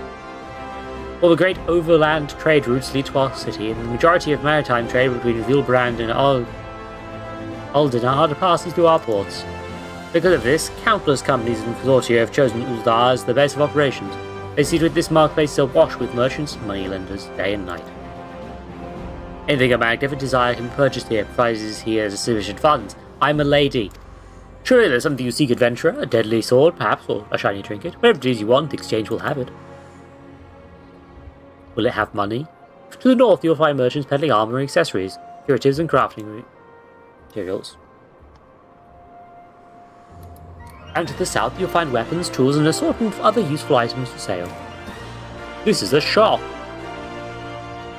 All the great overland trade routes lead to our city, and the majority of maritime trade between Vilbrand and Aldenar passes through our ports. Because of this, countless companies and consortia have chosen Ul'Dan as the base of operations. They see to it this marketplace is awash with merchants and moneylenders day and night. Anything a magnificent desire can be purchased here, provided he has sufficient funds. I'm a lady. Surely there's something you seek, adventurer, a deadly sword, perhaps, or a shiny trinket. Whatever it is you want, the exchange will have it. Will it have money? To the north, you'll find merchants peddling armor and accessories, curatives and crafting materials. And to the south, you'll find weapons, tools, and an assortment of other useful items for sale. This is a shop.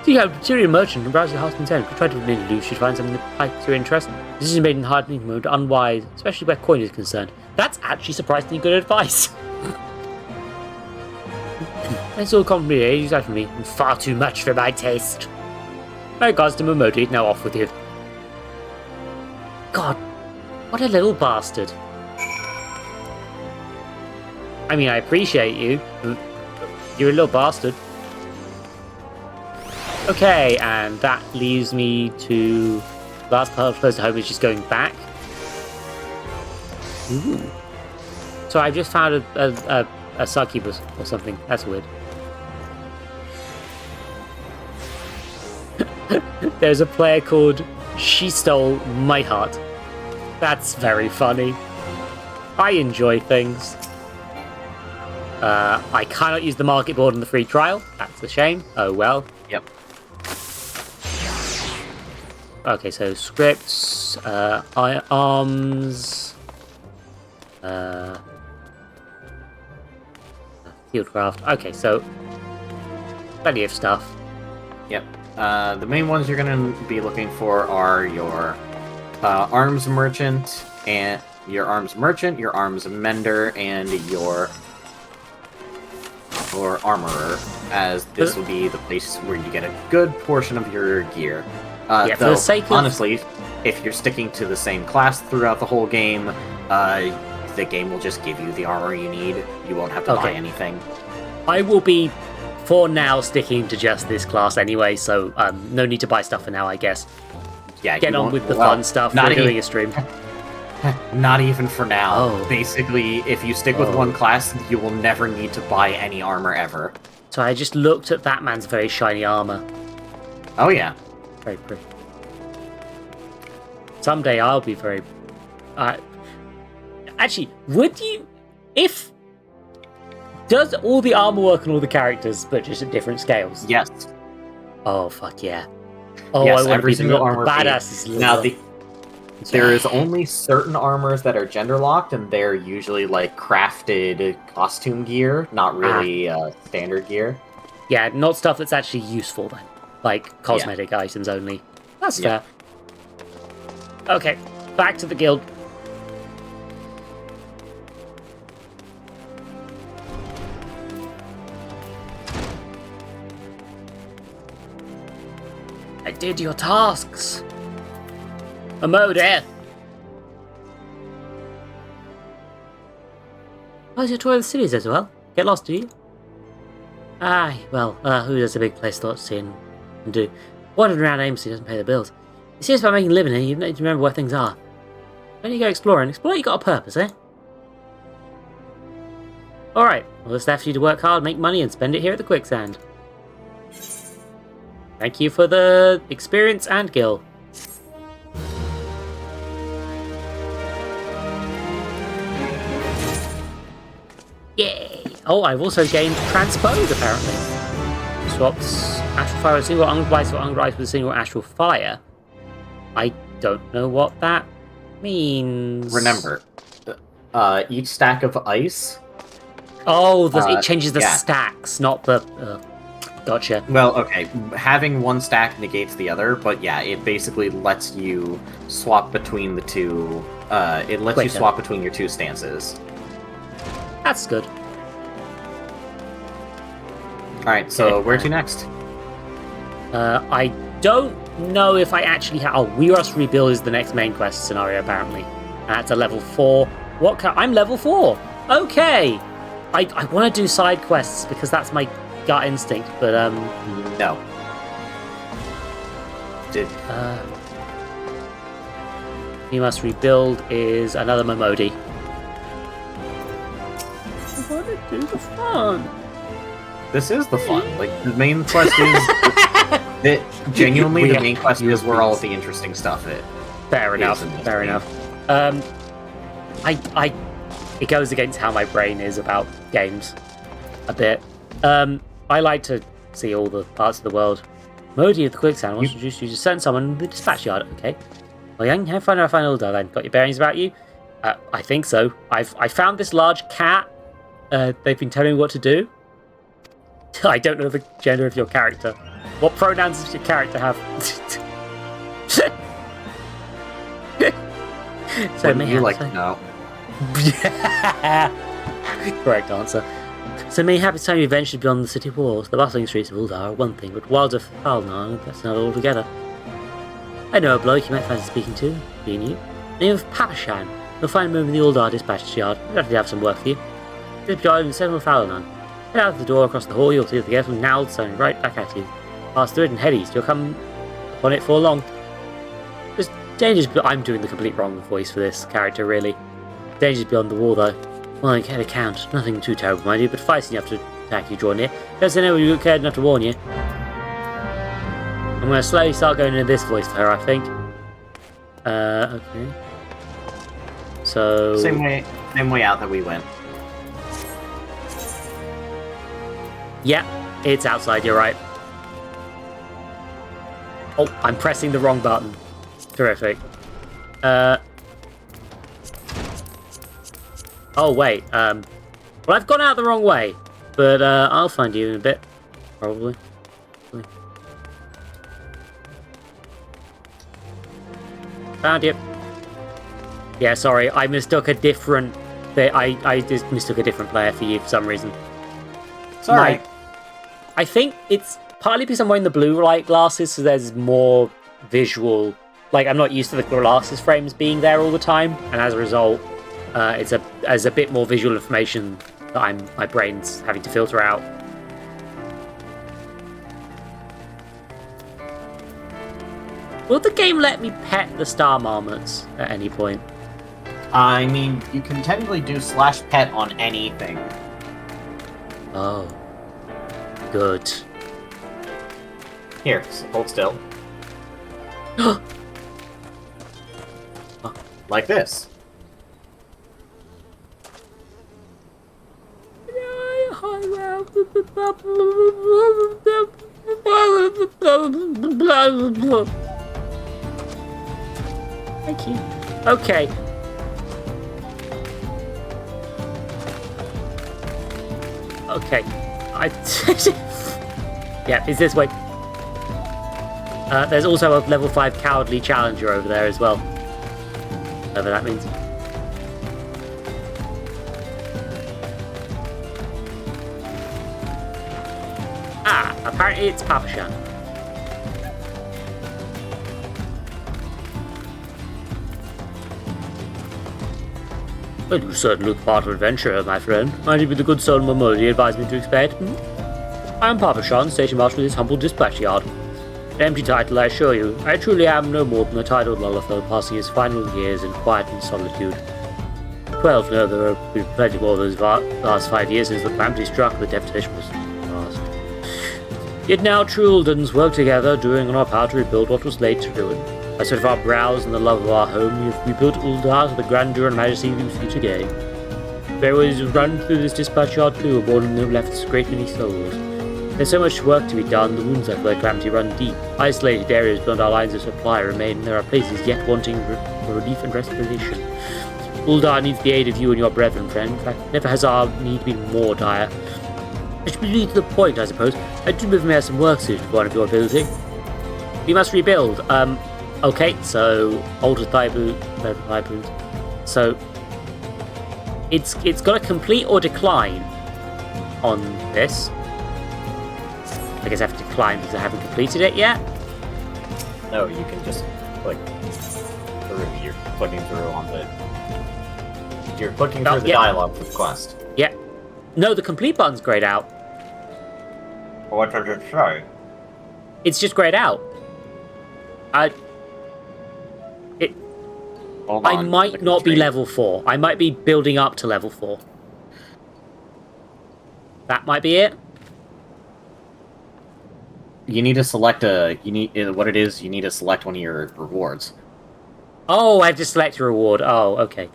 So you have a material merchant and browse your house content. If you try to remain aloof, you should find something that piques your interest. This is made in hardening mode, unwise, especially where coin is concerned. That's actually surprisingly good advice. That's all complicated out for me, and far too much for my taste. My regards to Momodi, now off with you. God, what a little bastard. I mean, I appreciate you, but you're a little bastard. Okay, and that leaves me to the last part of Close to Home is just going back. Ooh. So I've just found a succubus or something. That's weird. There's a player called She Stole My Heart. That's very funny. I enjoy things. I cannot use the market board in the free trial. That's a shame. Oh well. Yep. Okay, so scripts, arms, fieldcraft. Okay, so plenty of stuff. Yep. The main ones you're going to be looking for are your arms merchant, your arms mender, and your armorer, as this will be the place where you get a good portion of your gear. Yeah, for the sake of... honestly, if you're sticking to the same class throughout the whole game, the game will just give you the armor you need. You won't have to buy anything. I will be, for now, sticking to just this class anyway, so no need to buy stuff for now, I guess. Yeah, Get on with the fun stuff. We're doing a stream. Not even for now. Oh. Basically, if you stick with one class, you will never need to buy any armor ever. So I just looked at that man's very shiny armor. Oh yeah. Very pretty. Someday I'll be very... Actually, would you... If... Does all the armor work on all the characters, but just at different scales? Yes. Oh, fuck yeah. Oh, yes, I want every to be single armor badass. Now, there is only certain armors that are gender locked, and they're usually like crafted costume gear, not really standard gear. Yeah, not stuff that's actually useful then. Like cosmetic items only. That's fair. Okay, back to the guild. I did your tasks. MMO death. How's your tour of the cities as well? Get lost, do you? Aye, well, who does a big place lots to see and do? Wandering around aimlessly doesn't pay the bills. It's serious about making a living here, you need to remember where things are. When you go exploring, explore you got a purpose, eh? Alright, well it's left for you to work hard, make money, and spend it here at the quicksand. Thank you for the experience and gil. Yay! Oh, I've also gained Transpose, apparently. Swapped Astral Fire with a single Unglice or Unglice with a single Astral Fire. I don't know what that means. Remember, each stack of ice... Oh, it changes the stacks, not the... Gotcha. Well, okay, having one stack negates the other, but yeah, it basically lets you swap between the two... it lets you swap between your two stances. That's good. Alright, so where to next? I don't know if I actually have... Oh, We Rust Rebuild is the next main quest scenario, apparently. That's a level 4. I'm level 4! Okay! I want to do side quests, because that's my gut instinct, but, No. We Must Rebuild is another Momodi. I want to do the fun! This is the fun. Like, the main quest is... genuinely, the main quest is where all of the interesting stuff is. Fair enough, fair enough. It goes against how my brain is about games. A bit. I like to see all the parts of the world. Modi of the Quicksand wants to introduce you to send someone the dispatch yard. Okay. Well, young, have fun or find then. Got your bearings about you? I think so. I found this large cat. They've been telling me what to do. I don't know the gender of your character. What pronouns does your character have? So may you like no. Correct answer. So may happy time you ventured beyond the city walls. The bustling streets of Uldar are one thing, but wilds of Falnar, that's another altogether. I know a bloke you might fancy speaking to, being you. Name of Papashan. You'll find him in the Uldar dispatch yard. I'd have to have some work for you. Dispatch yard in Central Falnar. Head out the door across the hall, you'll see the gate from Nald staring right back at you. Pass through it and head east. You'll come upon it for long. There's dangers, but I'm doing the complete wrong voice for this character, really. Dangers beyond the wall, though. Well, I can't account. Nothing too terrible, mind you, but feisty enough to attack you draw near. Because I know you cared enough to warn you. I'm going to slowly start going into this voice for her, I think. Okay. So... Same way out that we went. Yeah, it's outside, you're right. Oh, I'm pressing the wrong button. Terrific. Oh, wait. Well, I've gone out the wrong way. But, I'll find you in a bit. Probably. Found you. Yeah, sorry. I mistook a different... I just mistook a different player for you for some reason. Sorry. I think it's partly because I'm wearing the blue light glasses, so there's more visual... Like, I'm not used to the glasses frames being there all the time, and as a result, it's a as a bit more visual information that my brain's having to filter out. Will the game let me pet the star marmots at any point? I mean, you can technically do /pet on anything. Oh. Good. Here, hold still. Like this. Thank you. Okay. Okay. Yeah, it's this way. There's also a level 5 cowardly challenger over there as well. Whatever that means. Ah, apparently it's Papashan. Well, you certainly look part of adventure, my friend. Might it be the good soul Momodi advised me to expect? I am Papashan, station master of this humble dispatch yard. An empty title, I assure you. I truly am no more than a titled Lullaphil passing his final years in quiet and solitude. 12, no, there have been plenty more those last 5 years since the calamity struck, the devastation was vast. Yet now true Uldens work together, doing on our power to rebuild what was laid to ruin. By sweat of our brows and the love of our home, we have rebuilt Uldar to the grandeur and majesty we see today. Fairways run through this dispatch yard too, aboard and have left a great many souls. There's so much work to be done, the wounds after the calamity run deep. Isolated areas beyond our lines of supply remain, and there are places yet wanting relief and respiration. Uldar needs the aid of you and your brethren, friend. In fact, never has our need been more dire. It should be to the point, I suppose. I do believe we have some work suited for one of your ability. We must rebuild. Okay, so older thigh boot, leather thigh boot. So it's got a complete or decline on this. I guess I have to decline because I haven't completed it yet. No, you can just click through. You're clicking through on the. You're clicking through the dialogue for the quest. Yeah. No, the complete button's grayed out. What does it show? It's just grayed out. I might not be level 4. I might be building up to level 4. That might be it. You need to select what it is. You need to select one of your rewards. Oh, I have to select a reward. Oh, okay.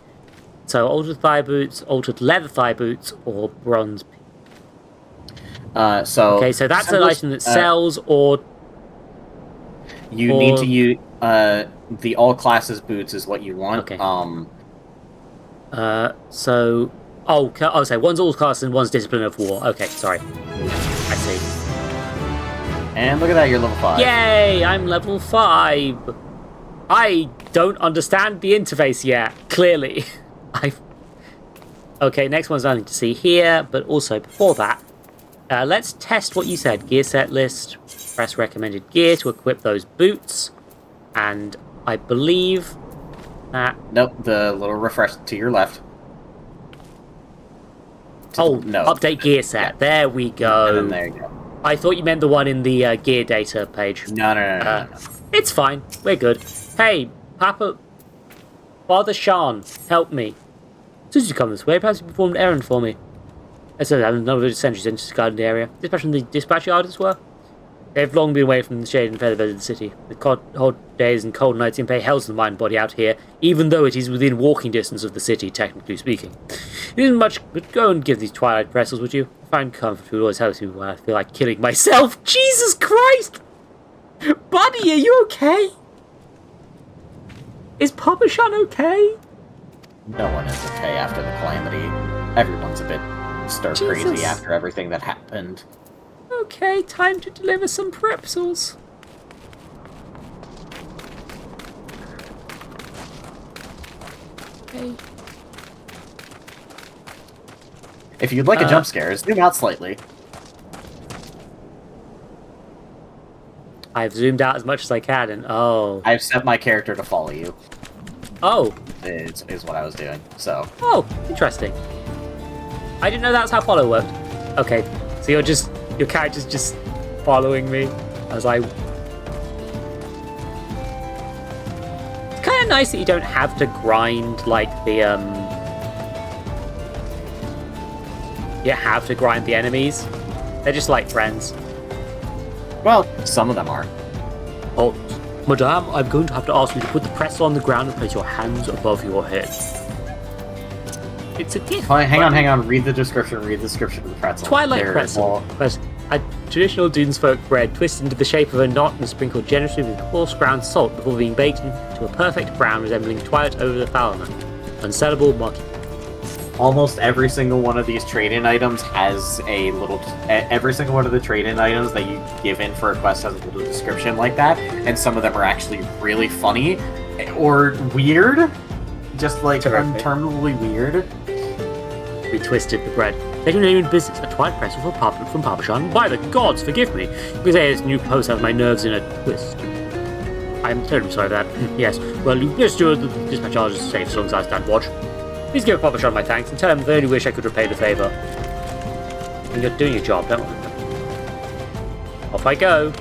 So altered thigh boots, altered leather thigh boots, or bronze. Okay, so that's an item that sells, or you need to use the all classes boots is what you want. Okay. So one's all classes and one's discipline of war. Okay, sorry. I see. And look at that, you're level 5. Yay! I'm level 5. I don't understand the interface yet. Clearly, Okay, next one's nothing to see here, but also before that, let's test what you said. Gear set list. Press recommended gear to equip those boots, and I believe that. Nope, the little refresh to your left. No. Update gear set. Yeah. There we go. And then there you go. I thought you meant the one in the gear data page. No. It's fine. We're good. Hey, Papa... Father Shan, help me. Since you come this way, perhaps you performed an errand for me. I said I have another centuries into this garden area. Especially the dispatch yard as well. They've long been away from the shade and feather bed of the city. The hot days and cold nights can pay hell to the mind body out here, even though it is within walking distance of the city, technically speaking. It isn't much, but go and give these twilight pretzels, would you? I find comfort food always helps me when I feel like killing myself. Jesus Christ! Buddy, are you okay? Is Papa Shan okay? No one is okay after the calamity. Everyone's a bit stir-crazy after everything that happened. Okay, time to deliver some pretzels. Okay. If you'd like a jump scare, zoom out slightly. I've zoomed out as much as I can, and I've set my character to follow you. Oh. Is what I was doing. So. Oh, interesting. I didn't know that's how follow worked. Okay, so your character's just following me as I. It's kind of nice that you don't have to grind like the You have to grind the enemies. They're just like friends. Well, some of them are. Oh, Madame, I'm going to have to ask you to put the pretzel on the ground and place your hands above your head. It's a gift. Hang on. Read the description of the pretzel. Twilight pretzel. A traditional Dunesfolk bread twisted into the shape of a knot and sprinkled generously with coarse ground salt before being baked into a perfect brown resembling twilight over the Falmouth. Unsellable monkey. Almost every single one of these trade-in items has a little... Every single one of the trade-in items that you give in for a quest has a little description like that, and some of them are actually really funny, or weird. Just like terminally weird. We twisted the bread. Taking a name in business, a twilight pretzel from Parmesan. By the gods, forgive me. Because this new post has my nerves in a twist. I'm terribly sorry for that. Yes, well, let's do the dispatch charges safe as long as I stand watch. Please give Parmesan my thanks and tell him I only wish I could repay the favour. And you're doing your job, don't worry. Off I go.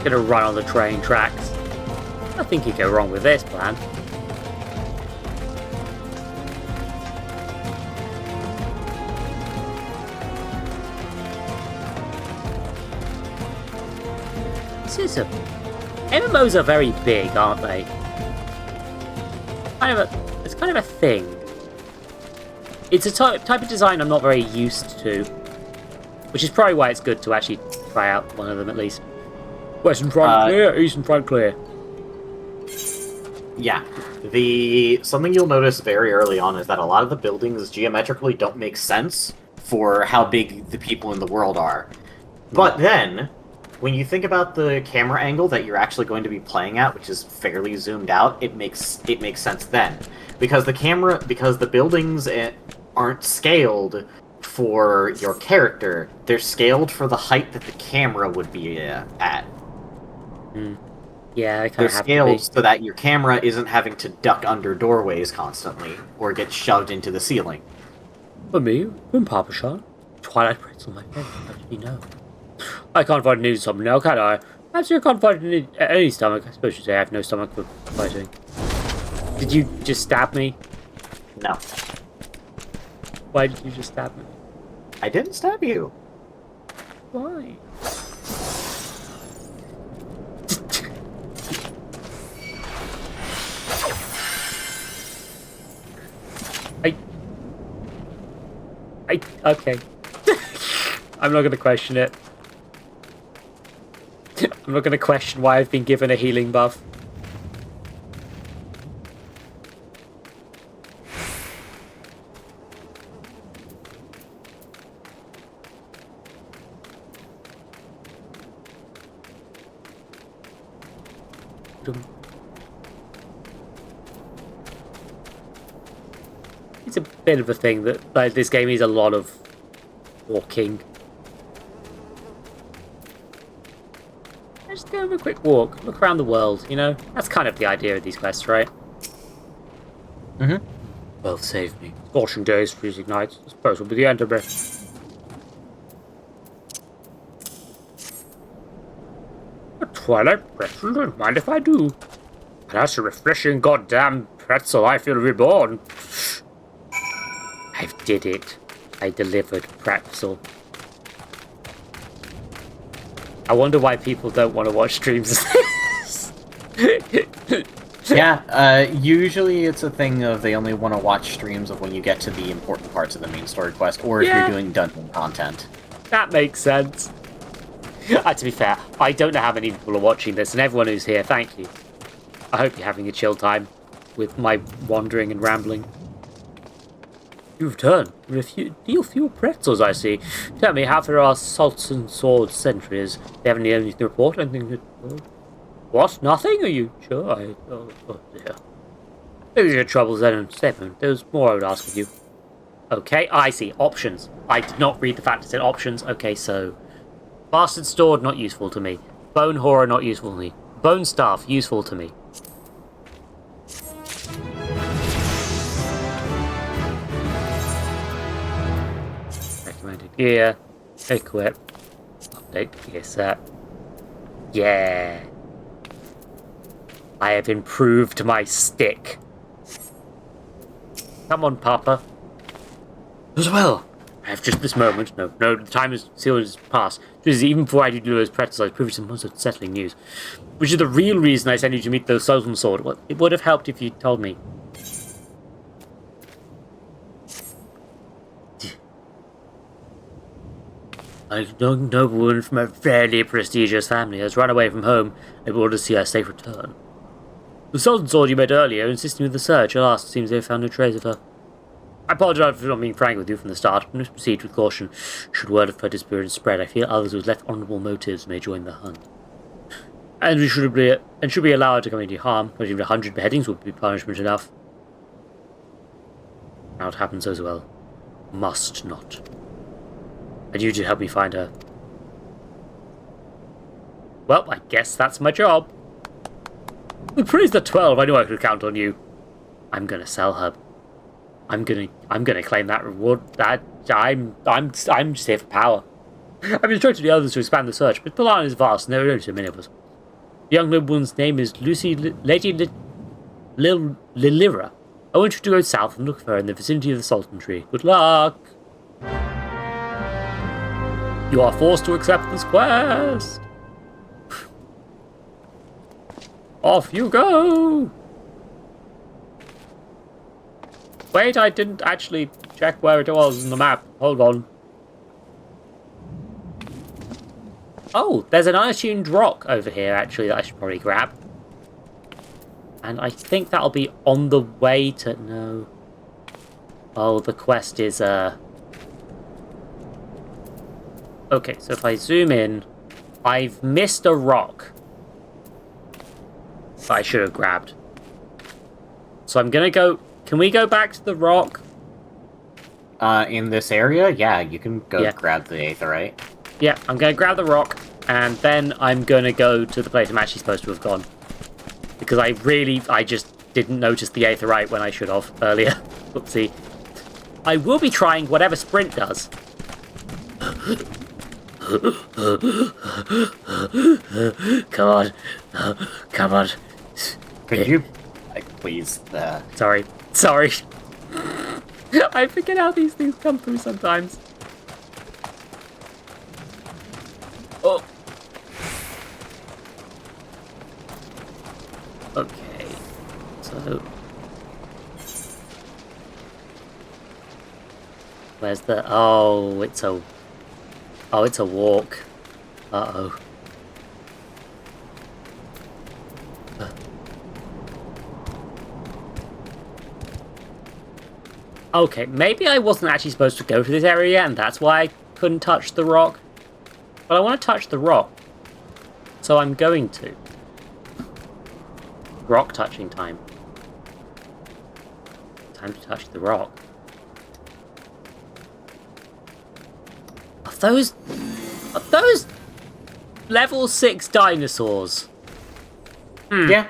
Gonna run on the train tracks. Nothing could go wrong with this plan. MMOs are very big, aren't they? It's kind of a thing. It's a type of design I'm not very used to, which is probably why it's good to actually try out one of them at least. Western front clear, eastern front clear. Yeah. Something you'll notice very early on is that a lot of the buildings geometrically don't make sense for how big the people in the world are. But then, when you think about the camera angle that you're actually going to be playing at, which is fairly zoomed out, it makes sense then. Because the buildings aren't scaled for your character, they're scaled for the height that the camera would be at. Yeah, they're scaled so that your camera isn't having to duck under doorways constantly or get shoved into the ceiling. For me, I'm Parmesan. Twilight pretzel, my favorite. How did you know? I can't find any stomach now, can I? Actually, I can't find any stomach. I suppose you'd say I have no stomach for fighting. Did you just stab me? No. Why did you just stab me? I didn't stab you. Why? Okay. I'm not gonna question it. I'm not gonna question why I've been given a healing buff. It's a bit of a thing that like this game is a lot of walking. Just go have a quick walk, look around the world, you know? That's kind of the idea of these quests, right? Mm-hmm. Well, save me. Scorching days, freezing nights. I suppose will be the end of me. A twilight pretzel, don't mind if I do. That's a refreshing goddamn pretzel, I feel reborn. I did it. I delivered pretzel. I wonder why people don't want to watch streams of this. Yeah, usually it's a thing of they only want to watch streams of when you get to the important parts of the main story quest, or if you're doing dungeon content. That makes sense. To be fair, I don't know how many people are watching this, and everyone who's here, thank you. I hope you're having a chill time with my wandering and rambling. You've returned. Deal fewer pretzels, I see. Tell me, how there are salts and swords sentries? Do you have anything to report? Anything? What? Nothing? Are you sure? Oh dear. Maybe your troubles then and statement. There's more I would ask of you. Okay, I see. Options. I did not read the fact it said options. Okay, so... Bastard Sword, not useful to me. Bone Horror, not useful to me. Bone Staff, useful to me. Recommended gear. Equip. Update gear set. Yeah. I have improved my stick. Come on, Papa. As well. I have just this moment. No, the time is sealed is past. Even before I do those pretzels, I was privy to some most unsettling news. Which is the real reason I sent you to meet the Sultan Sword. Well, it would have helped if you told me. A young noblewoman from a fairly prestigious family has run away from home in order to see her safe return. The Sultan Sword you met earlier, insisting with the search. Alas, it seems they have found no trace of her. I apologize for not being frank with you from the start, but must proceed with caution. Should word of her disappearance spread, I fear others with less honourable motives may join the hunt. And should be allowed to come into harm, not even 100 beheadings would be punishment enough. Now it happens as well. Must not. I need you to help me find her. Well, I guess that's my job. The priest at 12, I knew I could count on you. I'm gonna sell her. I'm gonna claim that reward. I'm just here for power. I've instructed the others to expand the search, but the line is vast and there are only so many of us. The young noblewoman's name is Lady Lilira. I want you to go south and look for her in the vicinity of the Sultan Tree. Good luck! You are forced to accept this quest! Off you go! Wait, I didn't actually check where it was on the map. Hold on. Oh, there's an unattuned rock over here, actually, that I should probably grab. And I think that'll be on the way to... No. Oh, the quest is, Okay, so if I zoom in, I've missed a rock that I should have grabbed. So I'm gonna go... Can we go back to the rock? In this area? Yeah, you can go grab the aetherite. Yeah, I'm gonna grab the rock, and then I'm gonna go to the place I'm actually supposed to have gone. Because I just didn't notice the aetherite when I should have earlier. Oopsie. I will be trying whatever Sprint does. Come on. Come on. Could you... please... Sorry. I forget how these things come through sometimes. Oh. Okay. So... Where's the... Oh, it's a... Oh, it's a walk. Uh-oh. Okay, maybe I wasn't actually supposed to go to this area, and that's why I couldn't touch the rock. But I want to touch the rock. So I'm going to. Rock touching time. Time to touch the rock. Are those level 6 dinosaurs? Yeah.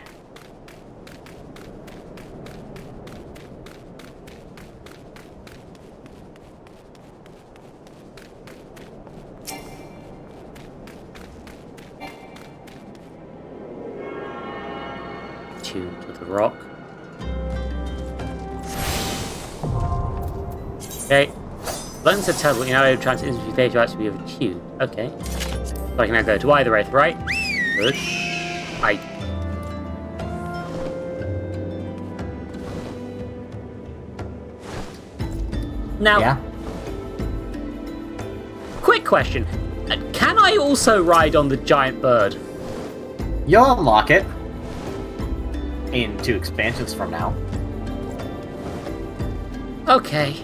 Tune to the rock. Okay. Lungs are terrible, you're now able to transfer into data to be attuned. Okay. So I can now go to either aether, right? Good. Now, yeah. Quick question. Can I also ride on the giant bird? You'll unlock it. In 2 expansions from now. Okay.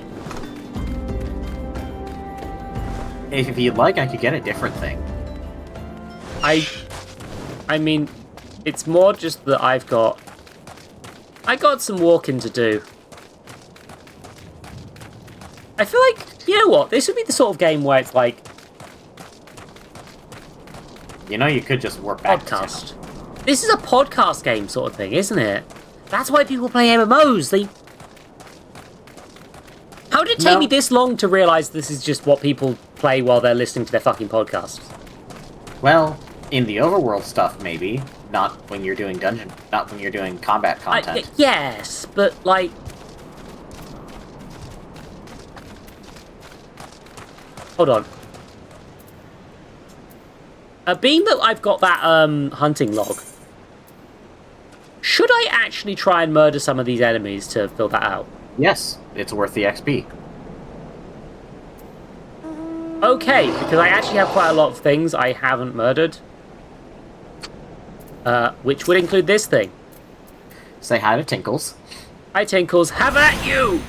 If you'd like, I could get a different thing. I mean, it's more just that I got some walking to do. I feel like, you know what? This would be the sort of game where it's like... You know, you could just work back to podcast. This is a podcast game sort of thing, isn't it? That's why people play MMOs. How did it take me this long to realise this is just what people play while they're listening to their fucking podcasts? Well, in the overworld stuff, maybe. Not when you're doing not when you're doing combat content. Yes, but like... Hold on. Being that I've got that hunting log, should I actually try and murder some of these enemies to fill that out? Yes, it's worth the XP. Okay, because I actually have quite a lot of things I haven't murdered. Which would include this thing. Say hi to Tinkles. Hi, Tinkles. Have at you!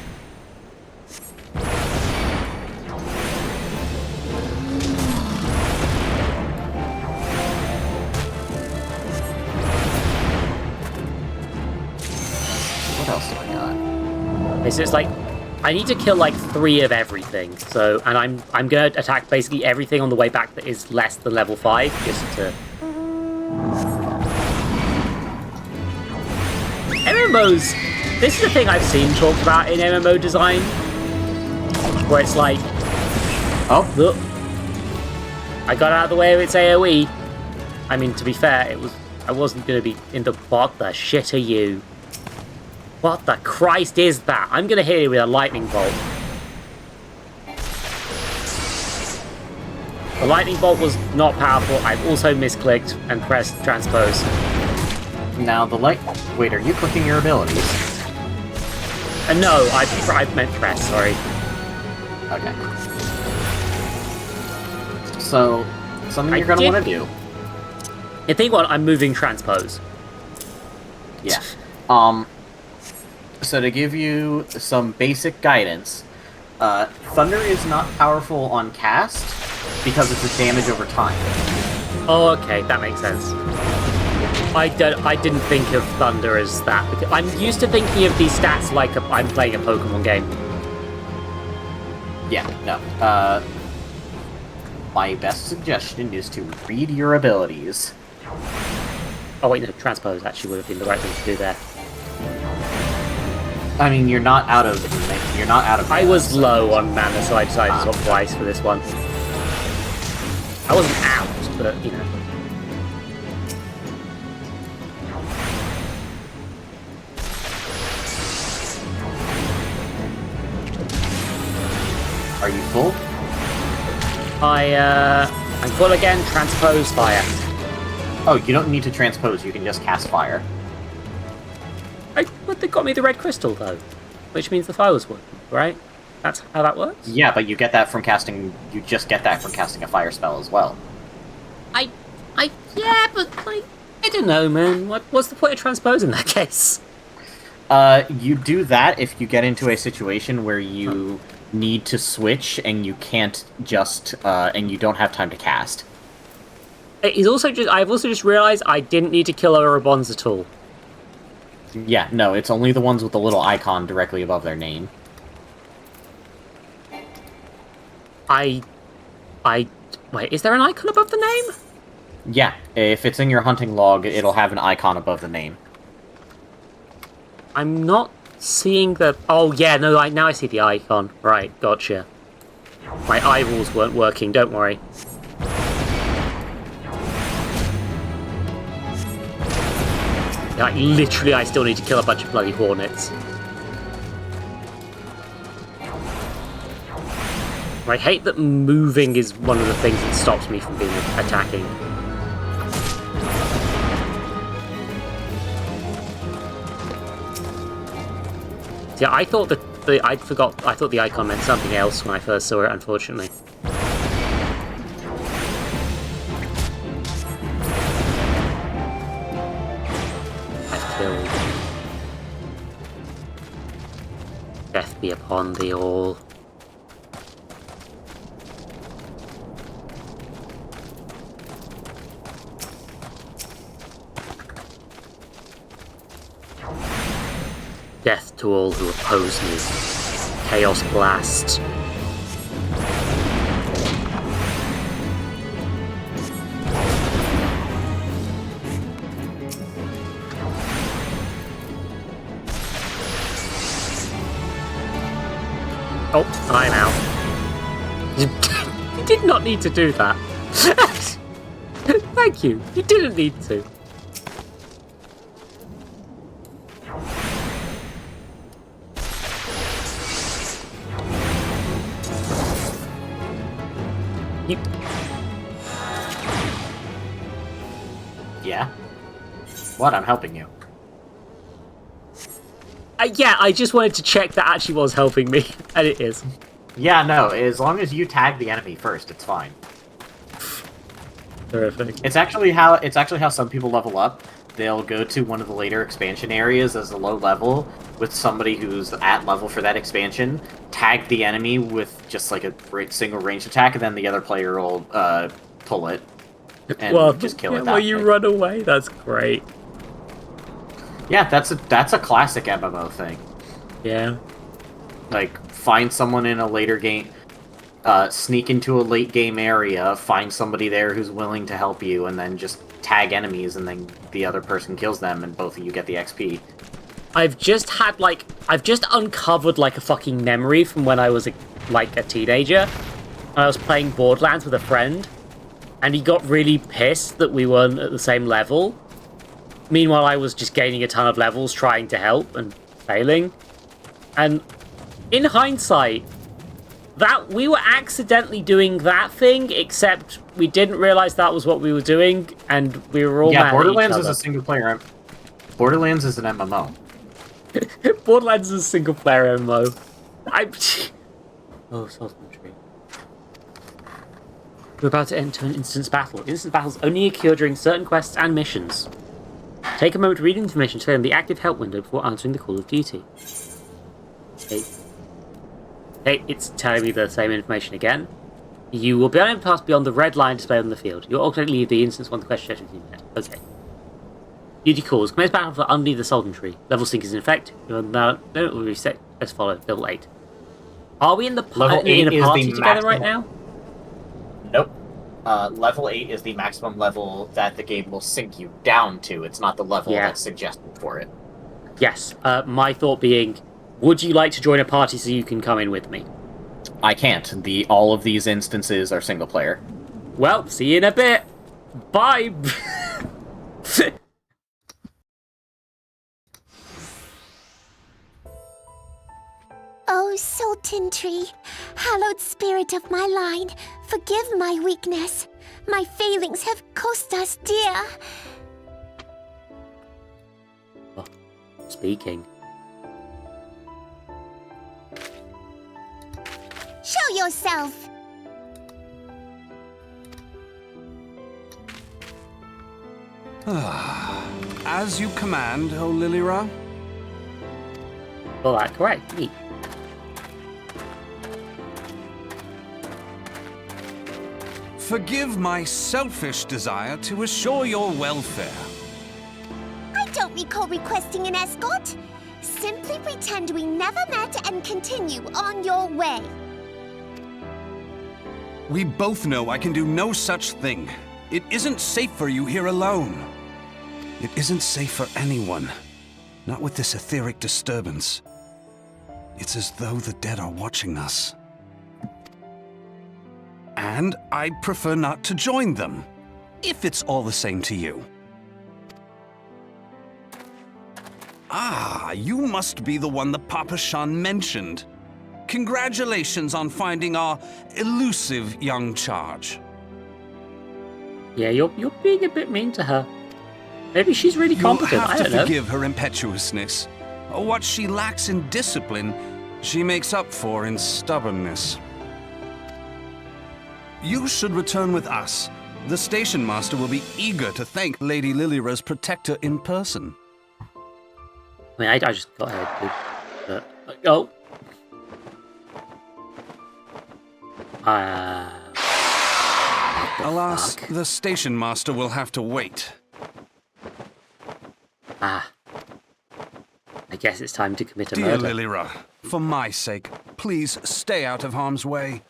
What else do I got? It's just like, I need to kill like 3 of everything. So, and I'm gonna attack basically everything on the way back that is less than level 5, just to... MMOs, this is the thing I've seen talked about in MMO design, where it's like, oh, look, I got out of the way of its AoE. I mean, to be fair, I wasn't going to be in the... What the shit are you? What the Christ is that? I'm going to hit it with a lightning bolt. The lightning bolt was not powerful. I've also misclicked and pressed transpose. Now the Wait, are you clicking your abilities? No, I meant press, sorry. Okay. So, something you're going to want to do. I think what I'm moving transpose. Yeah. So to give you some basic guidance, Thunder is not powerful on cast because it's a damage over time. Oh, okay, that makes sense. I didn't think of Thunder as that. Because I'm used to thinking of these stats like I'm playing a Pokemon game. Yeah, no. My best suggestion is to read your abilities. Oh wait, no, transpose actually would have been the right thing to do there. I mean, you're not out of mana, I was low on mana, so I decided to swap twice for this one. I wasn't out, but you know. Are you full? I'm full again, transpose fire. Oh, you don't need to transpose, you can just cast fire. But they got me the red crystal, though. Which means the fire was working, right? That's how that works? Yeah, but you get that from casting... You just get that from casting a fire spell as well. Yeah, but, like... I don't know, man. What's the point of transpose in that case? You do that if you get into a situation where you need to switch and you can't just... and you don't have time to cast. I've also just realised I didn't need to kill Orobons at all. Yeah, no, it's only the ones with the little icon directly above their name. Wait, is there an icon above the name? Yeah, if it's in your hunting log, it'll have an icon above the name. I'm not seeing the... Oh, yeah, no, now I see the icon. Right, gotcha. My eyeballs weren't working, don't worry. Like, literally, I still need to kill a bunch of bloody hornets. I hate that moving is one of the things that stops me from being attacking. Yeah, I thought I thought the icon meant something else when I first saw it, unfortunately. Death be upon thee all. Death to all who oppose me. Chaos Blast. Oh, I'm out. You did not need to do that. Thank you. You didn't need to. Yeah? What? I'm helping you. Yeah, I just wanted to check that actually was helping me, and it is. Yeah, no, as long as you tag the enemy first, it's fine. Terrific. It's actually how some people level up. They'll go to one of the later expansion areas as a low level with somebody who's at level for that expansion, tag the enemy with just like a single ranged attack, and then the other player will pull it and just kill it. While you run away, that's great. Yeah, that's a classic MMO thing. Yeah. Like, find someone in a later game, sneak into a late game area, find somebody there who's willing to help you, and then just tag enemies, and then the other person kills them, and both of you get the XP. I've just uncovered like a fucking memory from when I was a teenager. And I was playing Borderlands with a friend, and he got really pissed that we weren't at the same level. Meanwhile, I was just gaining a ton of levels, trying to help and failing. And in hindsight, that we were accidentally doing that thing, except we didn't realize that was what we were doing, and we were all mad at Borderlands each is other. a single player. Borderlands is an MMO. Borderlands is a single player MMO. Oh, Solitary. We're about to enter an instance battle. Instance battles only occur during certain quests and missions. Take a moment to read information to clear the active help window before answering the call of duty. Okay. Hey, it's telling me the same information again. You will be unable to pass beyond the red line displayed on the field. You'll ultimately leave the instance once the question has been met. Okay. Duty calls. Commence battle for underneath the Sultan tree. Level sync is in effect. Now, it will reset as follows. Level 8. Are we in a party together right now? Nope. Level 8 is the maximum level that the game will sink you down to. It's not the level that's suggested for it. Yes. My thought being, would you like to join a party so you can come in with me? I can't. All of these instances are single player. Well, see you in a bit. Bye. Oh, Sultan Tree, hallowed spirit of my line, forgive my weakness. My failings have cost us dear. Oh, speaking. Show yourself. As you command, O Lilira. Well, that's correct. Neat. Forgive my selfish desire to assure your welfare. I don't recall requesting an escort. Simply pretend we never met and continue on your way. We both know I can do no such thing. It isn't safe for you here alone. It isn't safe for anyone. Not with this etheric disturbance. It's as though the dead are watching us. And I'd prefer not to join them, if it's all the same to you. Ah, you must be the one the Papa Shan mentioned. Congratulations on finding our elusive young charge. Yeah, you're being a bit mean to her. Maybe she's really competent. You'll I have don't to know. forgive her impetuousness. What she lacks in discipline, she makes up for in stubbornness. You should return with us. The station master will be eager to thank Lady Lilira's protector in person. I mean, I just got ahead, dude. But, oh. Alas, the station master will have to wait. I guess it's time to commit a Dear murder. Lilira, for my sake, Please stay out of harm's way.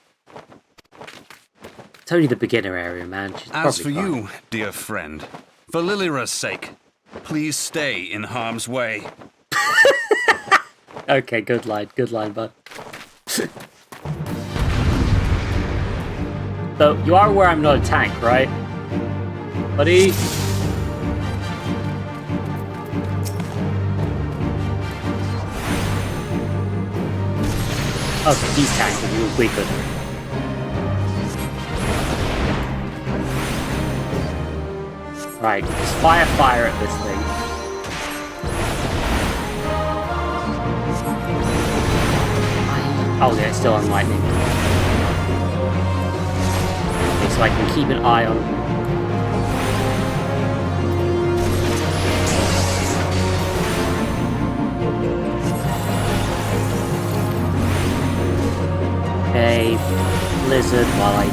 It's only the beginner area, man. She's As probably for fine. you, dear friend, for Lilira's sake, please stay in harm's way. Okay, good line, bud. So, you are aware I'm not a tank, right? Buddy? Okay, he's tanking, he was weaker. Right, just fire at this thing. Oh yeah, it's still on lightning. Okay, so I can keep an eye on... Okay, blizzard while I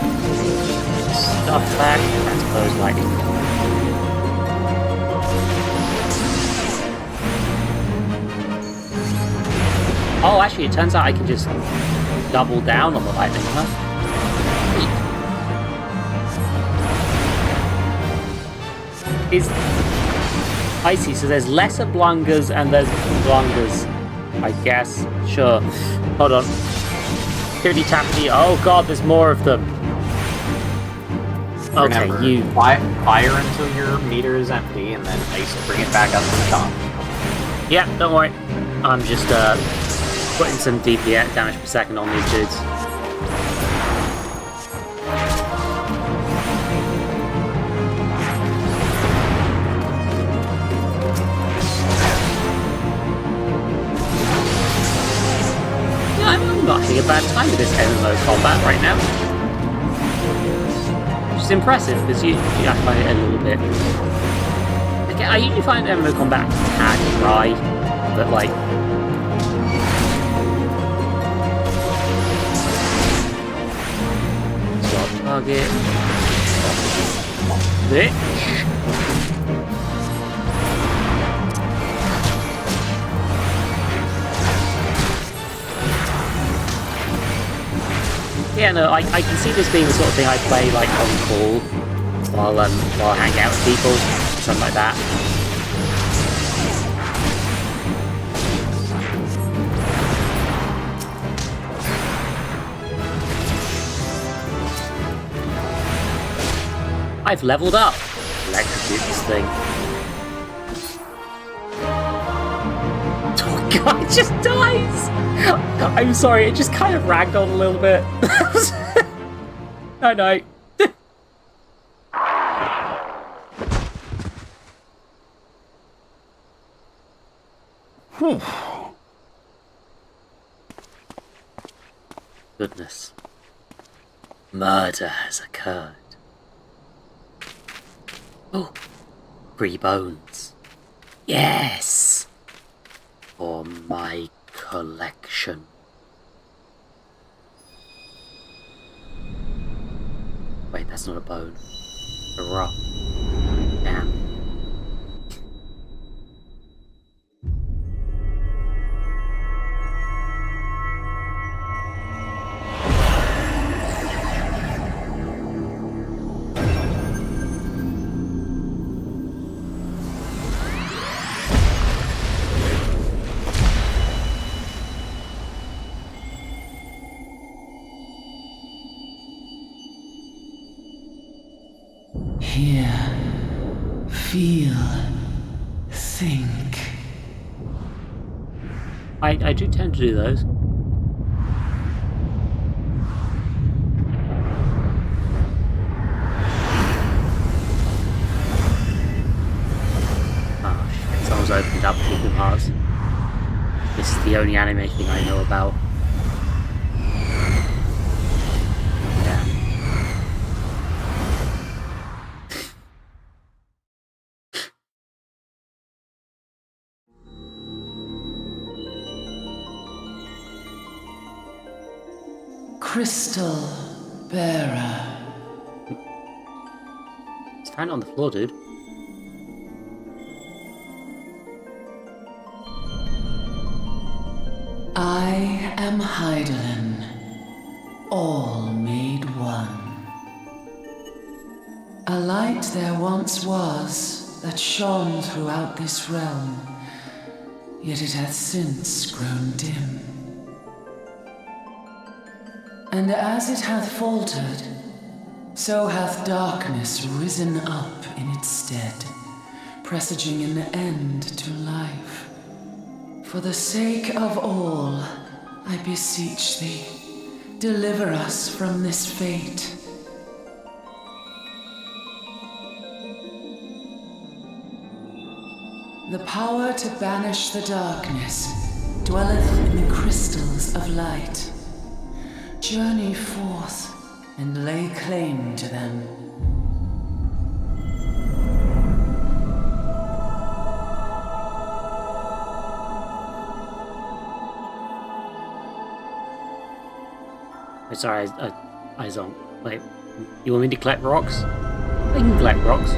stuff back. I suppose lightning. Oh, actually, it turns out I can just double down on the lightning, huh? Is I see, so there's lesser blungers and there's blungers, I guess. Sure. Hold on. Tippity tappity. Oh god, there's more of them. Okay, Remember, you fire until your meter is empty, and then ice to bring it back up to the top. Yeah, don't worry. I'm just putting some DPS damage per second on these dudes. Yeah, I'm not having a bad time with this MMO combat right now. Which is impressive, because you have to find it a little bit... Okay, I usually find MMO combat a tad dry, but like... Target. Bitch. Yeah, no, I can see this being the sort of thing I play like on call while I hang out with people, something like that. I've leveled up. Electrocute this thing. Oh god, it just dies! I'm sorry, it just kind of ragdolled a little bit. I know. Goodness. Murder has occurred. Oh, 3 bones. Yes! For my collection. Wait, that's not a bone. A rock. Damn. Hear, feel, think. I do tend to do those. Oh shit, someone's opened up Kingdom Hearts. This is the only anime thing I know about. Crystal Bearer. Stand on the floor, dude. I I am Hydaelyn, all made one. A light there once was that shone throughout this realm, yet it hath since grown dim. And as it hath faltered, so hath darkness risen up in its stead, presaging an end to life. For the sake of all, I beseech thee, deliver us from this fate. The power to banish the darkness dwelleth in the crystals of light. Journey forth and lay claim to them. Sorry, I zonk. Wait, you want me to collect rocks? I can collect rocks.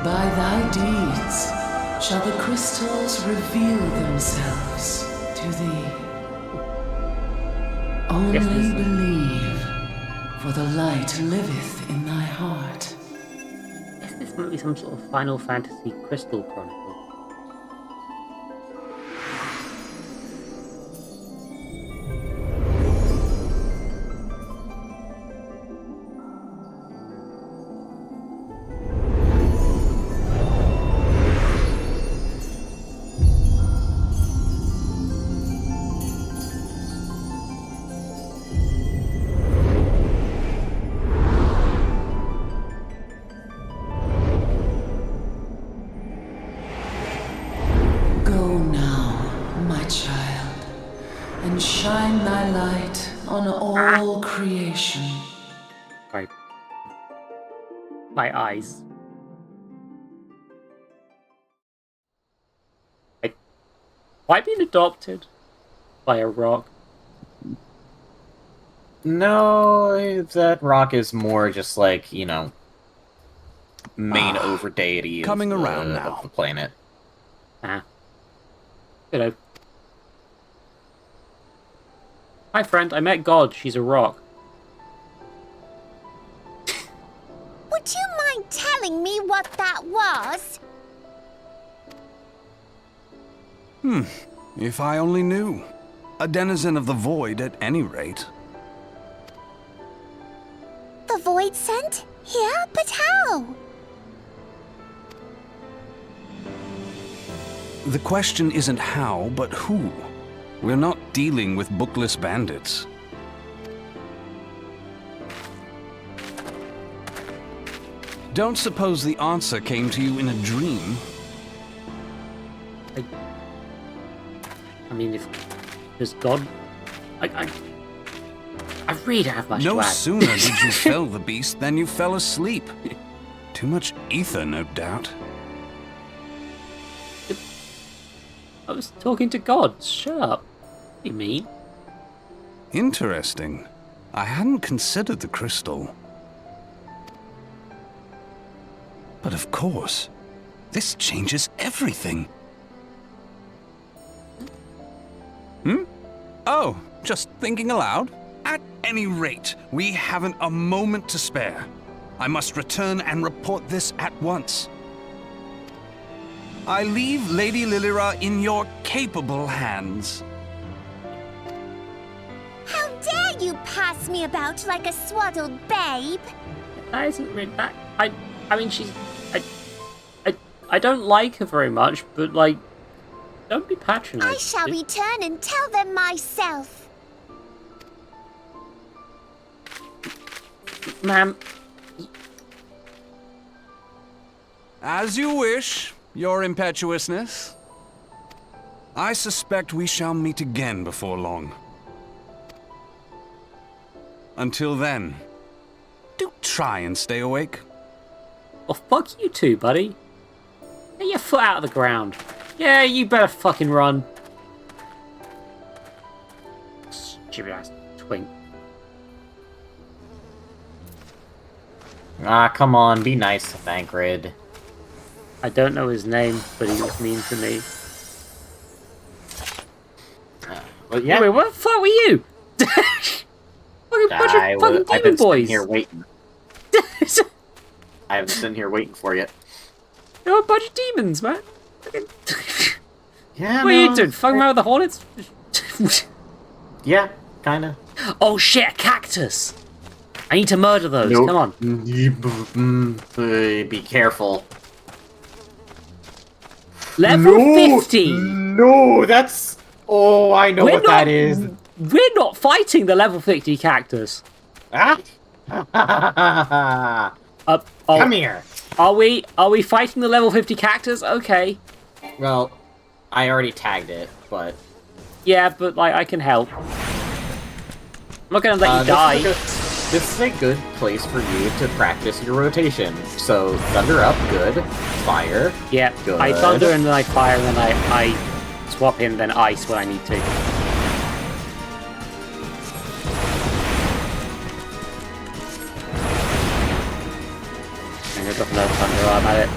By thy deeds shall the crystals reveal themselves to thee. Only believe, for the light liveth in thy heart. I guess this might be some sort of Final Fantasy Crystal Chronicle. Shine thy light on all creation. Right. My eyes. Have I been adopted by a rock? No, that rock is more just like, you know, main over deity coming of, around now. Of the planet. Ah. You know. Hi friend, I met God. She's a rock. Would you mind telling me what that was? If I only knew. A denizen of the void at any rate. The void sent? Here? But how? The question isn't how, but who. We're not dealing with bookless bandits. Don't suppose the answer came to you in a dream? I mean, if there's God, I really don't have much to No add. sooner did you fell the beast than you fell asleep. Too much ether, no doubt. I was talking to God. Shut up. What do you mean? Interesting. I hadn't considered the crystal. But of course, this changes everything. Oh, just thinking aloud? At any rate, we haven't a moment to spare. I must return and report this at once. I leave Lady Lilira in your capable hands. How dare you pass me about like a swaddled babe? That isn't really that. I mean, she's. I don't like her very much, but like, don't be patronizing. I shall return and tell them myself. Ma'am. As you wish, your impetuousness. I suspect we shall meet again before long. Until then, do try and stay awake. Well, fuck you too, buddy. Get your foot out of the ground. Yeah, you better fucking run. Stupid ass twink. Ah, come on, be nice to Thancred. I don't know his name, but he was mean to me. Well, yeah. Anyway, what the fuck were you? Fucking bunch of fucking I've demon been sitting boys. here waiting. I haven't sitting here waiting for you. They're a bunch of demons, man. Yeah. What are you doing? Fucking around with the hornets? Yeah, kinda. Oh shit, a cactus! I need to murder those. Nope. Come on. Be careful. Level 50. No, that's. Oh, I know what that is. We're not fighting the level 50 cactus. Ah. Come here. Are we fighting the level 50 cactus? Okay. Well, I already tagged it, but yeah, but like I can help. I'm not gonna let you die. This is a good place for you to practice your rotation. So thunder up, good. Fire. Yeah, good. I thunder and then I fire and then I swap in then ice when I need to. And I've got no thunder, I'm at it.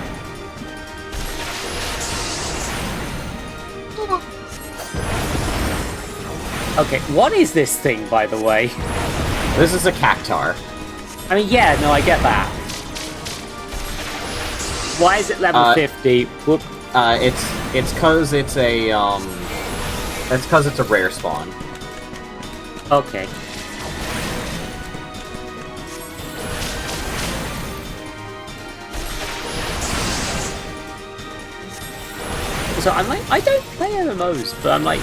Okay, what is this thing, by the way? This is a cactar. I mean, yeah, no, I get that. Why is it level 50? Whoop. It's cause it's a That's cause it's a rare spawn. Okay. So I'm like, I don't play MMOs, but I'm like,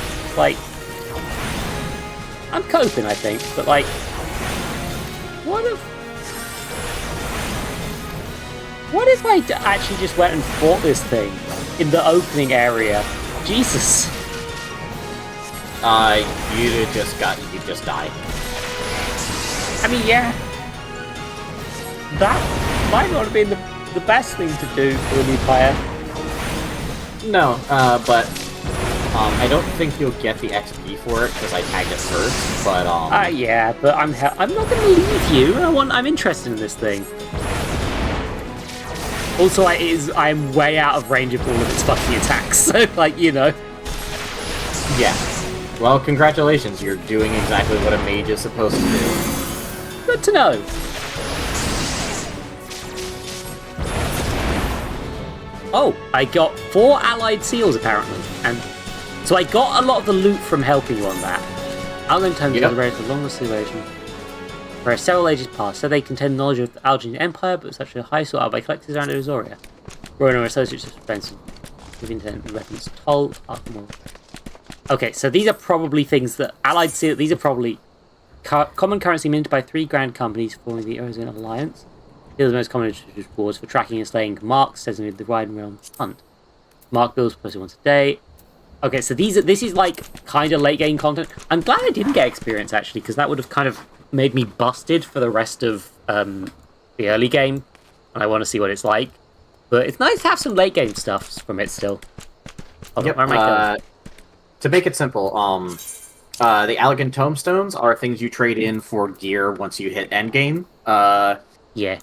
I'm coping, I think, but like, what if I actually just went and fought this thing in the opening area? Jesus. You just died. I mean, yeah. That might not have been the best thing to do for a new player. No, but I don't think you'll get the XP for it because I tagged it first. But yeah, but I'm not going to leave you. I'm interested in this thing. Also, I'm way out of range of all of its fucking attacks. So, like, you know. Yeah. Well, congratulations. You're doing exactly what a mage is supposed to do. Good to know. Oh, I got 4 allied seals apparently, and so I got a lot of the loot from helping you on that. Algin tomes are the for longest duration. For several ages past, so they contain knowledge of the Algin Empire, but such a high sought out by collectors around Azoria. Growing or associates of expensive with intent and weapons toll. Okay, so these are probably things that allied seal. These are probably common currency minted by 3 grand companies forming the Arizona Alliance. These are the most common rewards for tracking and slaying marks, says in the Ride Realm Hunt. Mark builds posted once a day. Okay, so this is like kind of late game content. I'm glad I didn't get experience actually, because that would have kind of made me busted for the rest of the early game, and I want to see what it's like. But it's nice to have some late game stuff from it still. Hold on, where am I going? To make it simple, the Elegant Tomestones are things you trade in for gear once you hit endgame. Yeah.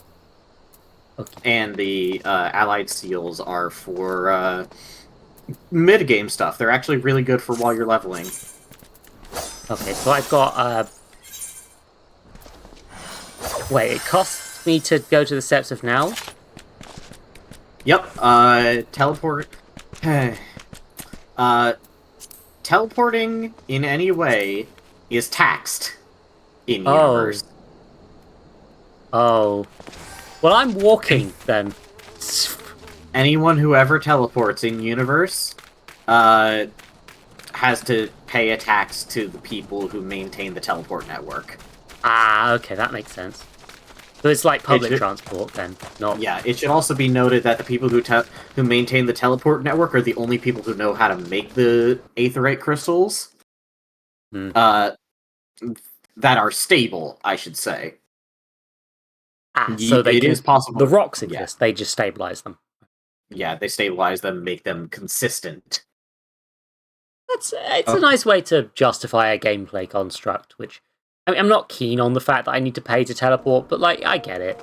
Okay. And the Allied Seals are for mid-game stuff. They're actually really good for while you're leveling. Okay, so I've got... Wait, it costs me to go to the Steps of Now? Yep, teleport... teleporting in any way is taxed in universe. Oh. Well, I'm walking, then. Anyone who ever teleports in universe has to pay a tax to the people who maintain the teleport network. Ah, okay, that makes sense. So it's like public transport, then, not... Yeah, it should also be noted that the people who maintain the teleport network are the only people who know how to make the aetheryte crystals. That are stable, I should say. Ah, so it is possible. The rocks exist, they just stabilize them. Yeah, they stabilize them, make them consistent. It's a nice way to justify a gameplay construct, which... I mean, I'm not keen on the fact that I need to pay to teleport, but, like, I get it.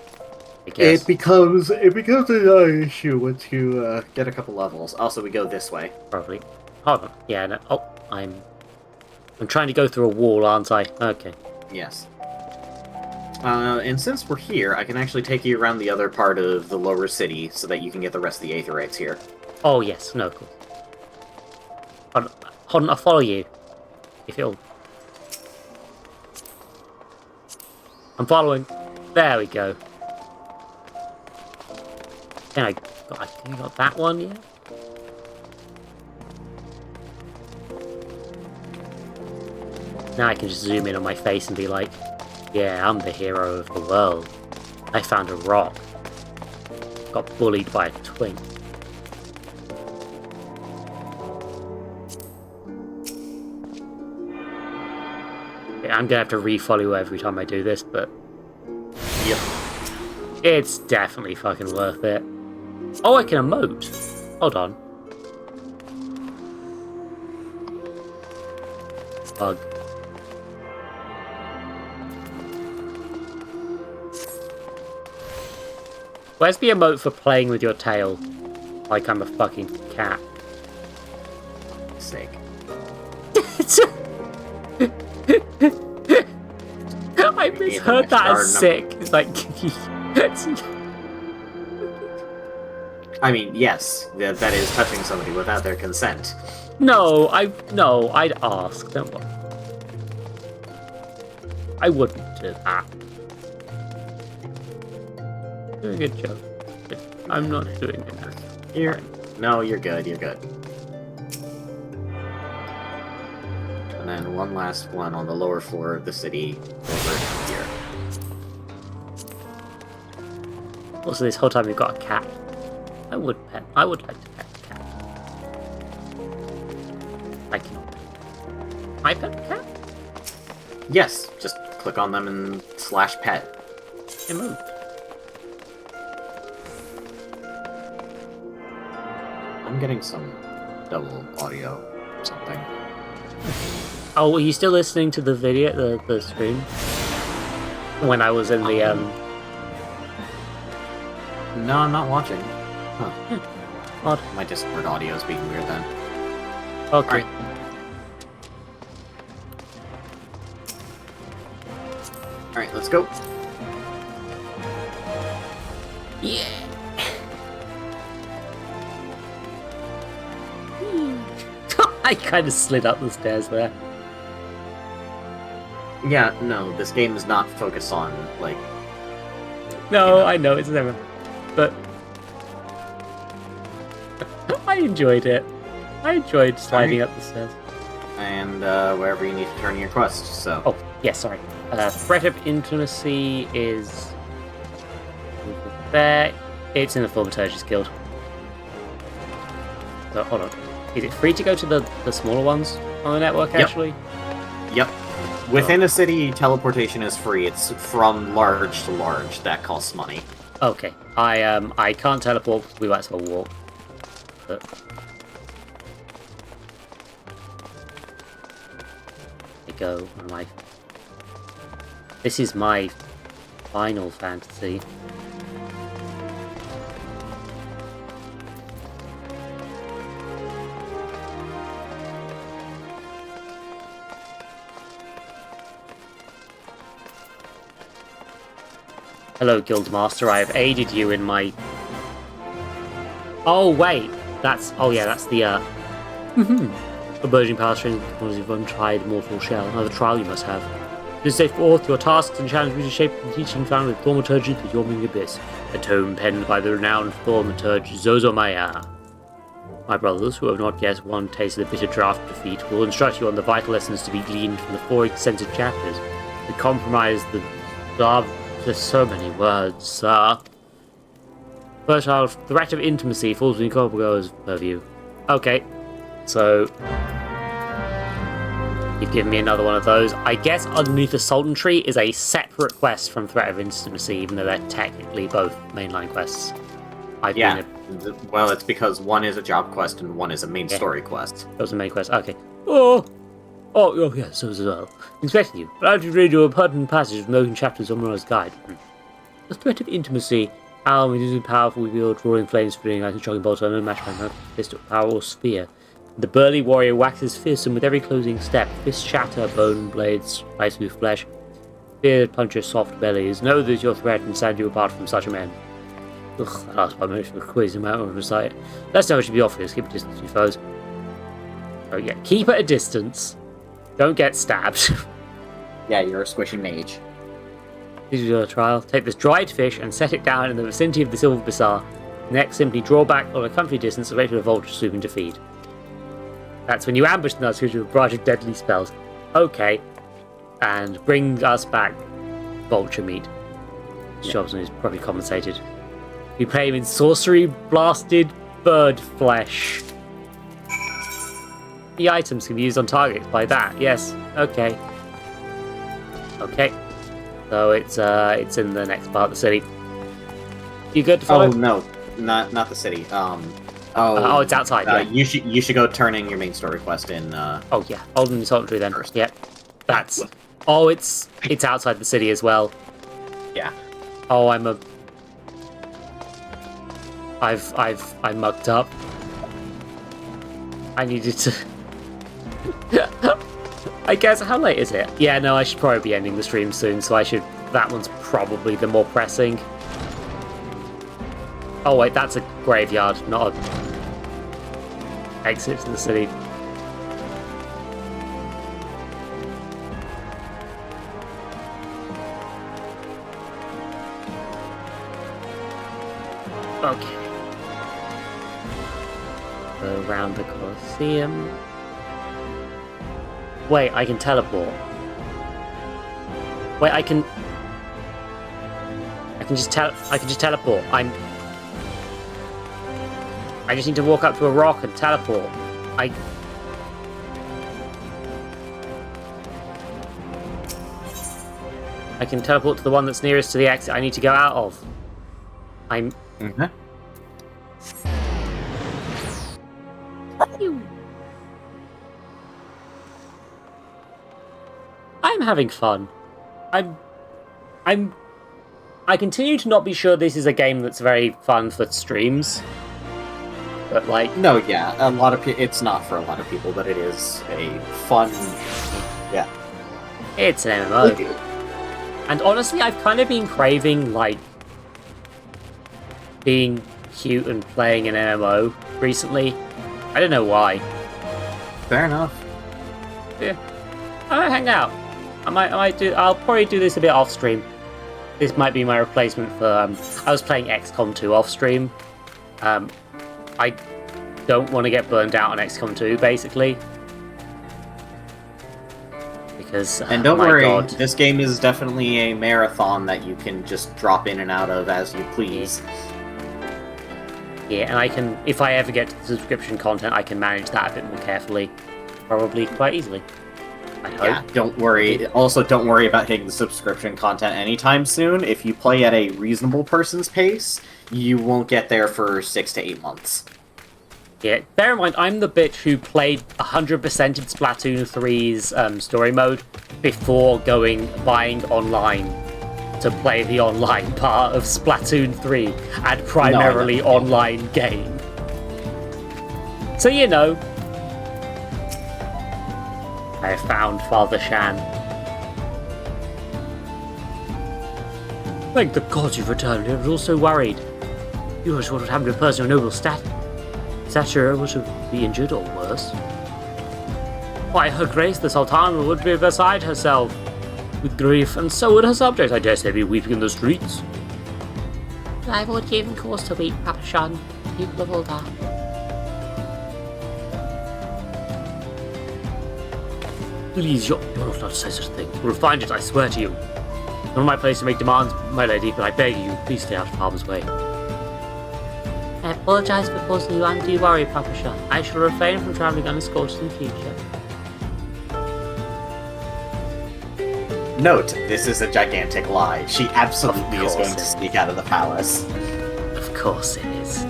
I guess. It becomes a non-issue once you get a couple levels. Also, we go this way. Probably. Hold on. Yeah, no. Oh, I'm trying to go through a wall, aren't I? Okay. Yes. And since we're here, I can actually take you around the other part of the lower city so that you can get the rest of the Aetherites here. Oh, yes. No, of course. Hold on, I'll follow you. If you'll... I'm following. There we go. I think I got that one, yeah? Now I can just zoom in on my face and be like, yeah, I'm the hero of the world. I found a rock. Got bullied by a twink. Yeah, I'm gonna have to refollow you every time I do this, but... Yep. It's definitely fucking worth it. Oh, I can emote. Hold on. Bug. Where's the emote for playing with your tail? Like I'm a fucking cat. Sake. I misheard that as sick. It's like... I mean, yes, that is touching somebody without their consent. No, I'd ask. Don't worry. I wouldn't do that. Doing a good job. I'm not doing it. No, you're good, you're good. And then one last one on the lower floor of the city over here. Also, this whole time we've got a cat. I would like to pet the cat. I cannot. I pet the cat? Yes, just click on them and /pet. It moved. I'm getting some double audio or something. Oh, are you still listening to the video, the stream? When I was in the, No, I'm not watching. Huh. Odd. My Discord audio is being weird then. Okay. Alright, let's go. Yeah. I kind of slid up the stairs there. Yeah, no, this game is not focused on, like... No, I know, it's never... But... I enjoyed it. I enjoyed sliding up the stairs. And, wherever you need to turn your quest, so... Oh, yeah, sorry. Threat of Intimacy is... there. It's in the Thaumaturgist Guild. So, hold on. Is it free to go to the smaller ones on the network, actually? Yep. Within a city, teleportation is free. It's from large to large. That costs money. Okay. I can't teleport because we might as well walk. But... there you go. This is my Final Fantasy. Hello, Guildmaster. I have aided you in my... Oh, wait. That's... Oh, yeah, that's the, A burgeoning power string because you've untried mortal shell. Another trial you must have. To stay forth your tasks and challenge me to shape the teaching found with Thaumaturgy the Yawning Abyss. A tome penned by the renowned Thaumaturge Zozomaya. My brothers, who have not yet one taste of the bitter draught of defeat, will instruct you on the vital lessons to be gleaned from the 4 extensive chapters. The compromise, there's so many words, sir. First child, threat of intimacy falls within Corpogo's purview. Okay, so you've given me another one of those. I guess underneath the Sultan Tree is a separate quest from threat of intimacy, even though they're technically both mainline quests. Well, it's because one is a job quest and one is a main story quest. That was a main quest. Okay. Oh, yes, so as well. Expecting you, but I have to read you a pertinent passage from the open chapters of Mura's Guide. The threat of intimacy. It is a powerful wield, roaring flames, spinning ice and shocking bolts, unmatched by no fist, power, or sphere. The burly warrior waxes fearsome with every closing step. Fists shatter, bone blades slice through flesh. Fear punches soft bellies. Know that your threat and stand you apart from such a man. Ugh, that last part makes me quiz him out of the sight. Let's know what should be obvious. Keep a distance, you foes. Oh yeah, keep at a distance. Don't get stabbed. Yeah, you're a squishy mage. This is your trial. Take this dried fish and set it down in the vicinity of the Silver Bazaar. Next, simply draw back on a comfy distance and wait for the vulture swooping to feed. That's when you ambush the Nazgûl with a barrage of deadly spells. Okay. And bring us back vulture meat. Jobson is probably compensated. We pay him in sorcery blasted bird flesh. The items can be used on targets by that. Yes. Okay. Okay. So it's in the next part of the city. You good to follow? Oh no, not the city. Oh, it's outside. Yeah. You should go turn in your main story quest in. Oh yeah, Olden Solitary then. First. Yeah. That's. Oh, it's outside the city as well. Yeah. Oh, I mucked up. I needed to. I guess, how late is it? Yeah, no, I should probably be ending the stream soon, so I should... That one's probably the more pressing. Oh wait, that's a graveyard, not a... exit to the city. Okay. Go around the Colosseum. Wait, I can teleport. Wait, I can just teleport. I just need to walk up to a rock and teleport. I can teleport to the one that's nearest to the exit I need to go out of. I'm... Mm-hmm. I'm having fun. I continue to not be sure this is a game that's very fun for streams. But like... No, yeah, a lot of it's not for a lot of people, but it is a fun... Yeah. It's an MMO. And honestly, I've kind of been craving, like, being cute and playing an MMO recently. I don't know why. Fair enough. Yeah. I might hang out. I'll probably do this a bit off stream. This might be my replacement for, I was playing XCOM 2 off stream. I don't want to get burned out on XCOM 2, basically. Because, and don't my worry, God. This game is definitely a marathon that you can just drop in and out of as you please. Yeah, and I can, if I ever get to the subscription content, I can manage that a bit more carefully. Probably quite easily. I hope. Yeah, don't worry. Also, don't worry about hitting the subscription content anytime soon. If you play at a reasonable person's pace, you won't get there for 6 to 8 months. Yeah, bear in mind, I'm the bitch who played 100% in Splatoon 3's story mode before buying online to play the online part of Splatoon 3 and primarily online game. So, you know, I have found Father Shan. Thank the gods you've returned. I was also worried. You was what would happen to a person of noble stature was to be injured or worse. Why, Her Grace the Sultana would be beside herself with grief, and so would her subjects. I dare say be weeping in the streets. I would give him cause to weep, Papa Shan. People of Ul'dah. Please, you're not allowed to say such a thing. We'll find it, I swear to you. Not my place to make demands, my lady, but I beg you, please stay out of harm's way. I apologize for causing you undue worry, Papa Shan. I shall refrain from traveling unescorted in future. Note, this is a gigantic lie. She absolutely is going to sneak out of the palace. Of course it is.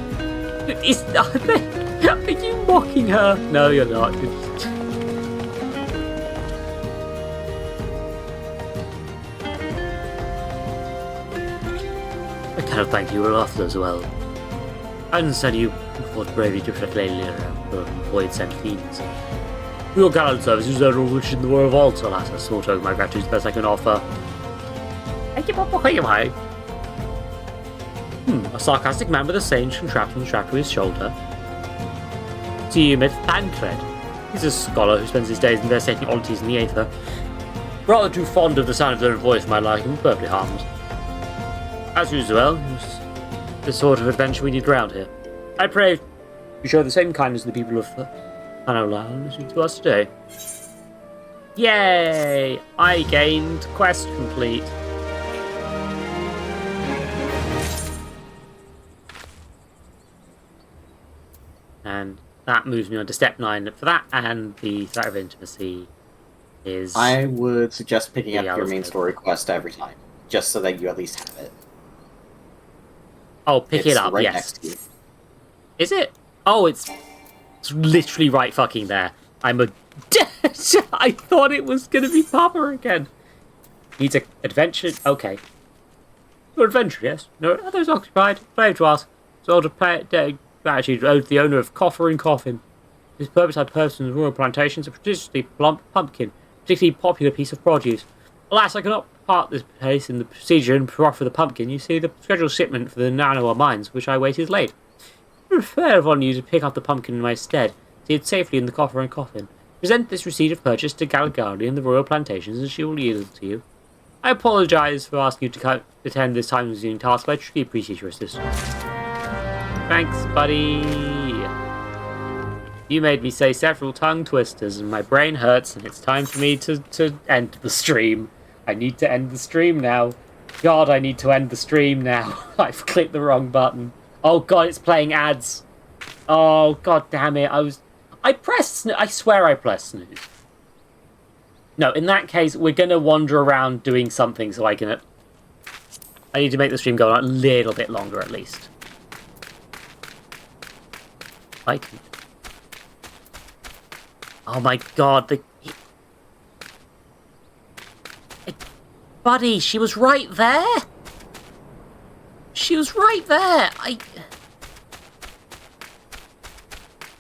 Are you mocking her? No, you're not. cannot thank you enough as well. I understand you fought bravely to protect Lady Lyra from void-sent fiends. For your gallant services, there are rich in the war of vaults, alas, I sort of my gratitude is the best I can offer. A sarcastic man with a sage contraption strapped to his shoulder. See you met Thancred. He's a scholar who spends his days investigating oddities in the aether. Rather too fond of the sound of their own voice for my liking, perfectly harmless. As usual, it's the sort of adventure we need around here. I pray you show the same kindness to the people of Hanolan listening to us today. Yay! I gained quest complete. And that moves me on to step 9 for that, and the threat of intimacy is... I would suggest picking up your main story quest every time, just so that you at least have it. Oh, pick it up, right yes. next to you. Is it? Oh, it's literally right fucking there. I'm a... I thought it was going to be Papa again. Needs an adventure... Okay. Your adventure, yes? No, others occupied. Brave to ask. Sort of gratitude owed to the owner of Coffer and Coffin. His purpose had purchased in the royal plantations a prodigiously plump pumpkin, particularly popular piece of produce. Alas, I cannot part this place in the procedure and proffer the pumpkin. You see, the scheduled shipment for the Nanoa mines, which I wait, is late. I would prefer upon you to pick up the pumpkin in my stead, see it safely in the Coffer and Coffin. Present this receipt of purchase to Galgardi and the royal plantations, and she will yield it to you. I apologise for asking you to attend this time-consuming task, but I truly appreciate your assistance. Thanks, buddy. You made me say several tongue twisters, and my brain hurts, and it's time for me to end the stream. I need to end the stream now. God, I need to end the stream now. I've clicked the wrong button. Oh god, it's playing ads. Oh god damn it. I pressed snooze. I swear I pressed snooze. No, in that case, we're gonna wander around doing something so I can... I need to make the stream go on a little bit longer at least. I can... Oh my god, Buddy, she was right there! She was right there!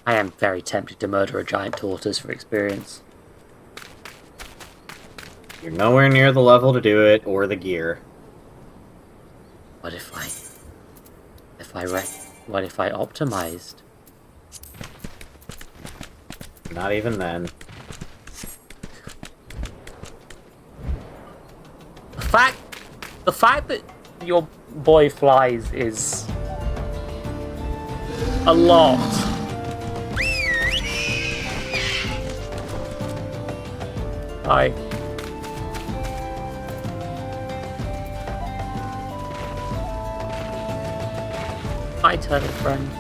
I am very tempted to murder a giant tortoise for experience. You're nowhere near the level to do it, or the gear. What if I optimized? Not even then. The fact that your boy flies is a lot. Hi. Hi, turtle friend.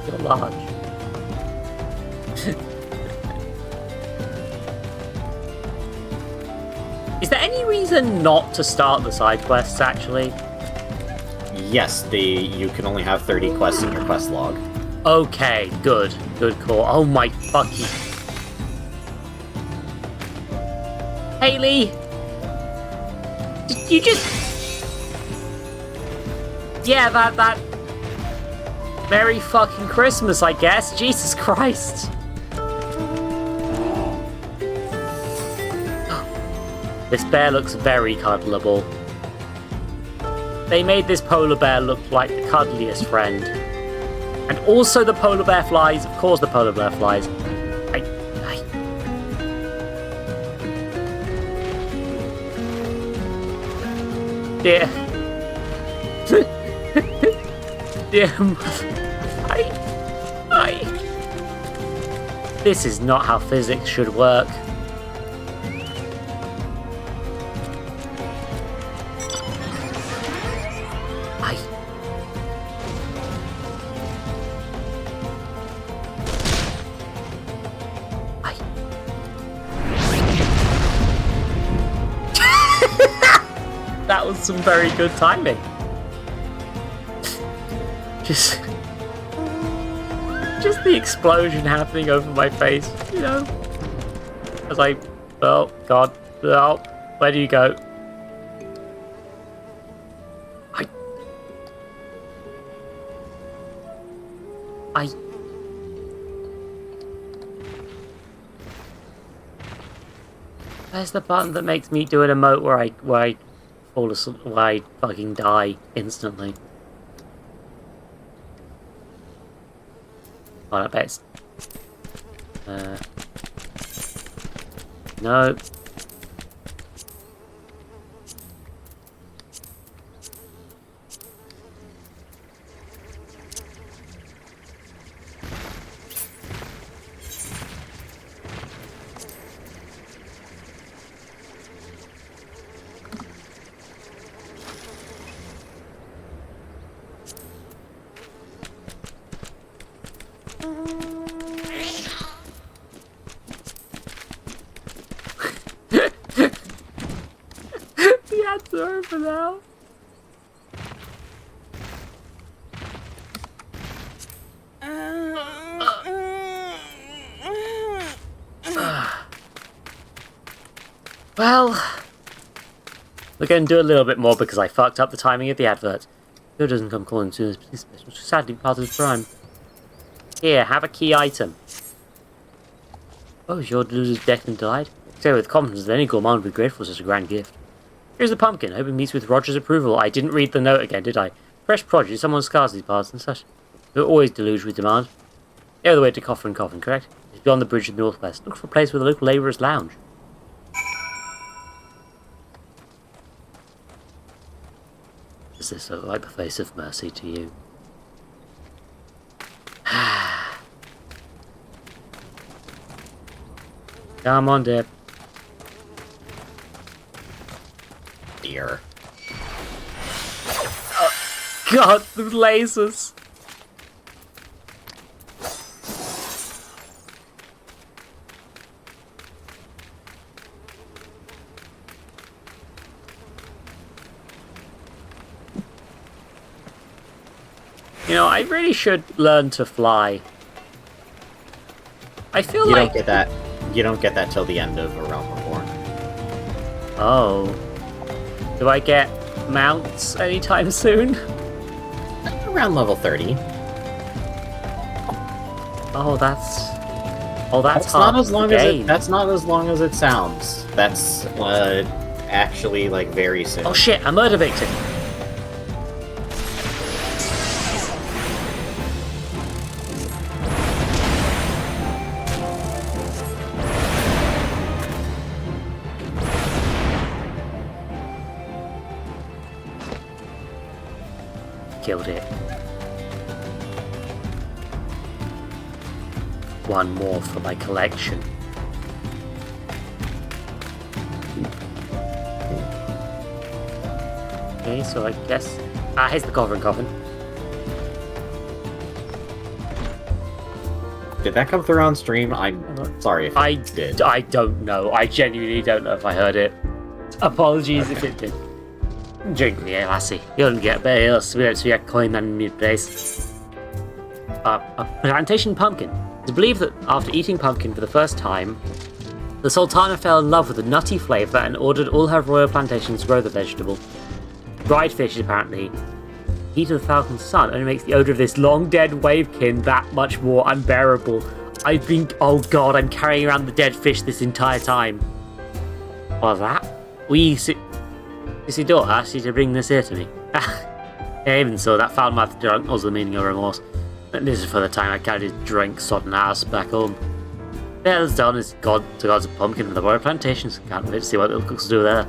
You're large. Is there any reason not to start the side quests, actually? Yes, you can only have 30 quests in your quest log. Okay, good. Good call. Oh my fucking... Haley! Did you just... Yeah, that... Merry fucking Christmas, I guess. Jesus Christ. This bear looks very cuddleable. They made this polar bear look like the cuddliest friend. And also the polar bear flies. Of course the polar bear flies. Dear. Dear. This is not how physics should work. That was some very good timing. Just the explosion happening over my face, you know? As I... Oh, God. Oh, where do you go? Where's the button that makes me do an emote where I fall asleep, where I fucking die instantly? Oh, I bet it's... no. The ads are over now. Well, we're going to do a little bit more because I fucked up the timing of the advert. Joe doesn't come calling soon as police special. Sadly, part of the crime. Here, have a key item. Oh, is your deluded decked and delight? Say with confidence that any gourmand would be grateful for such a grand gift. Here's the pumpkin. Hope it meets with Roger's approval. I didn't read the note again, did I? Fresh produce, someone's scars these parts and such. They're always deluged with demand. The other way to Coffin, correct? It's beyond the bridge in the northwest. Look for a place with a local labourer's lounge. Does this look like the face of mercy to you? Come on, Dip. Dear. Oh, God, the lasers. You know, I really should learn to fly. I feel like... You don't get that till the end of A Realm Reborn. Oh. Do I get mounts anytime soon? Around level 30. Oh, that's... Oh, that's not as long as it... That's not as long as it sounds. That's, actually, like, very soon. Oh shit, a murder victim! Killed it. One more for my collection. Okay, so I guess... Ah, here's the coffin. Did that come through on stream? I'm sorry if it did. I don't know. I genuinely don't know if I heard it. Apologies if it did. Drink the ale, lassie. You don't get better else without a coin than mid place. A plantation pumpkin. It's believed that after eating pumpkin for the first time, the Sultana fell in love with the nutty flavour and ordered all her royal plantations to grow the vegetable. Dried fish, apparently. Heat of the falcon's sun only makes the odour of this long-dead wavekin that much more unbearable. I've been... Oh god, I'm carrying around the dead fish this entire time. What's that? Isidore asked you to bring this here to me. Even so, that foul-mouthed drunk was the meaning of remorse. And this is for the time I carried his drink sodden ass back home. Bell's done is to God's pumpkin for the royal plantations. Can't wait to see what the cooks do there.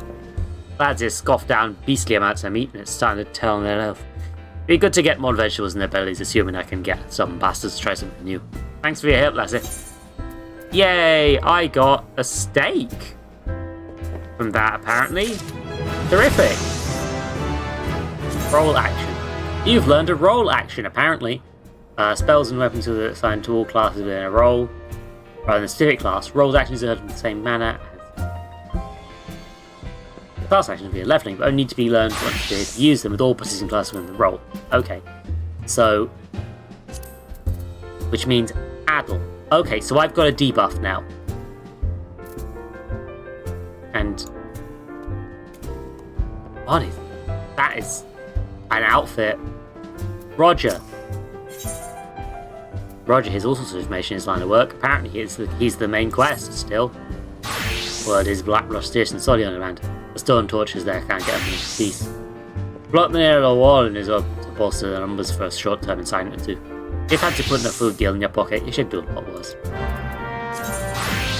Lads here scoff down beastly amounts of meat and it's starting to tell on their health. Be good to get more vegetables in their bellies, assuming I can get some bastards to try something new. Thanks for your help, lassie. Yay, I got a steak from that, apparently. Terrific! Roll action. You've learned a roll action, apparently. Spells and weapons are assigned to all classes within a roll. Rather than a specific class, rolls actions are in the same manner as... The class actions will be a leveling, but only need to be learned once you use them with all participating classes within the roll. Okay. So... Which means addle. Okay, so I've got a debuff now. And... What is... That is... an outfit. Roger. Roger, here's all sorts of information in his line of work. Apparently he's the main quest still. Word is Black Rustish and Solly on demand. The stone torches there can't get him into peace. Block the near the wall and is up to bolster the numbers for a short-term assignment too. If had to put in a food deal in your pocket, you should do a lot worse.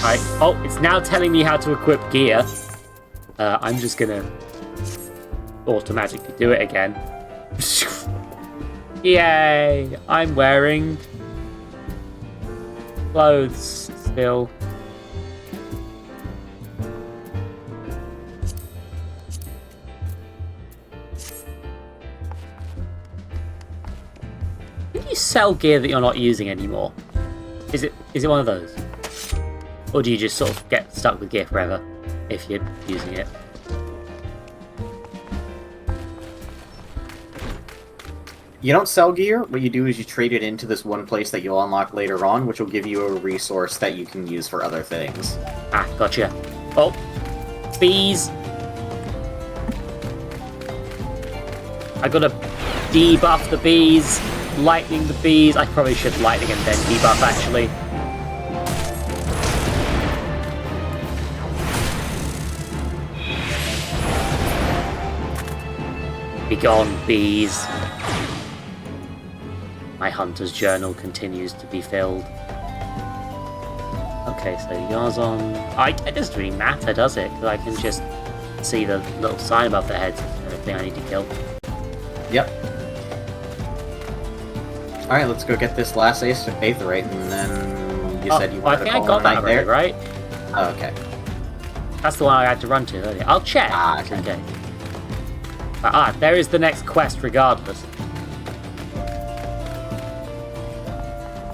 Alright, oh, it's now telling me how to equip gear. I'm just gonna automatically do it again. Yay! I'm wearing clothes still. Can you sell gear that you're not using anymore? Is it one of those? Or do you just sort of get stuck with gear forever if you're using it? You don't sell gear. What you do is you trade it into this one place that you'll unlock later on, which will give you a resource that you can use for other things. Ah, gotcha. Oh, bees. I gotta debuff the bees, lightning the bees. I probably should lightning and then debuff actually. Be gone, bees. My hunter's journal continues to be filled. Okay, so Yarzon... It doesn't really matter, does it? Because I can just see the little sign above their heads and everything I need to kill. Yep. Alright, let's go get this last Aetherite, and then you said you wanted to call I got that already, there? right? Oh, okay. That's the one I had to run to earlier. I'll check. Ah, okay. There is the next quest regardless.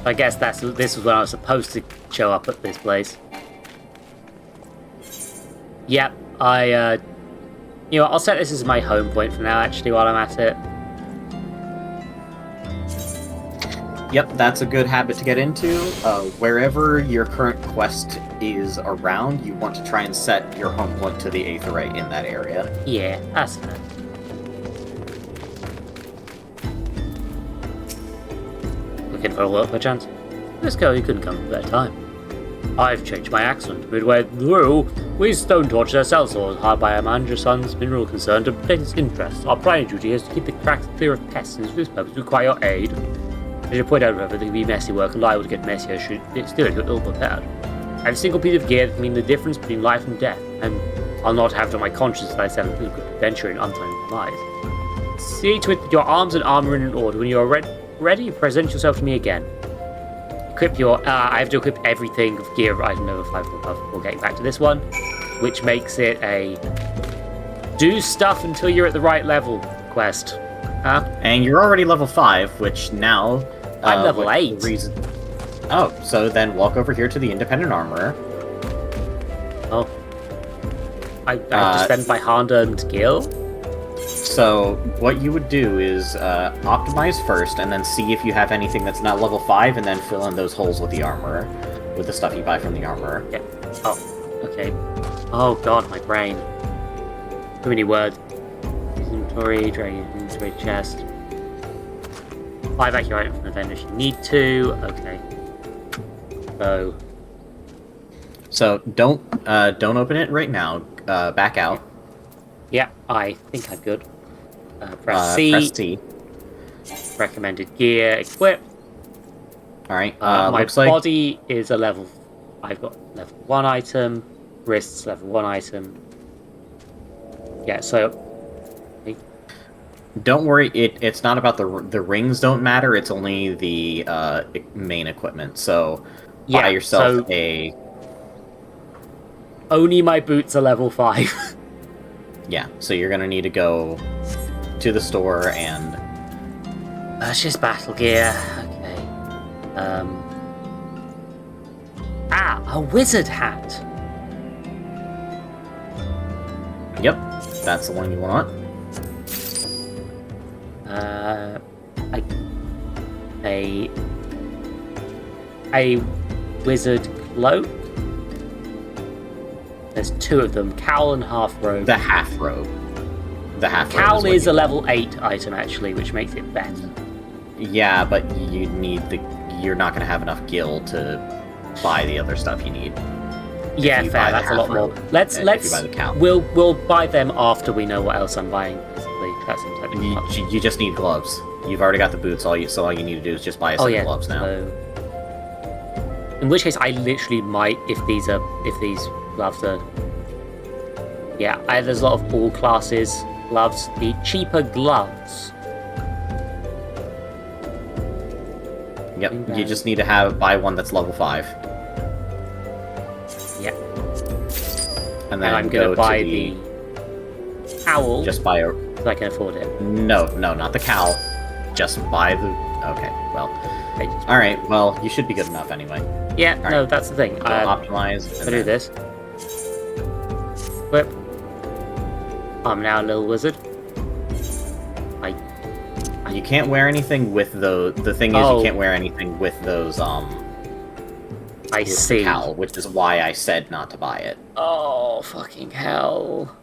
I guess this was when I was supposed to show up at this place. Yep, you know what, I'll set this as my home point for now, actually, while I'm at it. Yep, that's a good habit to get into. Wherever your current quest is around, you want to try and set your home point to the Aetherite in that area. Yeah, that's fair. Looking for a work by chance? This girl, you couldn't come at a better time. I've changed my accent. Midway through, we stone torch their cell source hard by a manager son's mineral concern to protect his interests. Our primary duty is to keep the cracks clear of pests, and for this purpose require your aid. I should point out, however, there can be messy work and liable to get messier should it still get ill prepared. I have a single piece of gear that can mean the difference between life and death, and I'll not have it on my conscience that I set a good adventure in untimely demise. See to it that your arms and armor are in order. When you are ready, present yourself to me again. Equip your... I have to equip everything with gear of item level 5 above before getting back to this one, which makes it a do stuff until you're at the right level quest. And you're already level 5, which now... I'm level 8. Oh, so then walk over here to the independent armorer. Oh. I have to spend my hard-earned gil? So, what you would do is optimize first, and then see if you have anything that's not level 5, and then fill in those holes with the armorer. With the stuff you buy from the armorer. Yeah. Oh, okay. Oh god, my brain. Too many words. Inventory, drag inventory chest. Buy back your item from the vendor if you need to. Okay. So don't open it right now. Back out. Yeah, I think I'm good. Press C. Press T. Recommended gear, equip. Alright, my looks like... body is a level... I've got level 1 item. Wrists, level 1 item. Yeah, so... Don't worry, it's not about the rings don't matter, it's only the main equipment. So, buy yourself a... Only my boots are level 5. Yeah, so you're gonna need to go to the store and... Purchase battle gear. Okay. A wizard hat. Yep, that's the one you want. A wizard cloak. There's 2 of them, cowl and half robe. The half robe. The half robe. Cowl is a level 8 item actually, which makes it better. Yeah, but you need you're not gonna have enough gil to buy the other stuff you need. Yeah, fair. That's a lot more. Let's if you buy the cow. We'll buy them after we know what else I'm buying. Basically, that seems like You just need gloves. You've already got the boots. All you need to do is just buy a set of gloves now. So, in which case, I literally might, if these gloves are. Yeah, there's a lot of all classes gloves. The cheaper gloves. Yep. You just need to buy one that's level 5. Yeah. And then I'm gonna buy the cowl. Just buy a. So I can afford it. No, not the cowl. Just buy the. Okay, well. All right. Well, you should be good enough anyway. Yeah. All no, right. that's the thing. So optimize. I do this. Whip. I'm now a little wizard. You can't wear anything with those. The thing is, you can't wear anything with those. I see. The cowl, which is why I said not to buy it. Oh fucking hell!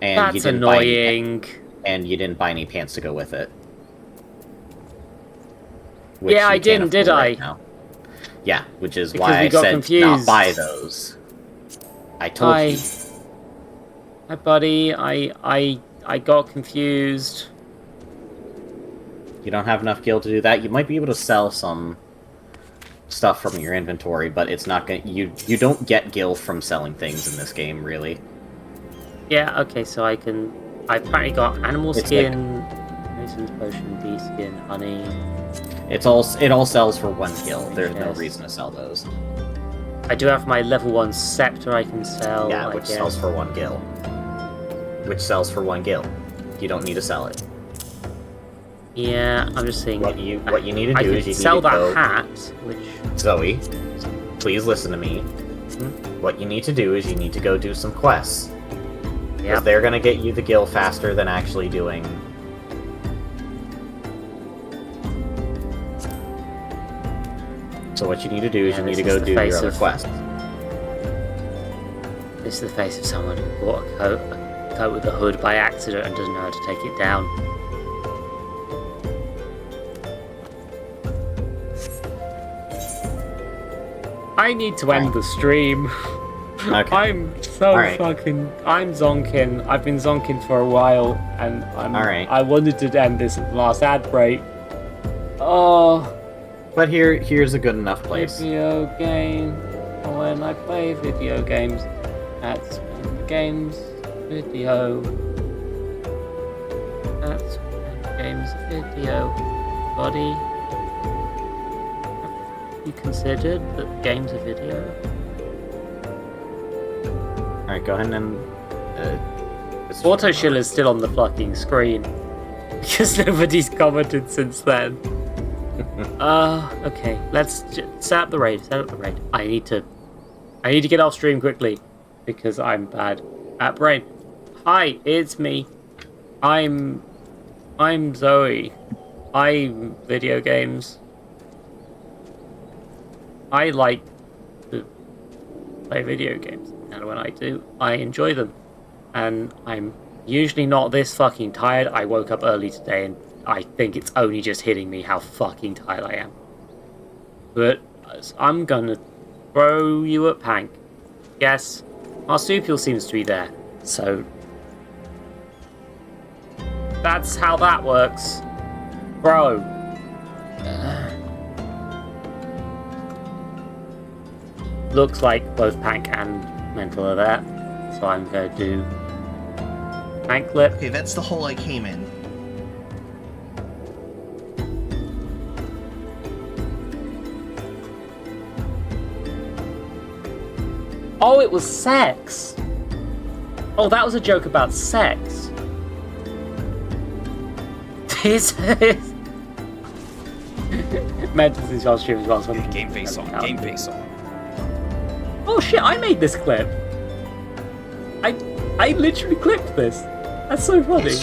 And That's you didn't annoying. And you didn't buy any pants to go with it. Yeah, I didn't, did I? Now. Yeah, which is Because why we I got said confused. not buy those. I told you. Hi, buddy. I got confused. You don't have enough gil to do that. You might be able to sell some stuff from your inventory, but it's not gonna. You don't get gil from selling things in this game, really. Yeah. Okay. So I can. I've apparently got animal skin, Mason's potion, bee skin, honey. It all sells for 1 gil. There's no reason to sell those. I do have my level 1 scepter I can sell. Yeah, which sells for 1 gil. Which sells for 1 gil. You don't need to sell it. Yeah, I'm just saying. What you need to do is you sell need to that hat, which. Zoe, please listen to me. What you need to do is you need to go do some quests. Because they're gonna get you the gil faster than actually doing. So what you need to do is you need to go do your other quests. This is the face of someone who bought a coat with a hood by accident and doesn't know how to take it down. I need to end the stream. Okay. I'm fucking. I'm zonking. I've been zonking for a while, and I wanted to end this at the last ad break. Oh. But here's a good enough place. Video game. When I play video games, that's when games video. That's when games video. Buddy. You considered that games are video? Alright, go ahead and... Auto Shill is still on the fucking screen. Because nobody's commented since then. Okay. Let's set up the raid. I need to get off stream quickly. Because I'm bad at brain. Hi, it's me. I'm Zoe. I'm video games. I like to play video games, and when I do, I enjoy them. And I'm usually not this fucking tired. I woke up early today, and I think it's only just hitting me how fucking tired I am. But I'm gonna throw you at Pank. Yes, Marsupial seems to be there, so that's how that works. Bro. Looks like both Pank and Mental are there, so I'm going to do Pank Lip. Okay, that's the hole I came in. Oh, it was sex! Oh, that was a joke about sex. This is... Mental's in your stream as well. So game face on, game face on. Oh shit, I made this clip. I literally clipped this. That's so funny.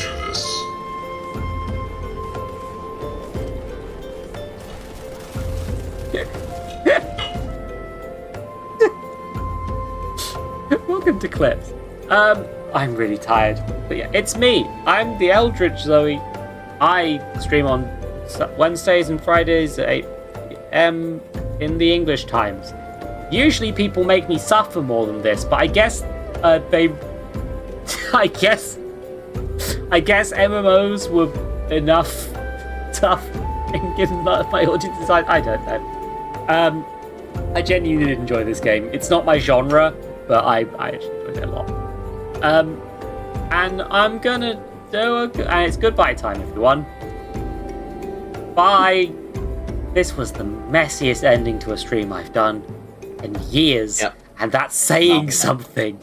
Welcome to clips. I'm really tired. But yeah, it's me. I'm the Eldritch Zoe. I stream on Wednesdays and Fridays at 8 p.m. in the English times. Usually people make me suffer more than this, but I guess they... I guess MMOs were enough tough and given my audience. I don't know. I genuinely did enjoy this game. It's not my genre, but I actually enjoyed it a lot. And I'm gonna do and it's goodbye time, everyone. Bye. This was the messiest ending to a stream I've done in years, and that's saying something.